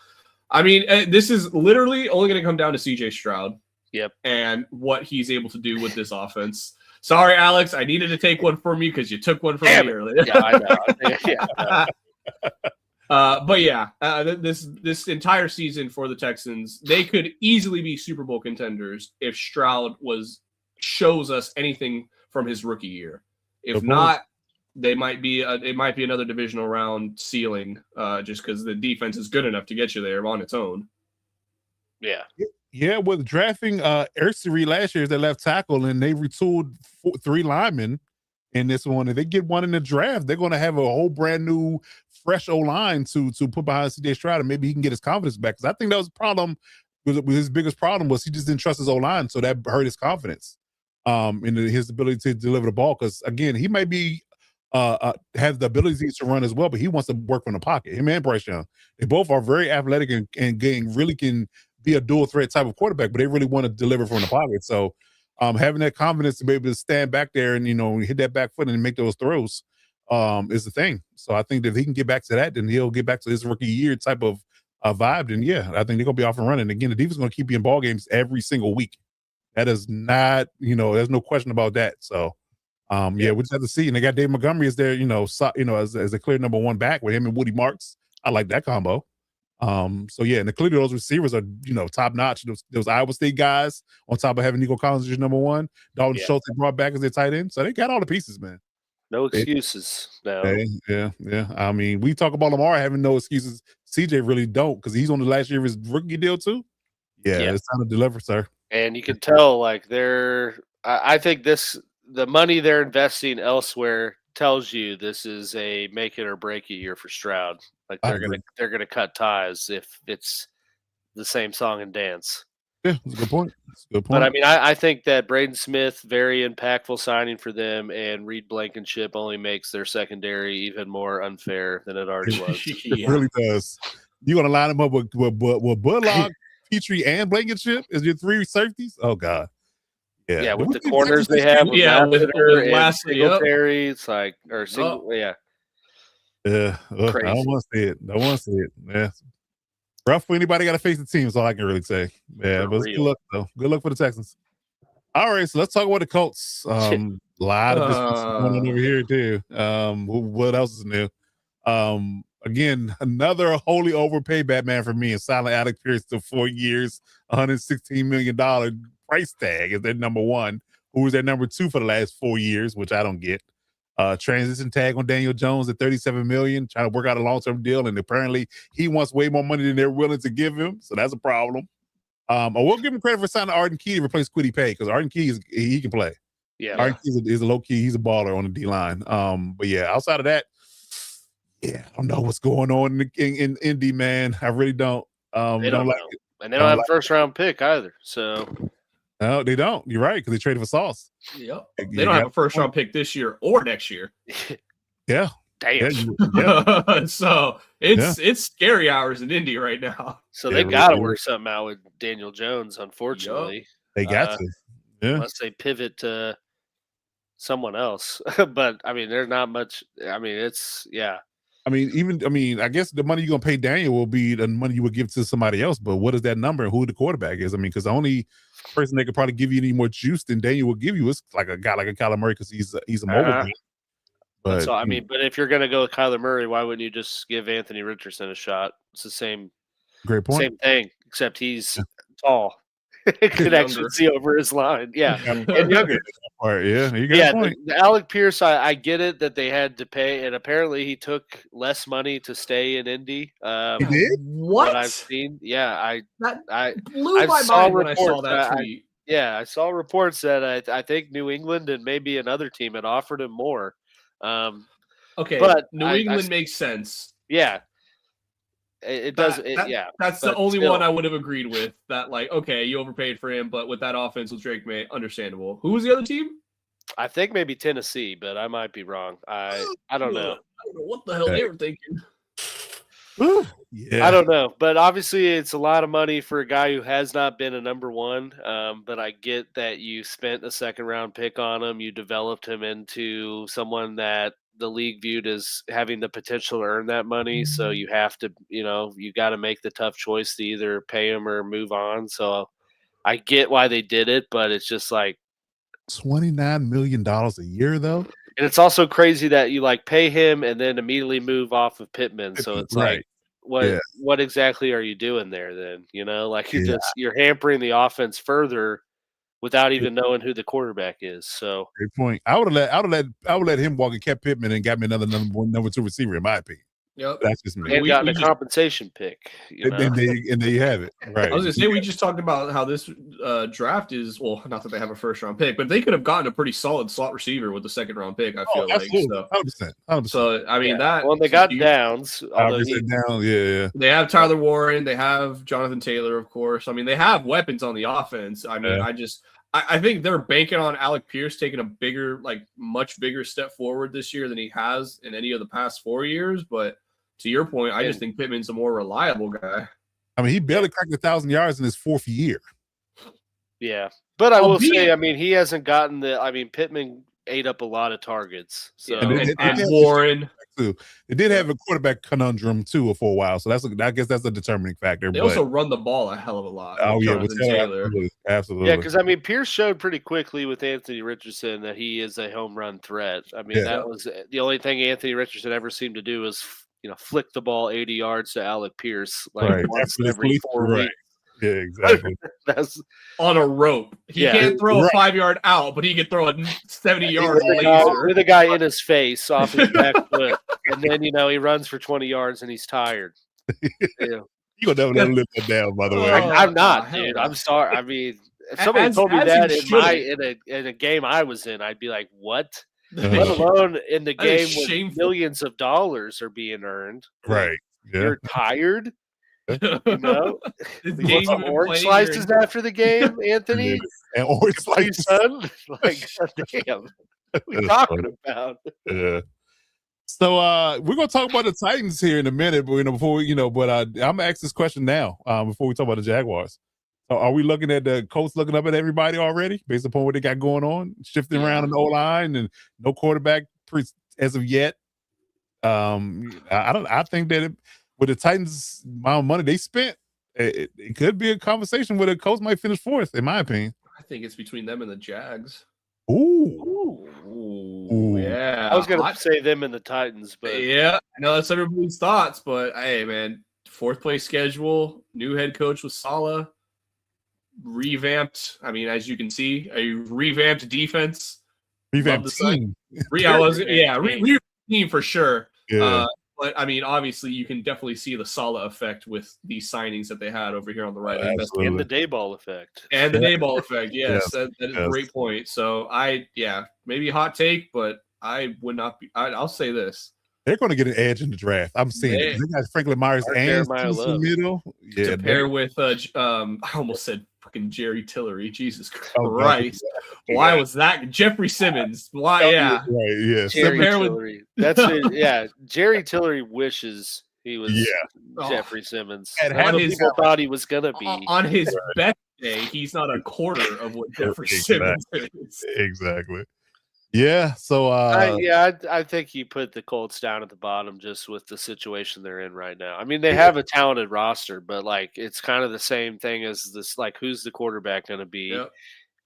S2: I mean, this is literally only going to come down to C.J. Stroud.
S3: Yep.
S2: And what he's able to do with this offense. Sorry, Alex, I needed to take one from you because you took one from me earlier.
S3: Yeah, I know.
S2: But yeah, this entire season for the Texans, they could easily be Super Bowl contenders if Stroud shows us anything from his rookie year. If not, it might be another divisional round ceiling, just because the defense is good enough to get you there on its own.
S3: Yeah.
S1: Yeah, with drafting Ersery last year as their left tackle, and they retooled 3 linemen in this one. If they get one in the draft, they're going to have a whole brand new, fresh O-line to put behind C.J. Stroud, and maybe he can get his confidence back. Because I think that was a problem. His biggest problem was he just didn't trust his O-line, so that hurt his confidence in his ability to deliver the ball. Because again, he might be have the ability to run as well, but he wants to work from the pocket. Him and Bryce Young, they both are very athletic and really can be a dual threat type of quarterback, but they really want to deliver from the pocket. So having that confidence to be able to stand back there and, hit that back foot and make those throws is the thing. So I think that if he can get back to that, then he'll get back to his rookie year type of vibe. And yeah, I think they're going to be off and running. Again, the defense is going to keep you in ball games every single week. That is not, there's no question about that. So we just have to see. And they got Dave Montgomery as their, as a clear number 1 back with him and Woody Marks. I like that combo. And clearly those receivers are, top notch. Those Iowa State guys on top of having Nico Collins as your number 1. Dalton Schultz they brought back as their tight end. So they got all the pieces, man.
S3: No excuses. No.
S1: Yeah. I mean, we talk about Lamar having no excuses. CJ really don't, because he's on the last year of his rookie deal too. Yeah, it's time to deliver, sir.
S3: And you can tell, like, I think the money they're investing elsewhere tells you this is a make it or break it year for Stroud. Like they're gonna cut ties if it's the same song and dance.
S1: Yeah, that's a good point.
S3: But I mean, I think that Braden Smith, very impactful signing for them, and Reed Blankenship only makes their secondary even more unfair than it already was.
S1: It really does. You gonna line them up with Bullock, Petrie, and Blankenship as your 3 safeties? Oh God.
S3: Yeah, with the corners they have.
S2: With
S3: Singletary, it's like, or single,
S1: Yeah, I don't want to see it. Yeah, rough for anybody got to face the team. Is all I can really say. Yeah, but good luck though. Good luck for the Texans. All right, so let's talk about the Colts. A lot of this going on over here too. What else is new? Again, another wholly overpaid Batman for me and Silent Alec Pierce to 4 years, $116 million price tag is their number 1, who was their number 2 for the last 4 years, which I don't get. Transition tag on Daniel Jones at $37 million, trying to work out a long-term deal, and apparently he wants way more money than they're willing to give him, so that's a problem. I will give him credit for signing Arden Key to replace Kwity Paye, because Arden Key he can play.
S3: Yeah,
S1: Arden Key is a low key, he's a baller on the D line. But yeah, outside of that, I don't know what's going on in Indy, man. I really don't.
S3: They don't like it. And they don't have a first-round pick either. So
S1: no, they don't. You're right, because they traded for Sauce.
S2: Yep. They don't have a first-round pick this year or next year.
S1: Yeah.
S3: Damn.
S2: So it's scary hours in Indy right now.
S3: So they got to work something out with Daniel Jones, unfortunately.
S1: Yep. They got to. Yeah.
S3: Unless they pivot to someone else. But, I mean, there's not much. I mean,
S1: I guess the money you're going to pay Daniel will be the money you would give to somebody else. But what is that number and who the quarterback is? I mean, because the only person that could probably give you any more juice than Daniel will give you is like a guy like a Kyler Murray, because he's a mobile guy. But
S3: I mean, but if you're going to go with Kyler Murray, why wouldn't you just give Anthony Richardson a shot? It's the same.
S1: Great point.
S3: Same thing, except he's tall. Could actually see over his line. Yeah. And younger.
S1: You got a point.
S3: Alec Pierce, I get it that they had to pay, and apparently he took less money to stay in Indy.
S1: He did?
S2: What
S3: I've seen. Yeah, I
S2: blew my mind when I saw that tweet.
S3: I saw reports that I think New England and maybe another team had offered him more.
S2: Okay, but New England makes sense.
S3: Yeah. It does.
S2: That's the only one I would have agreed with. That, like, okay, you overpaid for him, but with that offense with Drake May, understandable. Who was the other team?
S3: I think maybe Tennessee, but I might be wrong. I don't know.
S2: I don't know what the hell they were thinking.
S1: Yeah.
S3: I don't know, but obviously it's a lot of money for a guy who has not been a number one. But I get that you spent a second round pick on him. You developed him into someone that the league viewed as having the potential to earn that money. So you have to, you got to make the tough choice to either pay him or move on. So I get why they did it, but it's just like
S1: $29 million a year, though.
S3: and it's also crazy that you like pay him and then immediately move off of Pittman. So it's
S1: Right.
S3: like, what exactly are you doing there then? Like you're hampering the offense further without even knowing who the quarterback is. So
S1: great point. I would let him walk and kept Pittman and got me another number 2 receiver, in my opinion.
S2: Yep.
S1: That's just me.
S3: and gotten a compensation pick.
S1: And there you have it. Right.
S2: I was gonna say we just talked about how this draft is not that they have a first round pick, but they could have gotten a pretty solid slot receiver with the second round pick. I feel like so.
S1: 100%.
S2: So I mean that.
S3: Well, they got Downs.
S1: Yeah.
S2: They have Tyler Warren. They have Jonathan Taylor, of course. I mean, they have weapons on the offense. I mean, I think they're banking on Alec Pierce taking a much bigger step forward this year than he has in any of the past 4 years. But to your point, I just think Pittman's a more reliable guy.
S1: I mean, he barely cracked 1,000 yards in his 4th year.
S3: Yeah. But I will say, I mean, he hasn't gotten Pittman ate up a lot of targets. So
S2: and Warren.
S1: Too. They did have a quarterback conundrum too for a while, so I guess that's a determining factor.
S2: They also run the ball a hell of a lot.
S1: Oh yeah,
S2: with Taylor.
S1: Absolutely.
S3: Yeah, because I mean, Pierce showed pretty quickly with Anthony Richardson that he is a home run threat. I mean, that was the only thing Anthony Richardson ever seemed to do was flick the ball 80 yards to Alec Pierce once every 4 weeks.
S1: Yeah, exactly.
S3: That's
S2: on a rope. He can't throw a 5-yard out, but he can throw a 70-yard laser
S3: with a guy in his face off his back foot, and then he runs for 20 yards and he's tired.
S1: You're gonna never live that down, by the way.
S3: I'm not, dude. I'm sorry. I mean, if somebody told me that in a game I was in, I'd be like, "What?" Let alone in the game where millions of dollars are being earned.
S1: Right. Yeah.
S3: You're tired. Some orange slices after the game, Anthony.
S1: And orange slices,
S3: son. Like, damn, what are we talking about?
S1: Yeah. So we're gonna talk about the Titans here in a minute, but before I'm gonna ask this question now, before we talk about the Jaguars. So are we looking at the Colts looking up at everybody already based upon what they got going on, shifting around in the O-line and no quarterback as of yet? I think that with the Titans amount of money they spent, it could be a conversation where the Colts might finish 4th, in my opinion.
S2: I think it's between them and the Jags.
S1: Ooh.
S2: Yeah.
S3: I was gonna say them and the Titans, but
S2: yeah, I know that's everybody's thoughts, but hey, man, 4th place schedule, new head coach with Saleh, revamped. I mean, as you can see, a revamped defense,
S1: revamped team.
S2: Revamped team for sure.
S1: Yeah.
S2: But I mean, obviously, you can definitely see the Saleh effect with these signings that they had over here on the right.
S3: And the Dayball effect.
S2: And the Dayball effect, yes, that is a great point. So maybe hot take, but I would not be. I'll say this:
S1: they're going to get an edge in the draft. I'm seeing it. They got Franklin Myers and middle. Yeah,
S2: to pair with I almost said fucking Jerry Tillery. Jesus Christ! Why was that Jeffrey Simmons? Why? Yeah,
S1: right. Yeah,
S3: Jerry Tillery. That's it. Yeah, Jerry Tillery wishes he was Jeffrey Simmons.
S2: And
S3: people thought he was gonna be
S2: on his best day. He's not a quarter of what Jeffrey Simmons is.
S1: Exactly. Yeah. So
S3: I think you put the Colts down at the bottom just with the situation they're in right now. I mean, they have a talented roster, but it's kind of the same thing as this. Like, who's the quarterback going to be?
S2: Yep.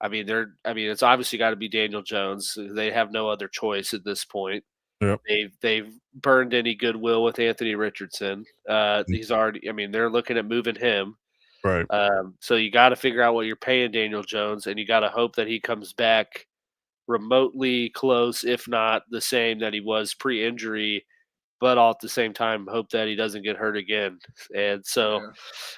S3: I mean, it's obviously got to be Daniel Jones. They have no other choice at this point.
S1: Yep.
S3: They've burned any goodwill with Anthony Richardson. He's already. I mean, they're looking at moving him.
S1: Right.
S3: So you got to figure out what you're paying Daniel Jones, and you got to hope that he comes back remotely close, if not the same that he was pre-injury, but all at the same time hope that he doesn't get hurt again. And so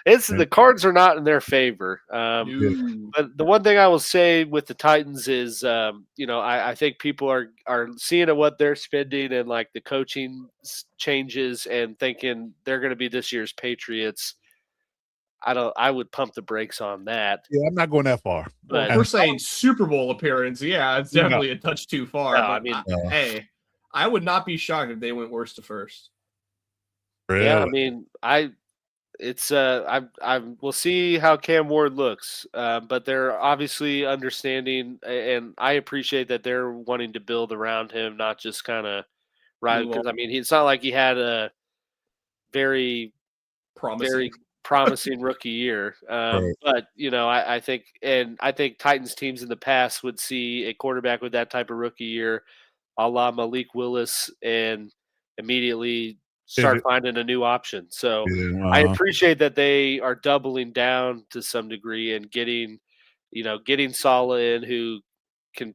S3: the cards are not in their favor. But the one thing I will say with the Titans is, I think people are seeing at what they're spending and like the coaching changes and thinking they're going to be this year's Patriots. I would pump the brakes on that.
S1: Yeah, I'm not going that far.
S2: But we're saying Super Bowl appearance. Yeah, it's definitely a touch too far.
S3: No,
S2: hey, I would not be shocked if they went worst to first.
S1: Really?
S3: Yeah, I mean, we'll see how Cam Ward looks, but they're obviously understanding, and I appreciate that they're wanting to build around him, not just kind of right.
S2: Move on.
S3: Because I mean, it's not like he had a very
S2: Promising.
S3: very promising rookie year.
S1: Right.
S3: But I think Titans teams in the past would see a quarterback with that type of rookie year, a la Malik Willis, and immediately start
S1: Pivot.
S3: finding a new option. So
S1: Yeah,
S3: I appreciate that they are doubling down to some degree and getting Saleh in, who can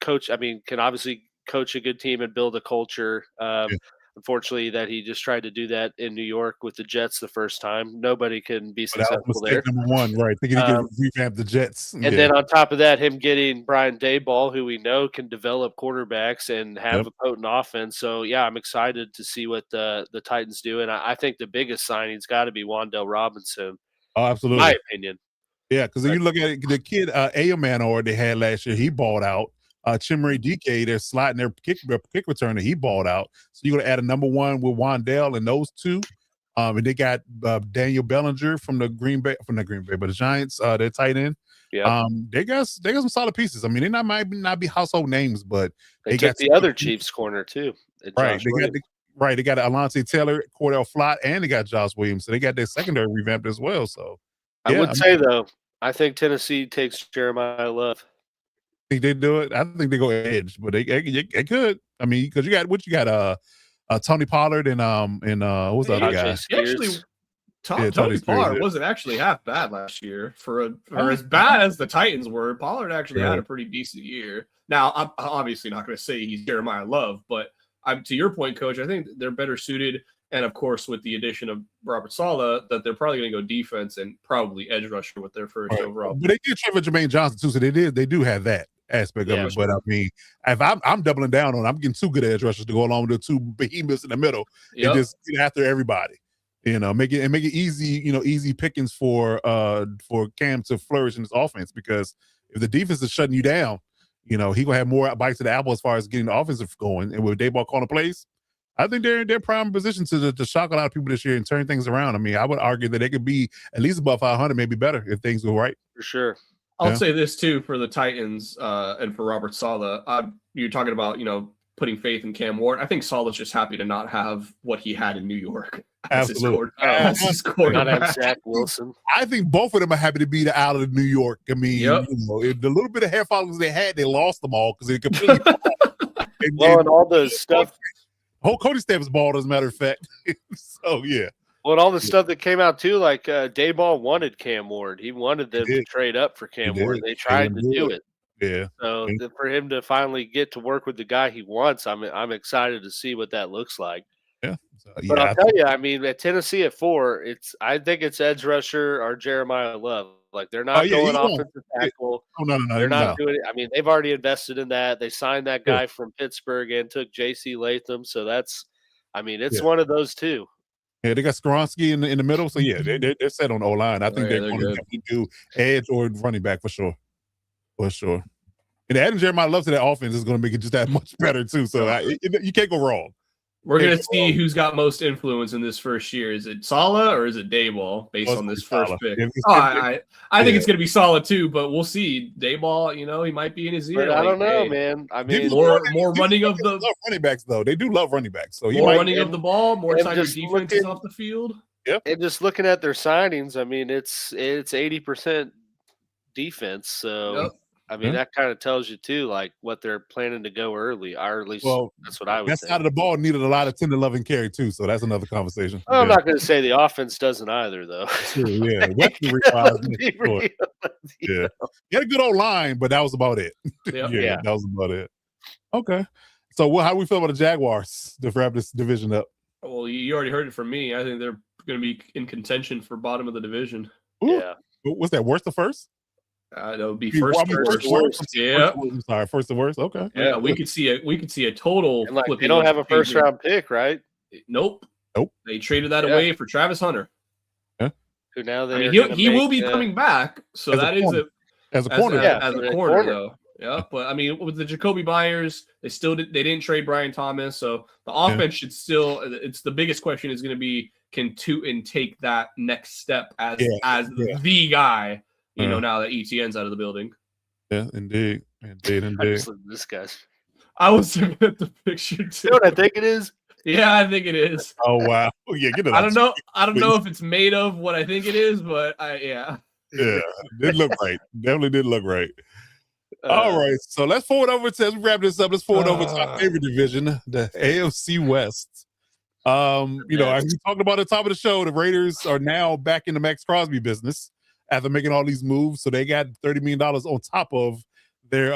S3: coach. I mean, can obviously coach a good team and build a culture.
S1: Yeah.
S3: Unfortunately, that he just tried to do that in New York with the Jets the first time. Nobody can be
S1: But that was
S3: successful there.
S1: mistake number one, right? Thinking he could revamp the Jets.
S3: And then on top of that, him getting Brian Daboll, who we know can develop quarterbacks and have a potent offense. So, yeah, I'm excited to see what the Titans do. And I think the biggest signing's got to be Wan'Dale Robinson,
S1: Oh,
S3: in
S1: absolutely.
S3: my opinion.
S1: Yeah, because if you look at it, the kid Ayomanor they had last year, he balled out. Chimere DK, they're sliding their kick returner, he balled out. So you're gonna add a number one with Wan'Dale and those two. And they got Daniel Bellinger from the Green Bay, but the Giants, their tight end.
S3: Yeah.
S1: They got some solid pieces. I mean, they might not be household names, but
S3: they
S1: got
S3: took the other Chiefs corner too.
S1: Right. They got Alontae Taylor, Cordell Flott, and they got Josh Williams. So they got their secondary revamped as well. So
S3: I would say though, I think Tennessee takes Jeremiah Love.
S1: Think they do it? I think they go edge, but they could. I mean, because you got Tony Pollard and who's the other guy?
S2: Actually, Tony Pollard wasn't actually half bad last year for as bad as the Titans were. Pollard actually had a pretty decent year. Now, I'm obviously not going to say he's Jeremiah Love, but to your point, Coach, I think they're better suited. And of course, with the addition of Robert Saleh, that they're probably going to go defense and probably edge rusher with their first overall.
S1: But they did trade for Jermaine Johnson too, so they do have that aspect of it. But I mean, if I'm doubling down on it, I'm getting two good edge rushers to go along with the two behemoths in the middle and just get after everybody. Make it easy, easy pickings for Cam to flourish in his offense, because if the defense is shutting you down, he gonna have more bites of the apple as far as getting the offensive going. And with Daboll calling plays, I think they're in their prime position to shock a lot of people this year and turn things around. I mean, I would argue that they could be at least above 500, maybe better if things go right.
S3: For sure.
S2: I'll say this too for the Titans and for Robert Saleh. You're talking about, putting faith in Cam Ward. I think Saleh's just happy to not have what he had in New York.
S1: Absolutely.
S3: Not have Zach Wilson.
S1: I think both of them are happy to be out of New York. I mean, the little bit of hair followers they had, they lost them all because they completely
S3: and all the stuff.
S1: Whole Cody Stamp is bald, as a matter of fact. So yeah.
S3: Well, and all the stuff that came out too, like Daboll wanted Cam Ward. He wanted them to trade up for Cam Ward. They tried to do it.
S1: Yeah.
S3: So for him to finally get to work with the guy he wants, I'm excited to see what that looks like.
S1: Yeah.
S3: But I'll tell you, I mean, at Tennessee at 4, I think it's edge rusher or Jeremiah Love. Like, they're not going offensive tackle.
S1: No.
S3: They're not doing it. I mean, they've already invested in that. They signed that guy from Pittsburgh and took J.C. Latham. So it's one of those two.
S1: Yeah, they got Skronsky in the middle. So yeah, they're set on O-line. I think they're going to do edge or running back for sure. For sure. And adding Jeremiah Love to that offense is going to make it just that much better too. So you can't go wrong.
S2: We're going to see who's got most influence in this first year. Is it Saleh or is it Daboll based on this first pick? I think it's going to be Saleh too, but we'll see. Daboll, he might be in his ear.
S3: I don't know, man. I mean,
S2: more running of the
S1: running backs though. They do love running backs. So
S2: more running of the ball, more time your defense is off the field.
S1: Yep.
S3: And just looking at their signings, I mean, it's 80% defense. So I mean, that kind of tells you too, like what they're planning to go early, or at least that's what I would
S1: that
S3: think.
S1: side of the ball needed a lot of tender love and carry too, so that's another conversation.
S3: Well, I'm not going to say the offense doesn't either, though.
S1: Yeah, weaponry yeah. He had a good old line, but that was about it. Yeah, that was about it. Okay, so how do we feel about the Jaguars to wrap this division up?
S2: Well, you already heard it from me. I think they're going to be in contention for bottom of the division.
S1: Ooh. Yeah, what's that? Worst to first?
S2: That would be first to worst. Yeah,
S1: I'm sorry, first to worst. Okay.
S2: Yeah, we could see a total.
S3: And they don't have a first round pick, right?
S2: Nope. They traded that away for Travis Hunter.
S1: Yeah.
S3: Who now
S2: he will be coming back. So that is
S1: as a corner.
S2: As a corner, though. Yeah, but I mean, with the Jacoby Myers, they didn't trade Brian Thomas, so the offense should still. It's the biggest question is going to be, can Tootin take that next step as the guy? Now that ETN's out of the building.
S1: Yeah, indeed.
S3: I just looked at this guy.
S2: I was looking at the picture too.
S3: You know what I think it is?
S2: Yeah, I think it is.
S1: Oh wow! Yeah, get it.
S2: I don't know if it's made of what I think it is, but yeah,
S1: did look right. Definitely did look right. All right, so let's forward over to, let's wrap this up. Let's forward over to our favorite division, the AFC West. We talked about at the top of the show, the Raiders are now back in the Maxx Crosby business after making all these moves. So they got $30 million on top of their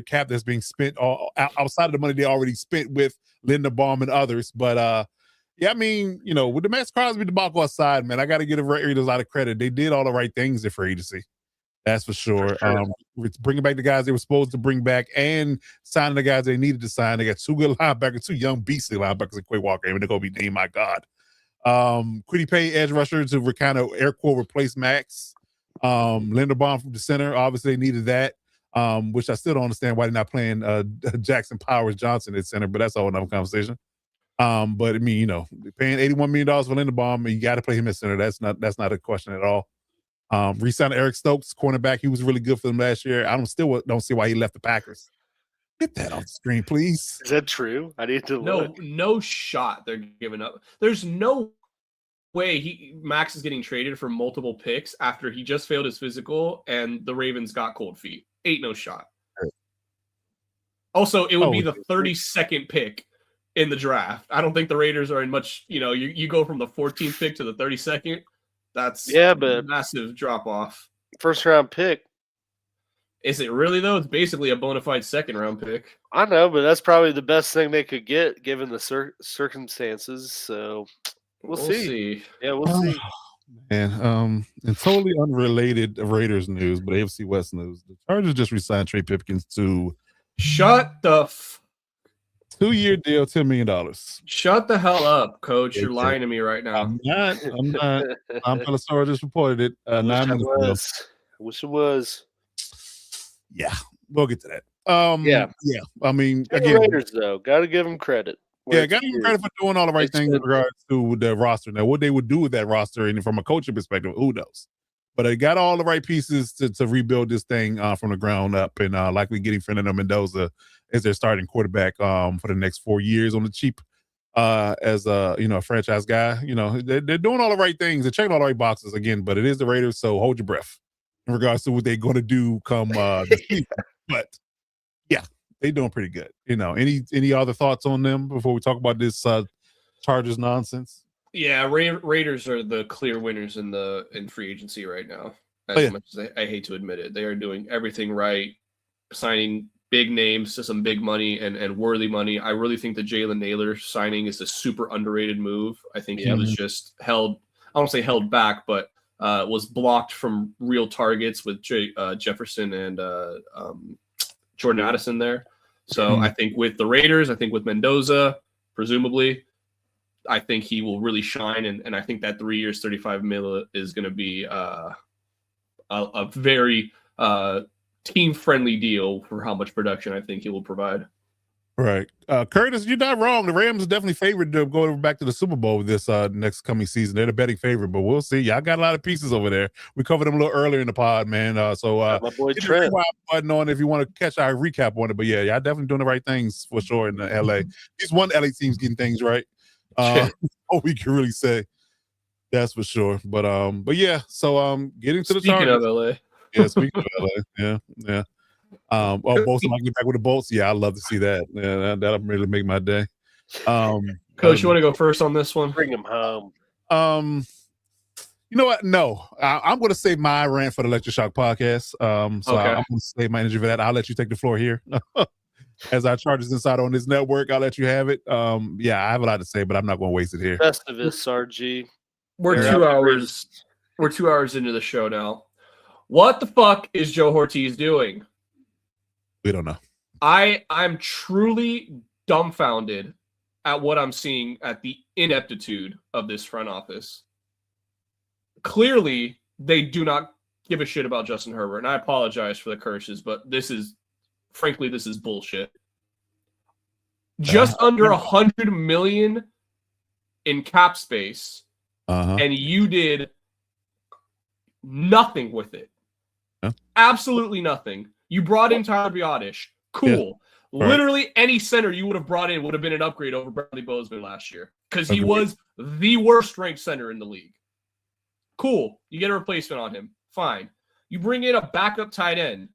S1: cap that's being spent outside of the money they already spent with Linderbaum and others. But with the Maxx Crosby debacle aside, man, I got to give the Raiders a lot of credit. They did all the right things there for agency. That's for sure. It's bringing back the guys they were supposed to bring back and signing the guys they needed to sign. They got two good linebackers, two young beastly linebackers in Quay Walker and N'Kobe Dean. My God. Kwity Paye, edge rusher, to kind of air quote replace Maxx. Linderbaum from the center. Obviously, they needed that. Which I still don't understand why they're not playing Jackson Powers Johnson at center, but that's a whole another conversation. But I mean, paying $81 million for Linderbaum, and you got to play him at center. That's not a question at all. Re-signed Eric Stokes, cornerback. He was really good for them last year. I don't see why he left the Packers. Get that off the screen, please.
S3: Is that true? I need to look.
S2: No shot they're giving up. There's no way Maxx is getting traded for multiple picks after he just failed his physical and the Ravens got cold feet. Ain't no shot. Also, it would be the 32nd pick in the draft. I don't think the Raiders are in much, you go from the 14th pick to the 32nd. That's a massive drop off.
S3: First round pick.
S2: Is it really though? It's basically a bona fide second round pick.
S3: I know, but that's probably the best thing they could get given the circumstances. So we'll see. Yeah, we'll see.
S1: And totally unrelated Raiders news, but AFC West news. The Chargers just re-signed Trey Pipkins to
S2: shut the
S1: 2-year deal, $10 million.
S2: Shut the hell up, Coach. You're lying to me right now.
S1: I'm not. Tom Pelissero just reported it. 9 minutes ago.
S3: I wish it was.
S1: Yeah, we'll get to that. Yeah. I mean,
S3: again, Raiders though, got to give them credit.
S1: Yeah, got to give them credit for doing all the right things in regards to the roster. Now, what they would do with that roster, and from a coaching perspective, who knows? But they got all the right pieces to rebuild this thing from the ground up, and likely getting Fernando Mendoza as their starting quarterback for the next 4 years on the cheap as a franchise guy. They're doing all the right things. They're checking all the right boxes again, but it is the Raiders, so hold your breath in regards to what they're going to do come this season. But yeah, they're doing pretty good. Any other thoughts on them before we talk about this Chargers nonsense?
S2: Yeah, Raiders are the clear winners in free agency right now. As much as I hate to admit it, they are doing everything right, signing big names to some big money and worthy money. I really think the Jalen Naylor signing is a super underrated move. I think he was just held. I won't say held back, but was blocked from real targets with Jefferson and Jordan Addison there. So I think with the Raiders, I think with Mendoza, presumably, I think he will really shine. And I think that 3 years, $35 million is going to be a very team-friendly deal for how much production I think he will provide.
S1: Right. Curtis, you're not wrong. The Rams are definitely favored to go back to the Super Bowl this next coming season. They're the betting favorite, but we'll see. Y'all got a lot of pieces over there. We covered them a little earlier in the pod, man.
S3: My boy
S1: hit
S3: Trent.
S1: the rewind button on if you want to catch our recap on it. But yeah, y'all definitely doing the right things for sure in the LA. At least one LA team's getting things right. All we can really say. That's for sure. But yeah, so getting to the
S2: Speaking of LA.
S1: Yeah, speaking of LA. Yeah. Bolts might get back with the Bolts. Yeah, I'd love to see that. Yeah, that'll really make my day.
S2: Coach, you want to go first on this one?
S3: Bring him home.
S1: You know what? No, I'm going to save my rant for the Electric Shock podcast. I'm going to save my energy for that. I'll let you take the floor here. As our Chargers inside on this network, I'll let you have it. Yeah, I have a lot to say, but I'm not going to waste it here.
S3: Best of this, RG.
S2: We're 2 hours. We're 2 hours into the show now. What the fuck is Joe Ortiz doing?
S1: We don't know.
S2: I'm truly dumbfounded at what I'm seeing at the ineptitude of this front office. Clearly, they do not give a shit about Justin Herbert, and I apologize for the curses, but this is bullshit. Just under $100 million in cap space, and you did nothing with it. Absolutely nothing. You brought in Tyler Biotish. Cool. Yeah. Literally any center you would have brought in would have been an upgrade over Bradley Bozeman last year because he was the worst ranked center in the league. Cool. You get a replacement on him. Fine. You bring in a backup tight end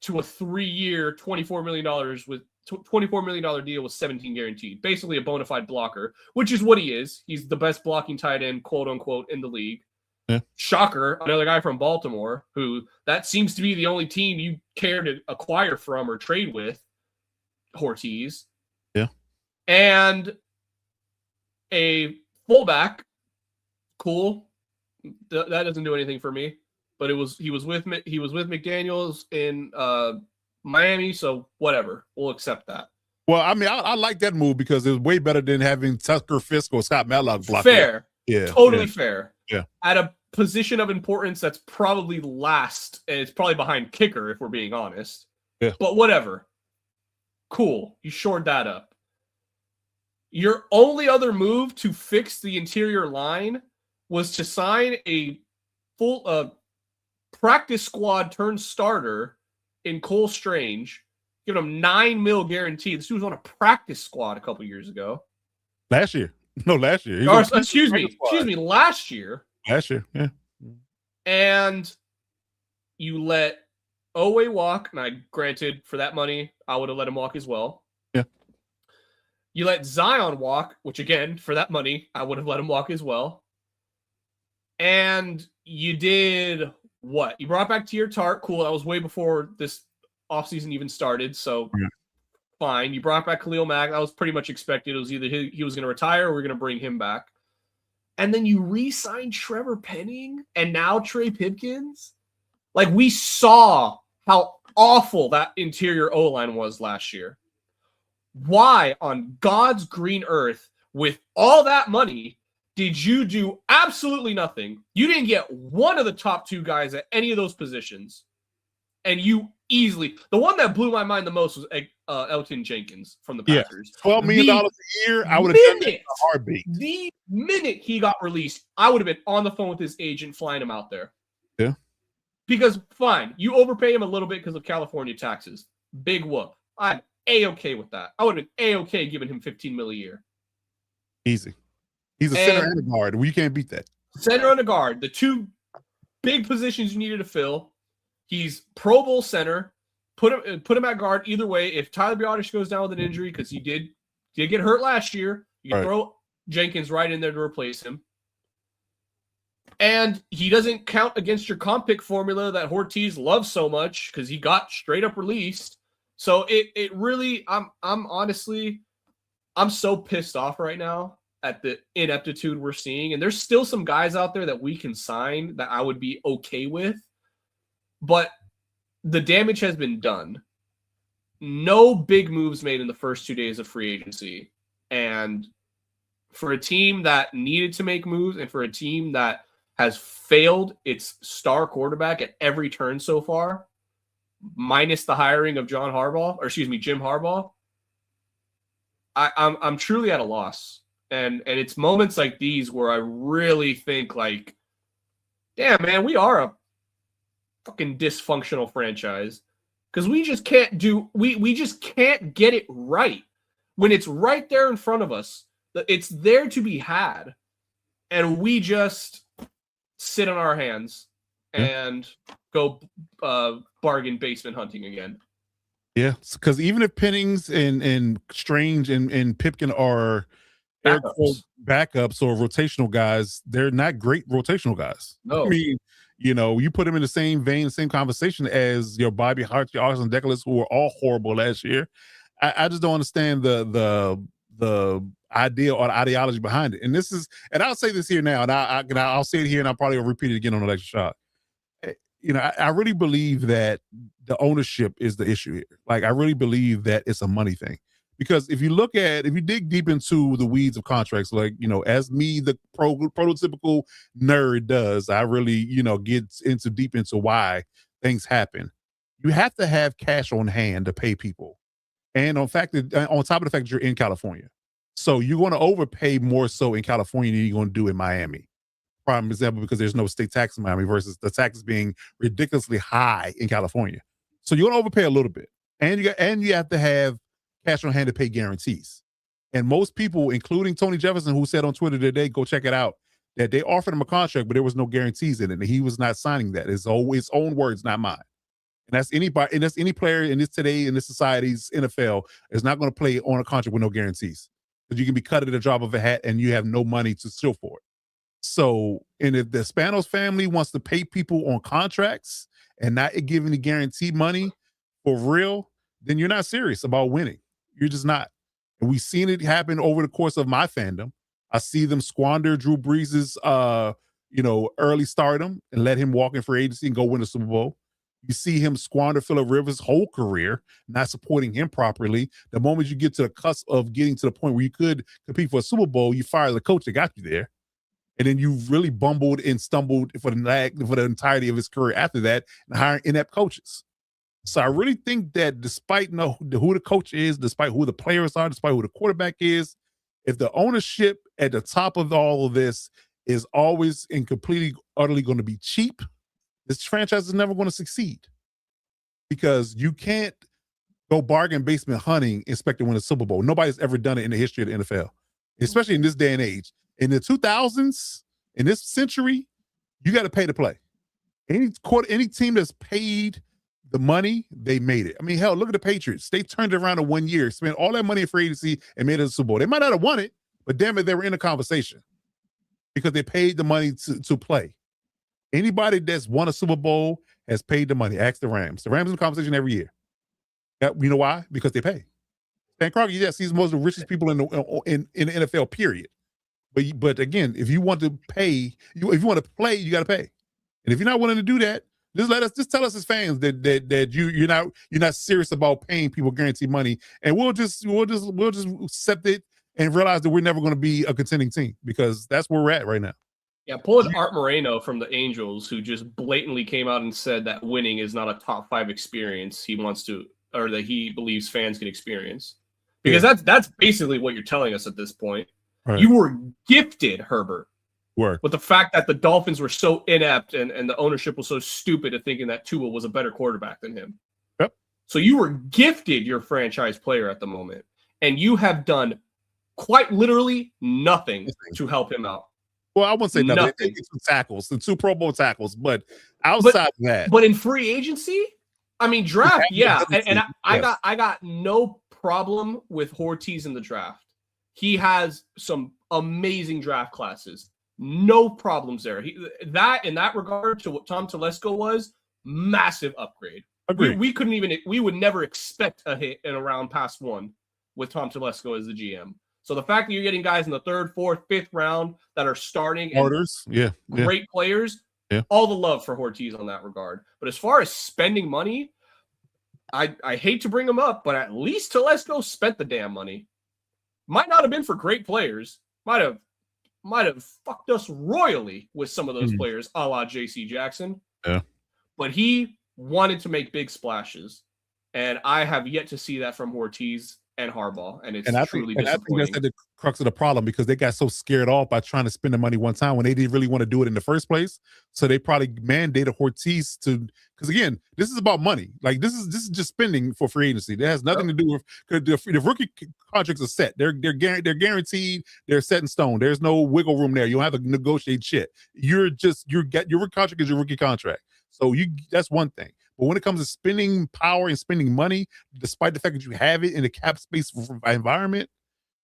S2: to a 3-year, $24 million with $24 million deal with 17 guaranteed. Basically a bona fide blocker, which is what he is. He's the best blocking tight end, quote unquote, in the league. Yeah. Shocker, another guy from Baltimore, who that seems to be the only team you care to acquire from or trade with, Ortiz.
S1: Yeah.
S2: And a fullback, cool. That doesn't do anything for me. But he was with McDaniels in Miami, so whatever. We'll accept that.
S1: Well, I mean, I like that move because it was way better than having Tucker Fisk or Scott Matlock block.
S2: Fair.
S1: Yeah.
S2: Totally fair.
S1: Yeah.
S2: At a position of importance that's probably last, and it's probably behind kicker if we're being honest.
S1: Yeah.
S2: But whatever. Cool. You shored that up. Your only other move to fix the interior line was to sign a full practice squad turned starter in Cole Strange, giving him $9 million guaranteed. This dude was on a practice squad a couple years ago.
S1: Last year. Last year.
S2: Excuse me, last year.
S1: Last year, yeah.
S2: And you let Owe walk. And granted, for that money, I would have let him walk as well.
S1: Yeah.
S2: You let Zion walk, which again, for that money, I would have let him walk as well. And you did what? You brought back Tier Tart. Cool. That was way before this offseason even started. So fine. You brought back Khalil Mack. That was pretty much expected. It was either he was going to retire or we're going to bring him back. And then you re-signed Trevor Penning and now Trey Pipkins. Like, we saw how awful that interior O-line was last year. Why on God's green earth, with all that money, did you do absolutely nothing? You didn't get one of the top 2 guys at any of those positions. And you easily, the one that blew my mind the most was Elton Jenkins from the Packers.
S1: $12 million a year, I would have done that in a heartbeat.
S2: The minute he got released, I would have been on the phone with his agent flying him out there.
S1: Yeah.
S2: Because, fine, you overpay him a little bit because of California taxes. Big whoop. I'm A-okay with that. I would have been A-okay giving him $15 million a year.
S1: Easy. He's a center and a guard. You can't beat that.
S2: Center and a guard. The 2 big positions you needed to fill. He's Pro Bowl center. Put him at guard either way. If Tyler Biotish goes down with an injury, because he did get hurt last year, you can throw Jenkins right in there to replace him. And he doesn't count against your comp pick formula that Ortiz loves so much because he got straight up released. So it really, I'm honestly, I'm so pissed off right now at the ineptitude we're seeing. And there's still some guys out there that we can sign that I would be okay with. But the damage has been done. No big moves made in the first 2 days of free agency. And for a team that needed to make moves and for a team that has failed its star quarterback at every turn so far, minus the hiring of Jim Harbaugh, I'm truly at a loss. And it's moments like these where I really think like, damn, man, we are a fucking dysfunctional franchise because we just can't we just can't get it right when it's right there in front of us. It's there to be had, and we just sit on our hands and go bargain basement hunting again.
S1: Yeah, because even if Pennings and Strange and Pipkin are backups or rotational guys, they're not great rotational guys.
S2: No.
S1: I mean, you put them in the same vein, the same conversation as your Bobby Hart, your Austin Deculus, who were all horrible last year. I just don't understand the idea or the ideology behind it. And I'll say this here now, and I'll say it here, and I'll probably repeat it again on the next shot. I really believe that the ownership is the issue here. Like, I really believe that it's a money thing Because if you dig deep into the weeds of contracts, like, as me, the prototypical nerd does, I really, get deep into why things happen. You have to have cash on hand to pay people. And on top of the fact that you're in California. So you're going to overpay more so in California than you're going to do in Miami. Prime example, because there's no state tax in Miami versus the taxes being ridiculously high in California. So you're going to overpay a little bit. And you have to have cash on hand to pay guarantees. And most people, including Tony Jefferson, who said on Twitter today, go check it out, that they offered him a contract, but there was no guarantees in it. And he was not signing that. It's his own words, not mine. And that's any player in this society's NFL is not going to play on a contract with no guarantees. Because you can be cut at the drop of a hat and you have no money to show for it. So, and if the Spanos family wants to pay people on contracts and not giving the guaranteed money for real, then you're not serious about winning. You're just not. And we've seen it happen over the course of my fandom. I see them squander Drew Brees' early stardom and let him walk in free agency and go win a Super Bowl. You see him squander Phillip Rivers' whole career, not supporting him properly. The moment you get to the cusp of getting to the point where you could compete for a Super Bowl, you fire the coach that got you there. And then you really bumbled and stumbled for the entirety of his career after that and hiring inept coaches. So I really think that despite who the coach is, despite who the players are, despite who the quarterback is, if the ownership at the top of all of this is always and completely, utterly going to be cheap, this franchise is never going to succeed. Because you can't go bargain basement hunting and expect to win a Super Bowl. Nobody's ever done it in the history of the NFL, especially in this day and age. In the 2000s, in this century, you got to pay to play. Any team that's paid the money, they made it. I mean, hell, look at the Patriots. They turned it around in 1 year, spent all that money in free agency, and made it a Super Bowl. They might not have won it, but damn it, they were in the conversation because they paid the money to play. Anybody that's won a Super Bowl has paid the money. Ask the Rams. The Rams in the conversation every year. You know why? Because they pay. Stan Kroenke, yes, he's most of the richest people in the NFL, period. But again, if you want to pay, if you want to play, you got to pay. And if you're not willing to do that, just tell us as fans that you're not serious about paying people guaranteed money, and we'll just accept it and realize that we're never going to be a contending team, because that's where we're at right now.
S2: Yeah, pull in Art Moreno from the Angels, who just blatantly came out and said that winning is not a top 5 experience he wants to, or that he believes fans can experience. Because that's basically what you're telling us at this point. Right. You were gifted, Herbert, with the fact that the Dolphins were so inept and the ownership was so stupid at thinking that Tua was a better quarterback than him.
S1: Yep.
S2: So you were gifted your franchise player at the moment, and you have done quite literally nothing to help him out.
S1: Well, I wouldn't say nothing. They get some tackles, some 2 Pro Bowl tackles, but outside of that.
S2: But in free agency, I mean, draft, yeah. And I got no problem with Ortiz in the draft. He has some amazing draft classes. No problems there. In that regard to what Tom Telesco was, massive upgrade.
S1: Agreed.
S2: We would never expect a hit in a round past 1 with Tom Telesco as the GM. So the fact that you're getting guys in the 3rd, 4th, 5th round that are starting great players, all the love for Ortiz on that regard. But as far as spending money, I hate to bring him up, but at least Telesco spent the damn money. Might not have been for great players. Might have fucked us royally with some of those players, a la J.C. Jackson.
S1: Yeah.
S2: But he wanted to make big splashes, and I have yet to see that from Ortiz and Harbaugh, and it's truly disappointing.
S1: I think that's the crux of the problem, because they got so scared off by trying to spend the money one time when they didn't really want to do it in the first place. So they probably mandated Ortiz to, because again, this is about money. Like this is just spending for free agency. That has nothing to do with, the rookie contracts are set. They're guaranteed. They're set in stone. There's no wiggle room there. You don't have to negotiate shit. Your rookie contract is your rookie contract. So that's one thing. But when it comes to spending power and spending money, despite the fact that you have it in a cap space environment,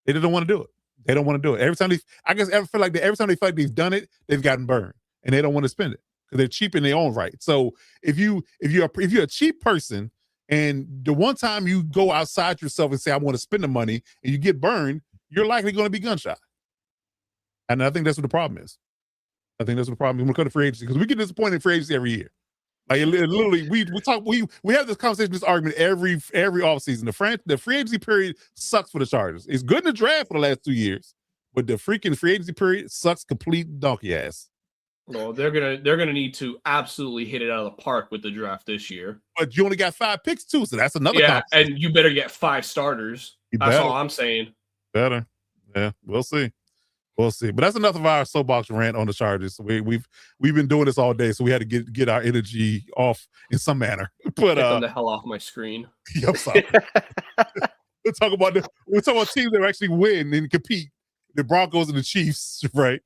S1: they don't want to do it. They don't want to do it. Every time every time they feel like they've done it, they've gotten burned, and they don't want to spend it because they're cheap in their own right. So if you're a cheap person, and the one time you go outside yourself and say I want to spend the money, and you get burned, you're likely going to be gun shy. And I think that's what the problem is. I think that's what the problem is when we come to free agency, because we get disappointed in free agency every year. Like literally, we have this conversation, this argument every offseason. The free agency period sucks for the Chargers. It's good in the draft for the last 2 years, but the freaking free agency period sucks complete donkey ass.
S2: Well, they're gonna need to absolutely hit it out of the park with the draft this year.
S1: But you only got 5 picks too, so that's another.
S2: Yeah, and you better get 5 starters. That's all I'm saying.
S1: Better, yeah. We'll see. But that's enough of our soapbox rant on the Chargers. We've been doing this all day, so we had to get our energy off in some manner. But
S2: get them the hell off my screen.
S1: I'm sorry. We're talking about teams that actually win and compete. The Broncos and the Chiefs, right?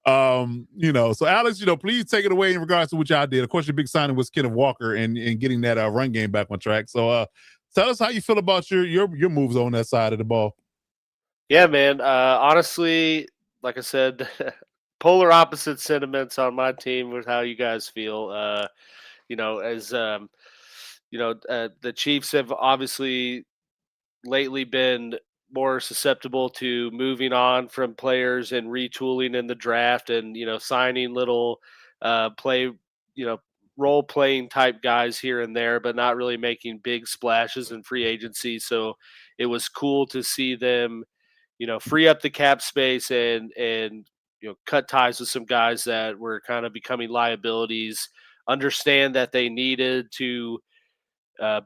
S1: So Alex, please take it away in regards to what y'all did. Of course, your big signing was Kenneth Walker and getting that run game back on track. So tell us how you feel about your moves on that side of the ball.
S3: Yeah, man. Honestly, like I said, polar opposite sentiments on my team with how you guys feel. The Chiefs have obviously lately been more susceptible to moving on from players and retooling in the draft and, signing little role playing type guys here and there, but not really making big splashes in free agency. So it was cool to see them, free up the cap space and cut ties with some guys that were kind of becoming liabilities, understand that they needed to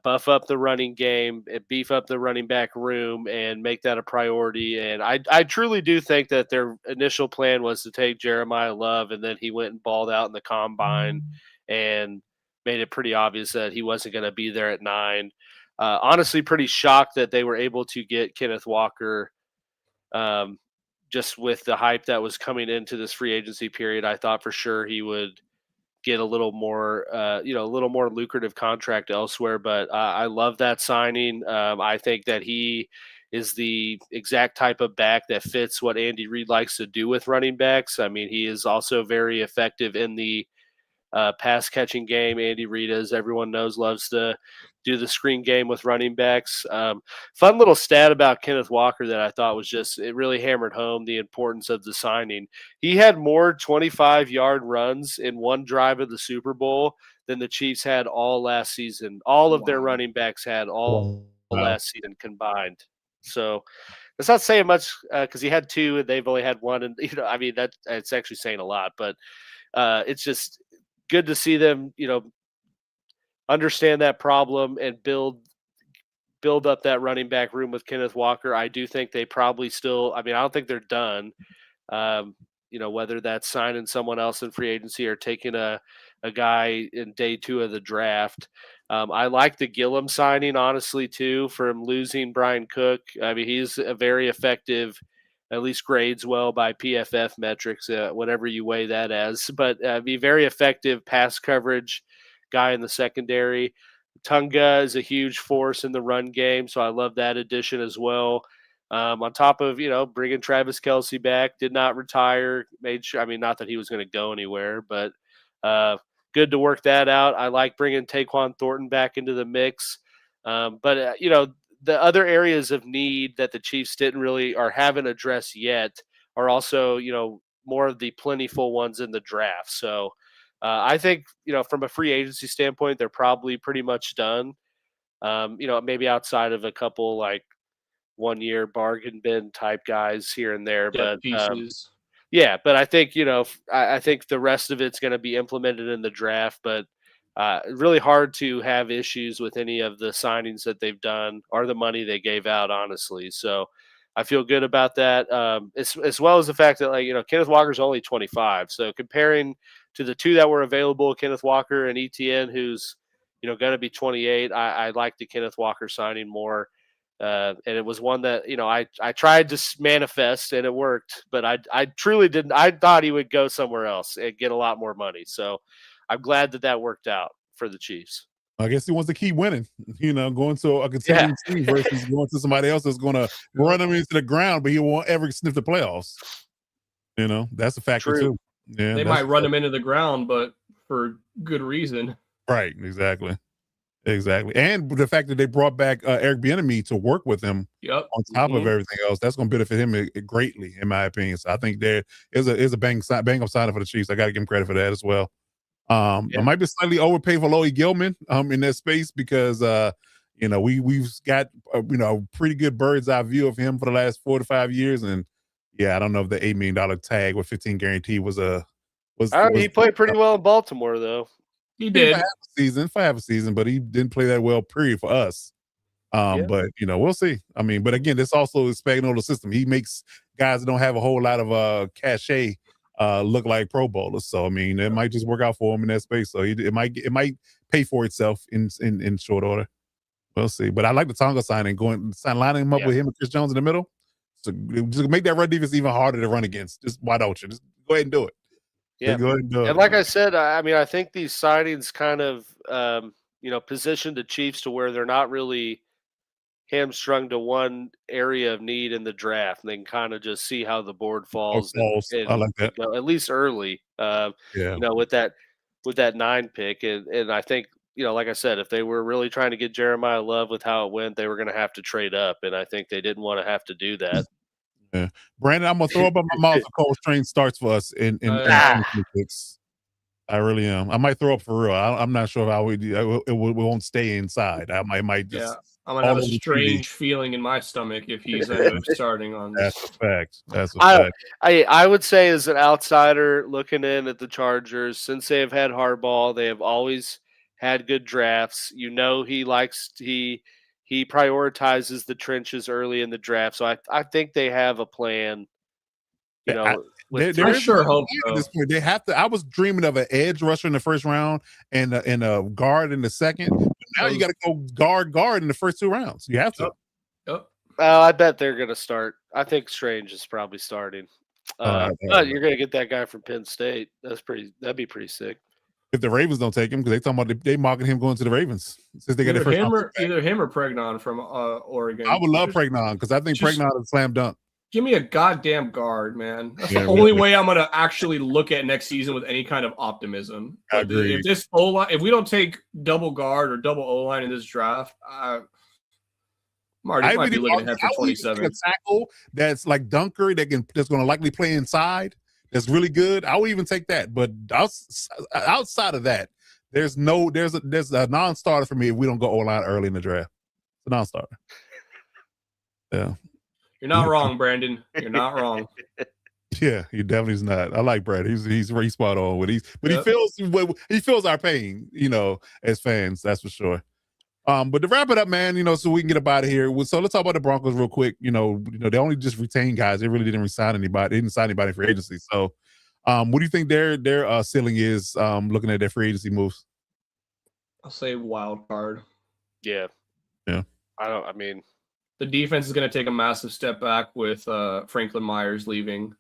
S3: buff up the running game, beef up the running back room, and make that a priority. And I truly do think that their initial plan was to take Jeremiah Love, and then he went and balled out in the combine and made it pretty obvious that he wasn't going to be there at 9. Honestly, pretty shocked that they were able to get Kenneth Walker just with the hype that was coming into this free agency period. I thought for sure he would get a little more lucrative contract elsewhere, but I love that signing. I think that he is the exact type of back that fits what Andy Reid likes to do with running backs. I mean, he is also very effective in the pass catching game. Andy Reid, as everyone knows, loves to do the screen game with running backs. Fun little stat about Kenneth Walker that I thought it really hammered home the importance of the signing. He had more 25-yard runs in one drive of the Super Bowl than the Chiefs had all last season. All of their running backs had all last season combined. So that's not saying much because he had 2 and they've only had 1. And, it's actually saying a lot, but it's just good to see them, understand that problem and build up that running back room with Kenneth Walker. I do think they probably still, I don't think they're done. Whether that's signing someone else in free agency or taking a guy in day 2 of the draft. I like the Gillum signing, honestly, too, from losing Brian Cook. He's a very effective, at least grades well by PFF metrics, whatever you weigh that as, but be very effective pass coverage guy in the secondary. Tunga is a huge force in the run game, so I love that addition as well. On top of, bringing Travis Kelce back, did not retire, made sure, not that he was going to go anywhere, but good to work that out. I like bringing Taquan Thornton back into the mix. But the other areas of need that the Chiefs didn't really or haven't addressed yet are also, more of the plentiful ones in the draft. So I think, from a free agency standpoint, they're probably pretty much done. Maybe outside of a couple like 1-year bargain bin type guys here and there, but
S2: pieces.
S3: But I think, I think the rest of it's going to be implemented in the draft, but really hard to have issues with any of the signings that they've done or the money they gave out, honestly. So I feel good about that. As well as the fact that, Kenneth Walker's only 25. So comparing to the 2 that were available, Kenneth Walker and ETN, who's, going to be 28, I like the Kenneth Walker signing more. And it was one that, I tried to manifest and it worked, but I truly didn't. I thought he would go somewhere else and get a lot more money. So I'm glad that worked out for the Chiefs.
S1: I guess he wants to keep winning, going to a contending team versus going to somebody else that's going to run him into the ground, but he won't ever sniff the playoffs. That's a factor too. Yeah,
S2: they might run him into the ground, but for good reason.
S1: Right, exactly. And the fact that they brought back Eric Bieniemy to work with him on top of everything else, that's going to benefit him greatly, in my opinion. So I think there is a bang up signing for the Chiefs. I got to give him credit for that as well. I might be slightly overpaid for Loie Gilman in that space because we've got pretty good bird's eye view of him for the last 4 to 5 years, and I don't know if the $8 million tag with 15 guarantee was
S3: he played pretty well in Baltimore though.
S2: He did
S1: for half a season, but he didn't play that well. Period for us. But we'll see. I mean, but again, this also is Spagnuolo's system. He makes guys that don't have a whole lot of cachet look like Pro Bowlers. So I mean, it might just work out for him in that space. So it might pay for itself in short order. We'll see. But I like the Tonga signing, lining him up with him and Chris Jones in the middle. So just make that run defense even harder to run against. Just why don't you just go ahead and do it?
S3: Yeah,
S1: go ahead and do it.
S3: And like I said, I mean, I think these signings kind of position the Chiefs to where they're not really hamstrung to one area of need in the draft, and they can kind of just see how the board falls.
S1: I like that.
S3: At least early, with that 9 pick, and I think like I said, if they were really trying to get Jeremiah Love with how it went, they were going to have to trade up, and I think they didn't want to have to do that.
S1: Yeah, Brandon, I'm gonna throw up my mouth if Cole Strange starts for us in picks. I really am. I might throw up for real. I'm not sure how we won't stay inside. I might just.
S2: Yeah, I'm gonna have a strange feeling in my stomach if he's starting on this.
S1: That's a fact. That's a fact.
S3: I would say, as an outsider looking in at the Chargers, since they have had Harbaugh, they have always had good drafts. He prioritizes the trenches early in the draft, so I think they have a plan.
S1: I sure hope so. At this point, they have to. I was dreaming of an edge rusher in the first round and a guard in the second. But now you got to go guard in the first 2 rounds. You have to.
S3: I bet they're going to start. I think Strange is probably starting. But you're going to get that guy from Penn State. That'd be pretty sick.
S1: If the Ravens don't take him, because they talking about they mocking him going to the Ravens since they got
S2: either him or Pregnon from Oregon.
S1: I would love Pregnon because I think Pregnon is slam dunk.
S2: Give me a goddamn guard, man. That's the only way I'm gonna actually look at next season with any kind of optimism. If this O-line, if we don't take double guard or double O-line in this draft, Marty might be looking ahead for 27.
S1: A tackle that's like Dunker that's going to likely play inside. That's really good. I would even take that. But outside of that, there's a non-starter for me if we don't go O-line early in the draft. It's a non-starter. Yeah.
S2: You're not wrong, Brandon. You're not wrong.
S1: Yeah, he definitely is not. I like Brad. He's very spot on with he feels our pain, as fans. That's for sure. But to wrap it up, man, so we can get up out of here. So let's talk about the Broncos real quick. They only just retained guys. They really didn't resign anybody. They didn't sign anybody for agency. So, what do you think their ceiling is? Looking at their free agency moves.
S2: I'll say wild card.
S3: Yeah.
S1: Yeah.
S2: The defense is going to take a massive step back with Franklin Myers leaving.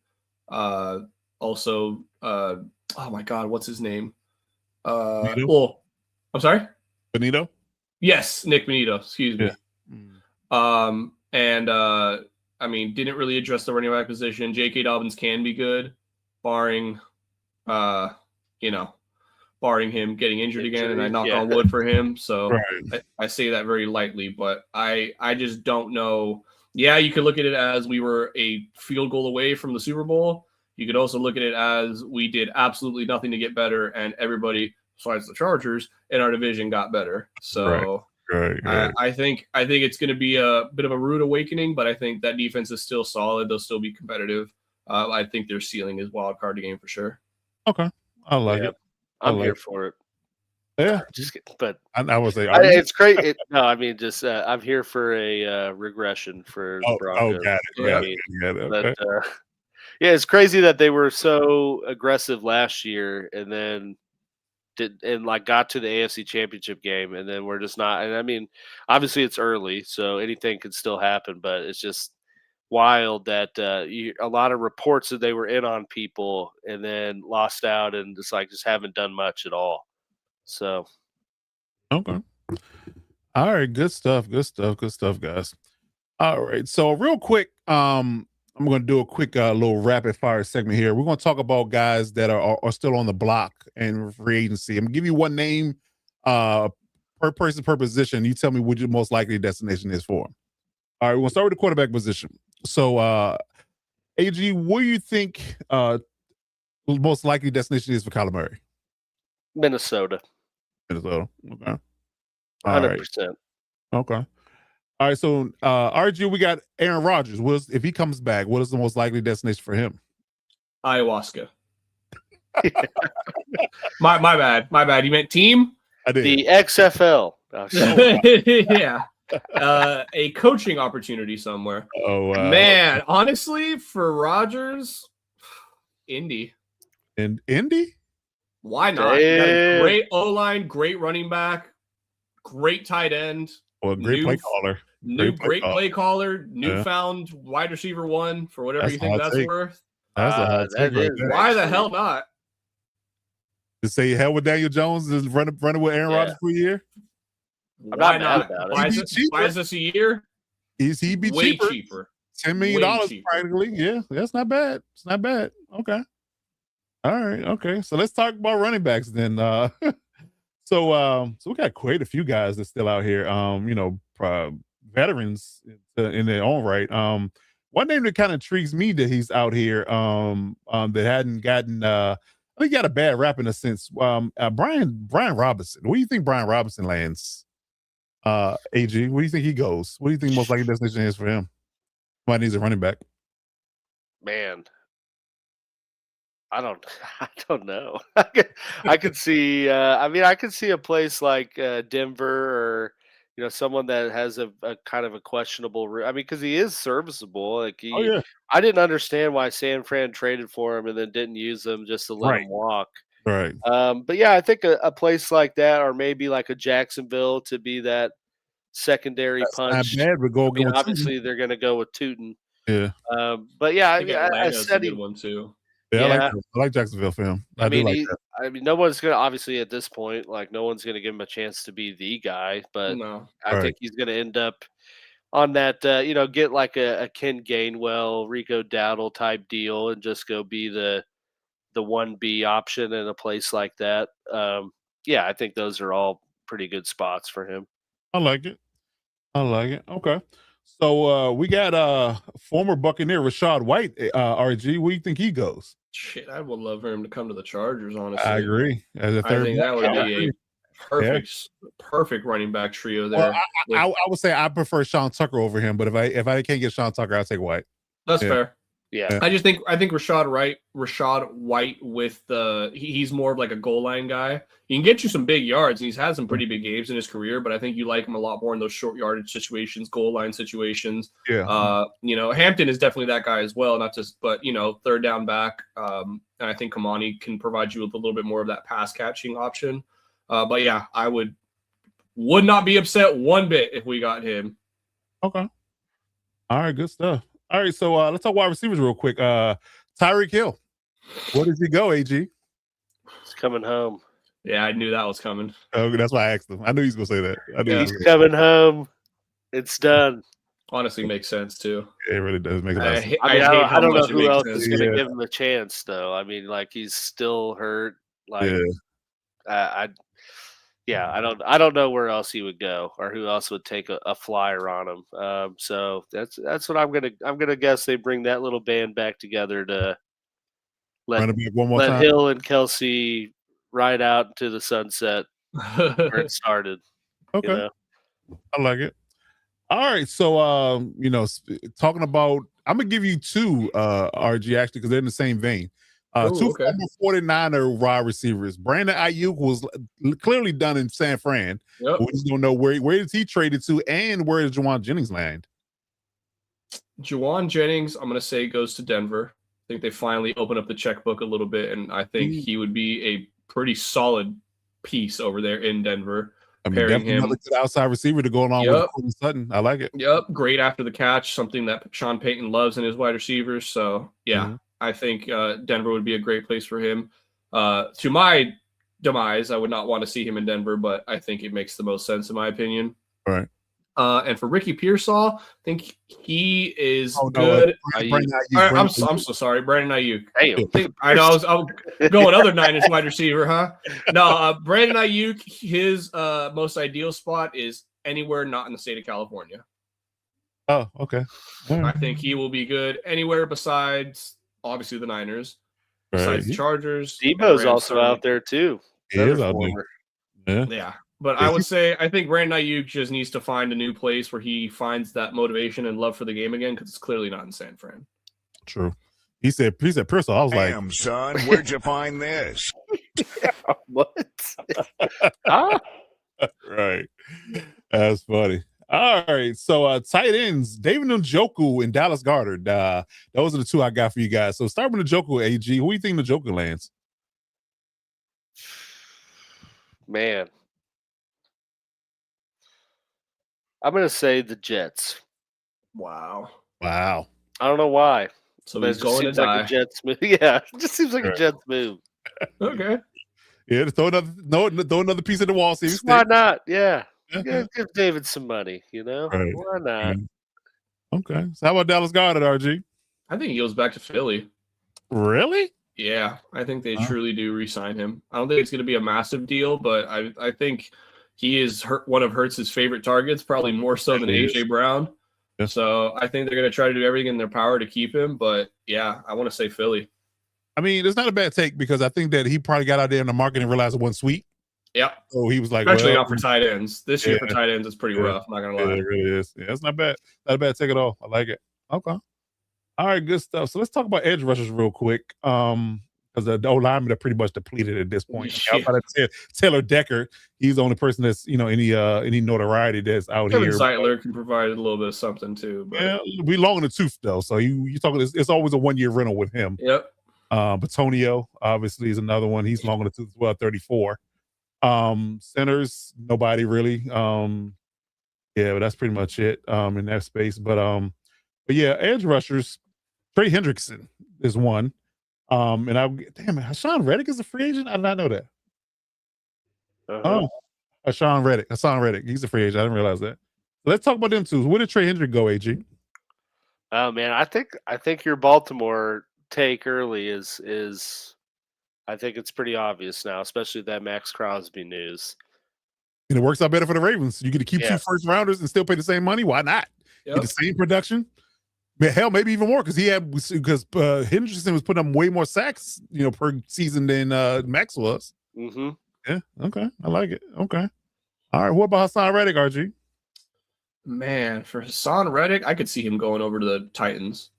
S2: Also, oh my God, what's his name? I'm sorry?
S1: Benito?
S2: Yes, Nick Benito. Excuse me.
S1: Yeah.
S2: Didn't really address the running back position. J.K. Dobbins can be good, barring him getting injured again, and I knock on wood for him. So right. I say that very lightly, but I just don't know. Yeah, you could look at it as we were a field goal away from the Super Bowl. You could also look at it as we did absolutely nothing to get better, and everybody besides the Chargers in our division got better. So
S1: right.
S2: I think it's going to be a bit of a rude awakening, but I think that defense is still solid. They'll still be competitive. I think their ceiling is wild card game for sure.
S1: Okay, I like it.
S3: I'm here for it.
S1: Yeah,
S3: but
S1: I would say
S3: it's great. I'm here for a regression for the Broncos.
S1: Got it. Okay.
S3: But it's crazy that they were so aggressive last year, and then got to the AFC Championship game, and then we're just not. And obviously it's early, so anything could still happen. But it's just wild that a lot of reports that they were in on people and then lost out and just haven't done much at all. So
S1: okay, all right, good stuff, guys. All right, so real quick, I'm going to do a quick little rapid fire segment here. We're going to talk about guys that are still on the block and free agency. I'm going to give you one name per person per position. You tell me what your most likely destination is for them. All right, we're going to start with the quarterback position. So, AG, what do you think most likely destination is for Kyler Murray?
S3: Minnesota.
S1: Minnesota. Okay. All right.
S3: 100%.
S1: Okay. All right. So, RG, we got Aaron Rodgers. If he comes back, what is the most likely destination for him?
S2: Ayahuasca. My bad. You meant team?
S1: I did.
S3: The XFL. Oh,
S2: Yeah. A coaching opportunity somewhere.
S1: Oh, wow.
S2: Man, honestly, for Rodgers, Indy.
S1: And Indy?
S2: Why not? You got a great O-line, great running back, great tight end.
S1: Well, great play caller.
S2: Great play caller, newfound wide receiver one for whatever you think that's worth.
S1: That's a hot take right there.
S2: Why the hell not?
S1: To say hell with Daniel Jones is running with Aaron Rodgers for a year?
S2: Why not? Why is this a year?
S1: He'd be
S2: way
S1: cheaper.
S2: cheaper.
S1: $10 million practically. Yeah, that's not bad. It's not bad. Okay. All right. Okay. So let's talk about running backs then. So we got quite a few guys that's still out here. Veterans in their own right. One name that kind of intrigues me that he's out here. That hadn't gotten. I think he got a bad rap in a sense. Brian Robinson. Where do you think Brian Robinson lands? AG, where do you think he goes? What do you think most likely destination is for him? Somebody needs a running back.
S3: Man, I don't know. I could see. I could see a place like Denver, or someone that has a kind of a questionable. Because he is serviceable. I didn't understand why San Fran traded for him and then didn't use him just to let him walk.
S1: Right.
S3: But yeah, I think a place like that, or maybe like a Jacksonville, to be that secondary punch.
S1: Not bad, but
S3: obviously they're going to go with Tootin.
S1: Yeah.
S3: But yeah,
S2: I said a good one too.
S1: Yeah, I like Jacksonville for him.
S3: No one's gonna, obviously at this point, no one's gonna give him a chance to be the guy, but I think he's gonna end up on that, get like a Ken Gainwell, Rico Dowdle type deal, and just go be the 1B option in a place like that. I think those are all pretty good spots for him.
S1: I like it. Okay. So we got former Buccaneer Rachaad White, RG. Where do you think he goes?
S2: Shit, I would love for him to come to the Chargers, honestly.
S1: I agree. As a third,
S2: I think that would be a perfect running back trio there.
S1: Well, I would say I prefer Sean Tucker over him, but if I can't get Sean Tucker, I'll take White.
S2: That's fair.
S3: Yeah.
S2: I think Rachaad White with he's more of like a goal line guy. He can get you some big yards, and he's had some pretty big games in his career, but I think you like him a lot more in those short yardage situations, goal line situations.
S1: Yeah.
S2: Hampton is definitely that guy as well, but third down back. And I think Kamani can provide you with a little bit more of that pass catching option. But yeah, I would not be upset one bit if we got him.
S1: Okay. All right, good stuff. All right, so let's talk wide receivers real quick. Tyreek Hill. Where does he go, AG?
S3: He's coming home.
S2: Yeah, I knew that was coming.
S1: Oh, that's why I asked him. I knew he was going to say that.
S3: He's coming home. It's done.
S2: Honestly, makes sense too.
S1: It really does make sense.
S3: I don't know who else is going to give him a chance, though. He's still hurt. I don't know where else he would go or who else would take a flyer on him. So that's what I'm gonna guess. They bring that little band back together to let Hill and Kelsey ride out into the sunset where it started.
S1: Okay, I like it. All right, so talking about, I'm gonna give you two RG actually because they're in the same vein. Two former 49er wide receivers. Brandon Ayuk was clearly done in San Fran.
S2: Yep.
S1: We just don't know where is he traded to and where does Juwan Jennings land?
S2: Juwan Jennings, I'm going to say, goes to Denver. I think they finally open up the checkbook a little bit, and I think he would be a pretty solid piece over there in Denver.
S1: Definitely another good outside receiver to go along with Courtland Sutton. I like it.
S2: Yep, great after the catch, something that Sean Payton loves in his wide receivers. So, I think Denver would be a great place for him. To my demise, I would not want to see him in Denver, but I think it makes the most sense in my opinion.
S1: All right.
S2: And for Ricky Pearsall, I think he is good. I'm so sorry, Brandon Ayuk. I know I'm going other Niners wide receiver, huh? No, Brandon Ayuk, his most ideal spot is anywhere not in the state of California.
S1: Oh, okay.
S2: I think he will be good anywhere besides obviously the Niners, besides the Chargers.
S3: Debo's also out there too.
S1: He is out there.
S2: Yeah. But I would say I think Brandon Ayuk just needs to find a new place where he finds that motivation and love for the game again, because it's clearly not in San Fran.
S1: True. He said Pearsall. I was
S4: Damn, son, where'd you find this?
S3: What? Ah.
S1: Right. That's funny. All right. So tight ends, David Njoku and Dallas Goedert. Those are the two I got for you guys. So start with Njoku, AG. Who do you think Njoku lands?
S3: Man. I'm going to say the Jets.
S2: Wow.
S3: I don't know why.
S2: So
S3: but
S2: he's going to
S3: seems
S2: die.
S3: like a Jets move. Yeah, it just seems like a Jets move.
S2: Okay.
S1: Yeah, throw another piece of the wall. See
S3: why not? Yeah. Give David some money, you know?
S1: Right.
S3: Why not?
S1: Okay. So how about Dallas Goedert, RG?
S2: I think he goes back to Philly.
S1: Really?
S2: Yeah, I think they truly do re-sign him. I don't think it's going to be a massive deal, but I think he is one of Hurts's favorite targets, probably more so than AJ Brown.
S1: Yes.
S2: So I think they're going to try to do everything in their power to keep him. But yeah, I want to say Philly.
S1: I mean, it's not a bad take because I think that he probably got out there in the market and realized it wasn't sweet.
S2: Yep.
S1: So he was like,
S2: especially not for tight ends. This year for tight ends, it's pretty rough. I'm not going to lie.
S1: It really is. Yeah, it's not bad. Not a bad take at all. I like it. Okay. All right, good stuff. So let's talk about edge rushers real quick. Because the O-linemen are pretty much depleted at this point.
S2: Yeah.
S1: Outside of Taylor Decker, he's the only person that's any notoriety that's out
S2: Kevin
S1: here.
S2: Zeitler can provide a little bit of something too. But
S1: yeah, we long in the tooth though. So you talking? It's always a 1 year rental with him.
S2: Yep.
S1: Batonio obviously is another one. He's long in the tooth as well, 34. Centers, nobody really. Yeah, but that's pretty much it in that space. But yeah, edge rushers. Trey Hendrickson is one. Hassan Reddick is a free agent. I did not know that. Hassan Reddick. He's a free agent. I didn't realize that. Let's talk about them two. Where did Trey Hendrick go, AG?
S3: Oh man, I think your Baltimore take early is I think it's pretty obvious now, especially that Maxx Crosby news.
S1: And it works out better for the Ravens. You get to keep 2 first rounders and still pay the same money. Why not?
S2: Yep.
S1: Get the same production. Hell, maybe even more because Henderson was putting up way more sacks, per season than Maxx was.
S3: Mm-hmm.
S1: Yeah. Okay. I like it. Okay. All right. What about Hassan Reddick, RG?
S2: Man, for Hassan Reddick, I could see him going over to the Titans.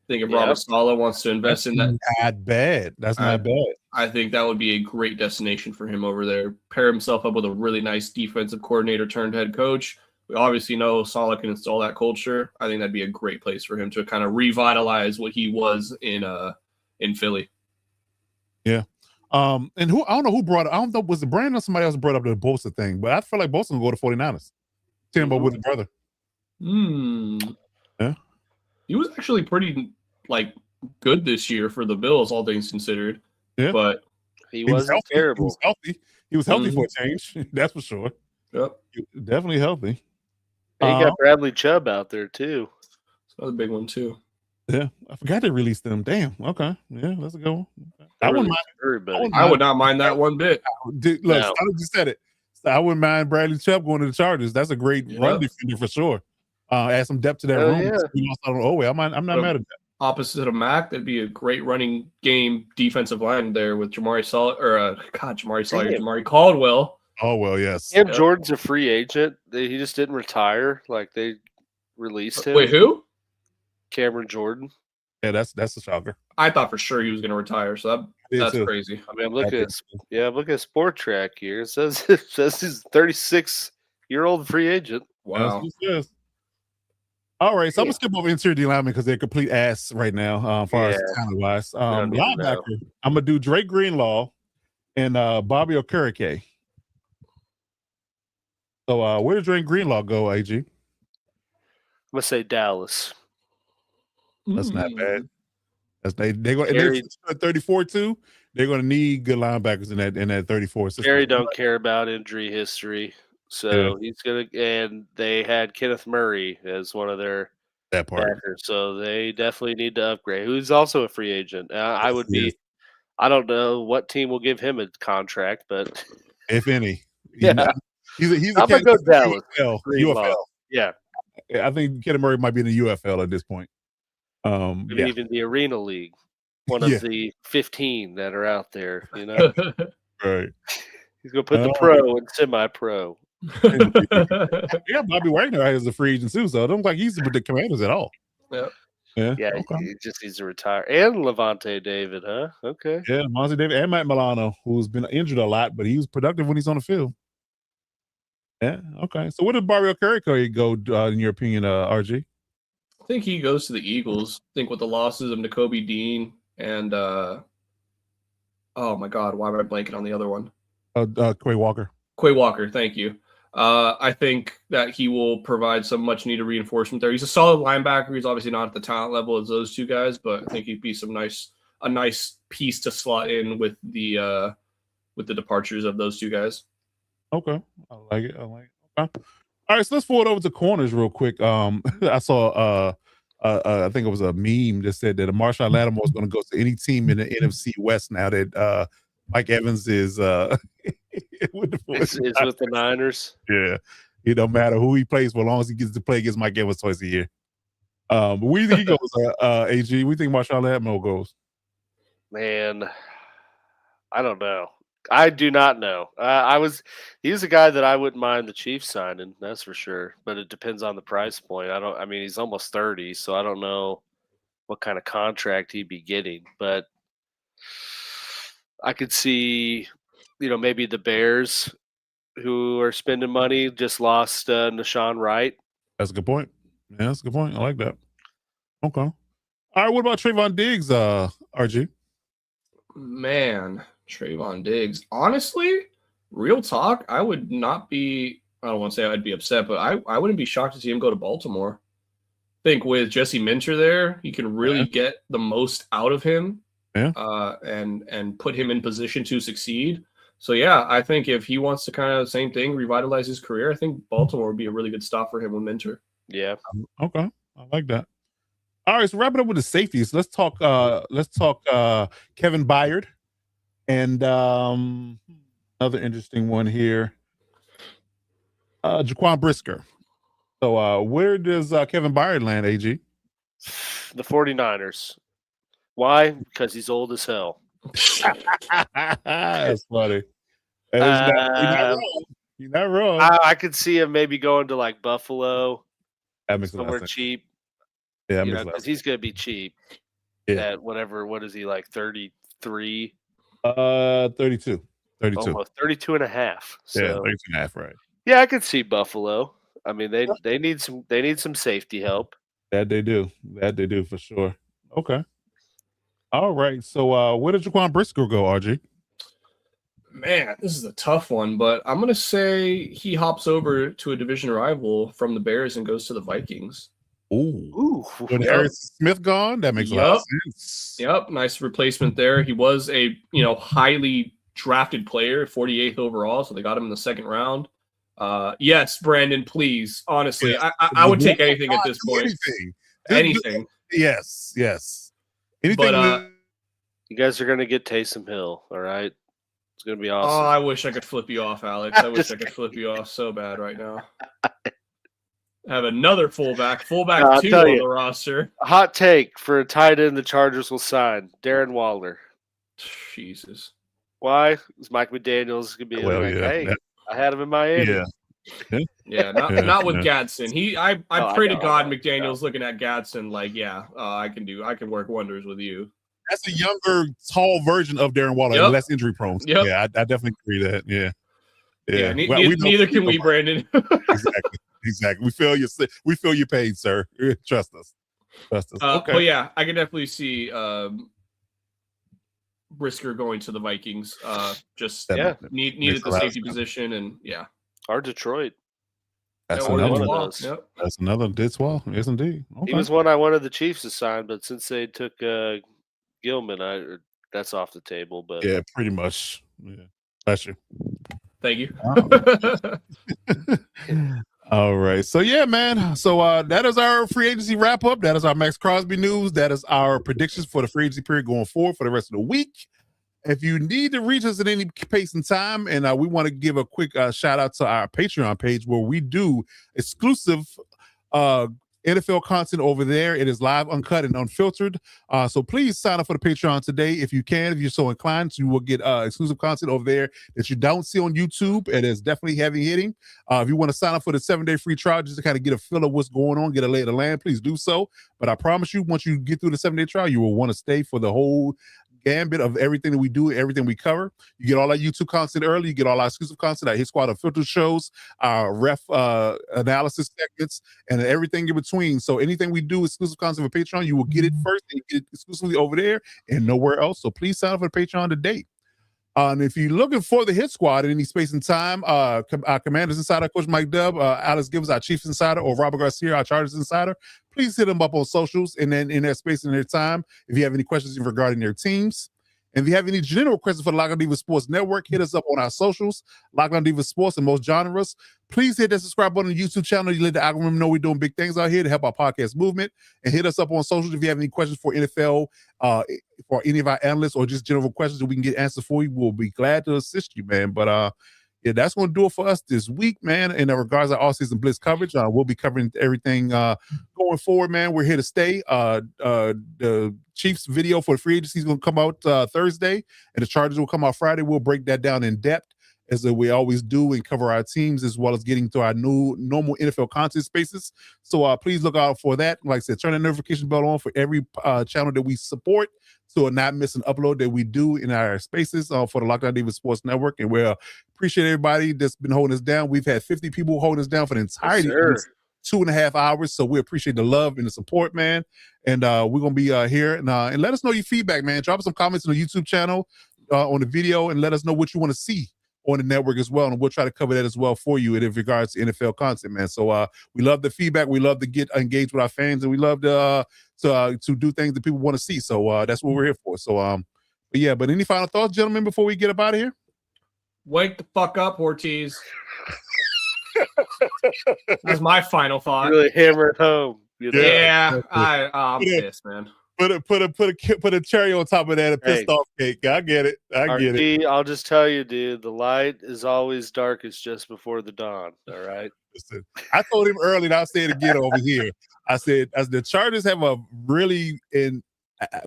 S2: I think if Robert Saleh wants to invest in that,
S1: not bad. That's not bad.
S2: I think that would be a great destination for him over there. Pair himself up with a really nice defensive coordinator turned head coach. We obviously know Saleh can install that culture. I think that'd be a great place for him to kind of revitalize what he was in Philly.
S1: Yeah. And I don't know who brought it. I don't know, was it Brandon or somebody else brought up the Bosa thing, but I feel like Bosa will go to 49ers. Timbo with his brother. Yeah.
S2: He was actually pretty good this year for the Bills, all things considered.
S1: Yeah.
S3: But he wasn't terrible.
S1: He was healthy. He was healthy for a change. That's for sure.
S2: Yep.
S1: Definitely healthy.
S3: And you got Bradley Chubb out there too.
S2: That's another big one too.
S1: Yeah, I forgot they released them. Damn. Okay. Yeah, that's a good one.
S3: I wouldn't mind everybody.
S2: I would not mind that one bit.
S1: Look, I just said it. So I wouldn't mind Bradley Chubb going to the Chargers. That's a great run defender for sure. Add some depth to that room.
S3: Yeah.
S1: I'm not mad at that.
S2: Opposite of Mac, that'd be a great running game defensive line there with Jamari Caldwell.
S1: Oh well, yes.
S3: Cam Jordan's a free agent. He just didn't retire. They released him.
S2: Wait, who?
S3: Cameron Jordan.
S1: Yeah, that's a shocker.
S2: I thought for sure he was going to retire. So that's crazy.
S3: I mean, I'm looking at Sport Track here. It says he's a 36-year-old free agent.
S2: Wow.
S1: All right, so I'm gonna skip over interior D linemen because they're complete ass right now, as far as talent wise. Linebacker, I'm gonna do Drake Greenlaw and Bobby Okereke. So where did Drake Greenlaw go, AG?
S3: I'm gonna say Dallas.
S1: That's not bad. They're going to 34 too. They're going to need good linebackers in that 34 system.
S3: Gary don't care about injury history, so he's gonna. And they had Kenneth Murray as one of their backers, so they definitely need to upgrade. Who's also a free agent. I would be. I don't know what team will give him a contract, but
S1: if any,
S3: he's
S1: a
S3: gonna go Dallas.
S1: UFL.
S3: Yeah,
S1: I think Kenneth Murray might be in the UFL at this point.
S3: Even the Arena League, one of the 15 that are out there.
S1: Right.
S3: He's going to put the pro and semi-pro.
S1: Yeah, Bobby Wagner has a free agent too, so I don't think he's with the Commanders at all.
S2: Yep.
S1: Yeah.
S3: Yeah,
S1: Okay.
S3: he just needs to retire. And Levante David, huh? Okay.
S1: Yeah, Monty David and Matt Milano, who's been injured a lot, but he was productive when he's on the field. Yeah. Okay. So where did Barrio Carrico go, in your opinion, RG?
S2: I think he goes to the Eagles. I think with the losses of Nakobe Dean and oh my God, why am I blanking on the other one?
S1: Quay Walker.
S2: Quay Walker, thank you. I think that he will provide some much needed reinforcement there. He's a solid linebacker. He's obviously not at the talent level as those two guys, but I think he'd be a nice piece to slot in with the departures of those two guys.
S1: Okay, I like it. Okay. All right, so let's forward over to corners real quick. I saw I think it was a meme that said that Marshawn Lattimore is going to go to any team in the NFC West now that Mike Evans is with
S3: the Niners.
S1: Yeah, it don't matter who he plays for, as long as he gets to play against Mike Evans twice a year. But where do you think he goes, AG? We think Marshawn Lattimore goes?
S3: Man, I don't know. I do not know. He's a guy that I wouldn't mind the Chiefs signing, that's for sure. But it depends on the price point. I mean, he's almost 30, so I don't know what kind of contract he'd be getting. But I could see, maybe the Bears, who are spending money, just lost Nashawn Wright.
S1: That's a good point. Yeah, that's a good point. I like that. Okay. All right. What about Trayvon Diggs, RG?
S2: Man, Trayvon Diggs. Honestly, real talk, I would not be, I don't want to say I'd be upset, but I wouldn't be shocked to see him go to Baltimore. I think with Jesse Minter there, you can really get the most out of him and put him in position to succeed. So, yeah, I think if he wants to kind of same thing, revitalize his career, I think Baltimore would be a really good stop for him with Minter.
S3: Yeah.
S1: Okay. I like that. All right, so wrapping up with the safeties. Let's talk Kevin Byard. And another interesting one here, Jaquan Brisker. So where does Kevin Byard land, AG?
S3: The 49ers. Why? Because he's old as hell.
S1: That's funny. He's not wrong.
S3: I could see him maybe going to like Buffalo, somewhere cheap.
S1: Yeah,
S3: because he's going to be cheap.
S1: Yeah.
S3: At whatever. What is he, like 33?
S1: 32.
S3: Almost 32 and a half. So,
S1: yeah, 32 and a half, right.
S3: Yeah, I could see Buffalo. I mean, they need some safety help.
S1: That they do for sure. Okay. All right. So where did Jaquan Brisker go, RG?
S2: Man, this is a tough one, but I'm gonna say he hops over to a division rival from the Bears and goes to the Vikings.
S1: Ooh. When Harrison Smith gone, that makes a lot of sense.
S2: Yep, nice replacement there. He was a highly drafted player, 48th overall, so they got him in the second round. Yes, Brandon, please. Honestly, yes. I would take anything at this point. Anything.
S1: Yes. Anything.
S2: But
S3: you guys are gonna get Taysom Hill, all right? It's gonna be awesome.
S2: Oh, I wish I could flip you off, Alex. I wish I could flip you off so bad right now. I have another fullback 2 on the roster.
S3: A hot take for a tight end the Chargers will sign, Darren Waller.
S2: Jesus.
S3: Why? Because Mike McDaniels could be hey, I had him in Miami.
S2: Yeah, not with Gadsden. I pray to God McDaniels looking at Gadsden like, I can work wonders with you.
S1: That's a younger, tall version of Darren Waller, less injury prone.
S2: Yep.
S1: Yeah, I definitely agree with that. Yeah.
S2: Neither can we, Brandon.
S1: Exactly. We feel your pain, sir. Trust us.
S2: Okay. But yeah, I can definitely see Brisker going to the Vikings. Needed the safety position, and
S3: Or Detroit.
S1: That's another one. Yep. That's another did well. Yes, indeed. Okay.
S3: He was one I wanted the Chiefs to sign, but since they took Gilman, that's off the table. But
S1: yeah, pretty much. Yeah. Bless you.
S2: Thank you.
S1: All right. So yeah, man. So that is our free agency wrap up. That is our Maxx Crosby news. That is our predictions for the free agency period going forward for the rest of the week. If you need to reach us at any pace and time, and we want to give a quick shout out to our Patreon page where we do exclusive NFL content over there. It is live, uncut, and unfiltered. So please sign up for the Patreon today if you can. If you're so inclined, you will get exclusive content over there that you don't see on YouTube. It is definitely heavy hitting. If you want to sign up for the 7-day free trial just to kind of get a feel of what's going on, get a lay of the land, please do so. But I promise you, once you get through the 7-day trial, you will want to stay for the whole gambit of everything that we do, everything we cover. You get all our YouTube content early. You get all our exclusive content, our Hit Squad of filter shows, our ref analysis segments, and everything in between. So anything we do exclusive content for Patreon, you will get it first and get it exclusively over there and nowhere else. So please sign up for the Patreon today. And if you're looking for the Hit Squad in any space and time, our Commanders Insider, Coach Mike Dubb, Alex Gibbs, our Chiefs Insider, or Robert Garcia, our Chargers Insider, please hit them up on socials and then in their space and their time. If you have any questions regarding their teams, and if you have any general questions for the Lockdown Defense Sports Network, hit us up on our socials, Lockdown Defense Sports in most genres. Please hit that subscribe button on the YouTube channel. You let the algorithm know we're doing big things out here to help our podcast movement. And hit us up on socials if you have any questions for NFL, for any of our analysts, or just general questions that we can get answers for you. We'll be glad to assist you, man. But yeah, that's going to do it for us this week, man. In regards to offseason blitz coverage, we'll be covering everything going forward, man. We're here to stay. The Chiefs video for the free agency is going to come out Thursday, and the Chargers will come out Friday. We'll break that down in depth, as we always do, and cover our teams, as well as getting to our new normal NFL content spaces. So please look out for that. Like I said, turn the notification bell on for every channel that we support, so not miss an upload that we do in our spaces for the Lockdown Defense Sports Network. And we appreciate everybody that's been holding us down. We've had 50 people holding us down for the entirety of this 2.5 hours. So we appreciate the love and the support, man. And we're going to be here. And let us know your feedback, man. Drop us some comments on the YouTube channel on the video, and let us know what you want to see on the network as well, and we'll try to cover that as well for you in regards to NFL content, man. So we love the feedback, we love to get engaged with our fans, and we love to do things that people want to see. So that's what we're here for. So but any final thoughts, gentlemen, before we get up out of here?
S2: Wake the fuck up, Ortiz. That's my final thought.
S3: Really hammer it home.
S2: Yeah, I'm pissed, man.
S1: Put a cherry on top of that, a pissed off cake. I get it. I get it.
S3: I'll just tell you, dude, the light is always darkest just before the dawn. All right.
S1: Listen, I told him early, and I'll say it again over here. I said, as the Chargers have a really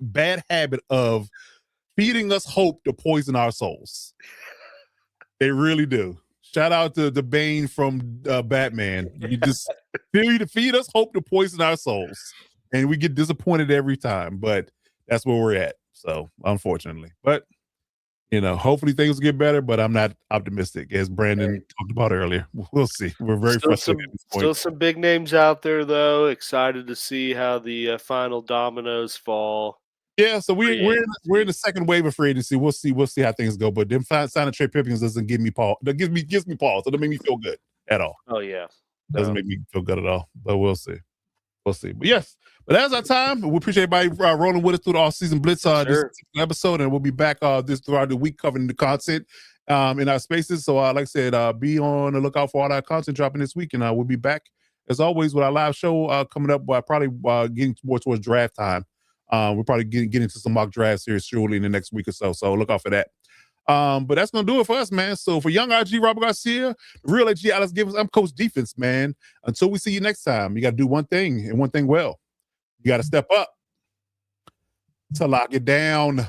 S1: bad habit of feeding us hope to poison our souls. They really do. Shout out to the Bane from Batman. You just feed us hope to poison our souls. And we get disappointed every time, but that's where we're at. So, unfortunately. But, hopefully things will get better, but I'm not optimistic, as Brandon talked about earlier. We'll see. We're very frustrated at this point.
S3: Still some big names out there, though. Excited to see how the final dominoes fall.
S1: Yeah, so we're in the second wave of free agency. We'll see how things go. But them signing Trey Pipkins doesn't give me pause. That gives me pause. It doesn't make me feel good at all.
S3: Oh yeah,
S1: doesn't make me feel good at all. But we'll see. But yes, but that's our time. We appreciate everybody rolling with us through the off-season blitz this episode, and we'll be back this throughout the week covering the content in our spaces. So like I said, be on the lookout for all our content dropping this week, and we'll be back as always with our live show coming up. Probably getting more towards draft time. We'll probably get into some mock drafts here shortly in the next week or so. So look out for that. But that's going to do it for us, man. So for young RG, Robert Garcia, real AG, Alex Gibbs, I'm Coach Defense, man. Until we see you next time, you got to do one thing, and one thing well. You got to step up to lock it down.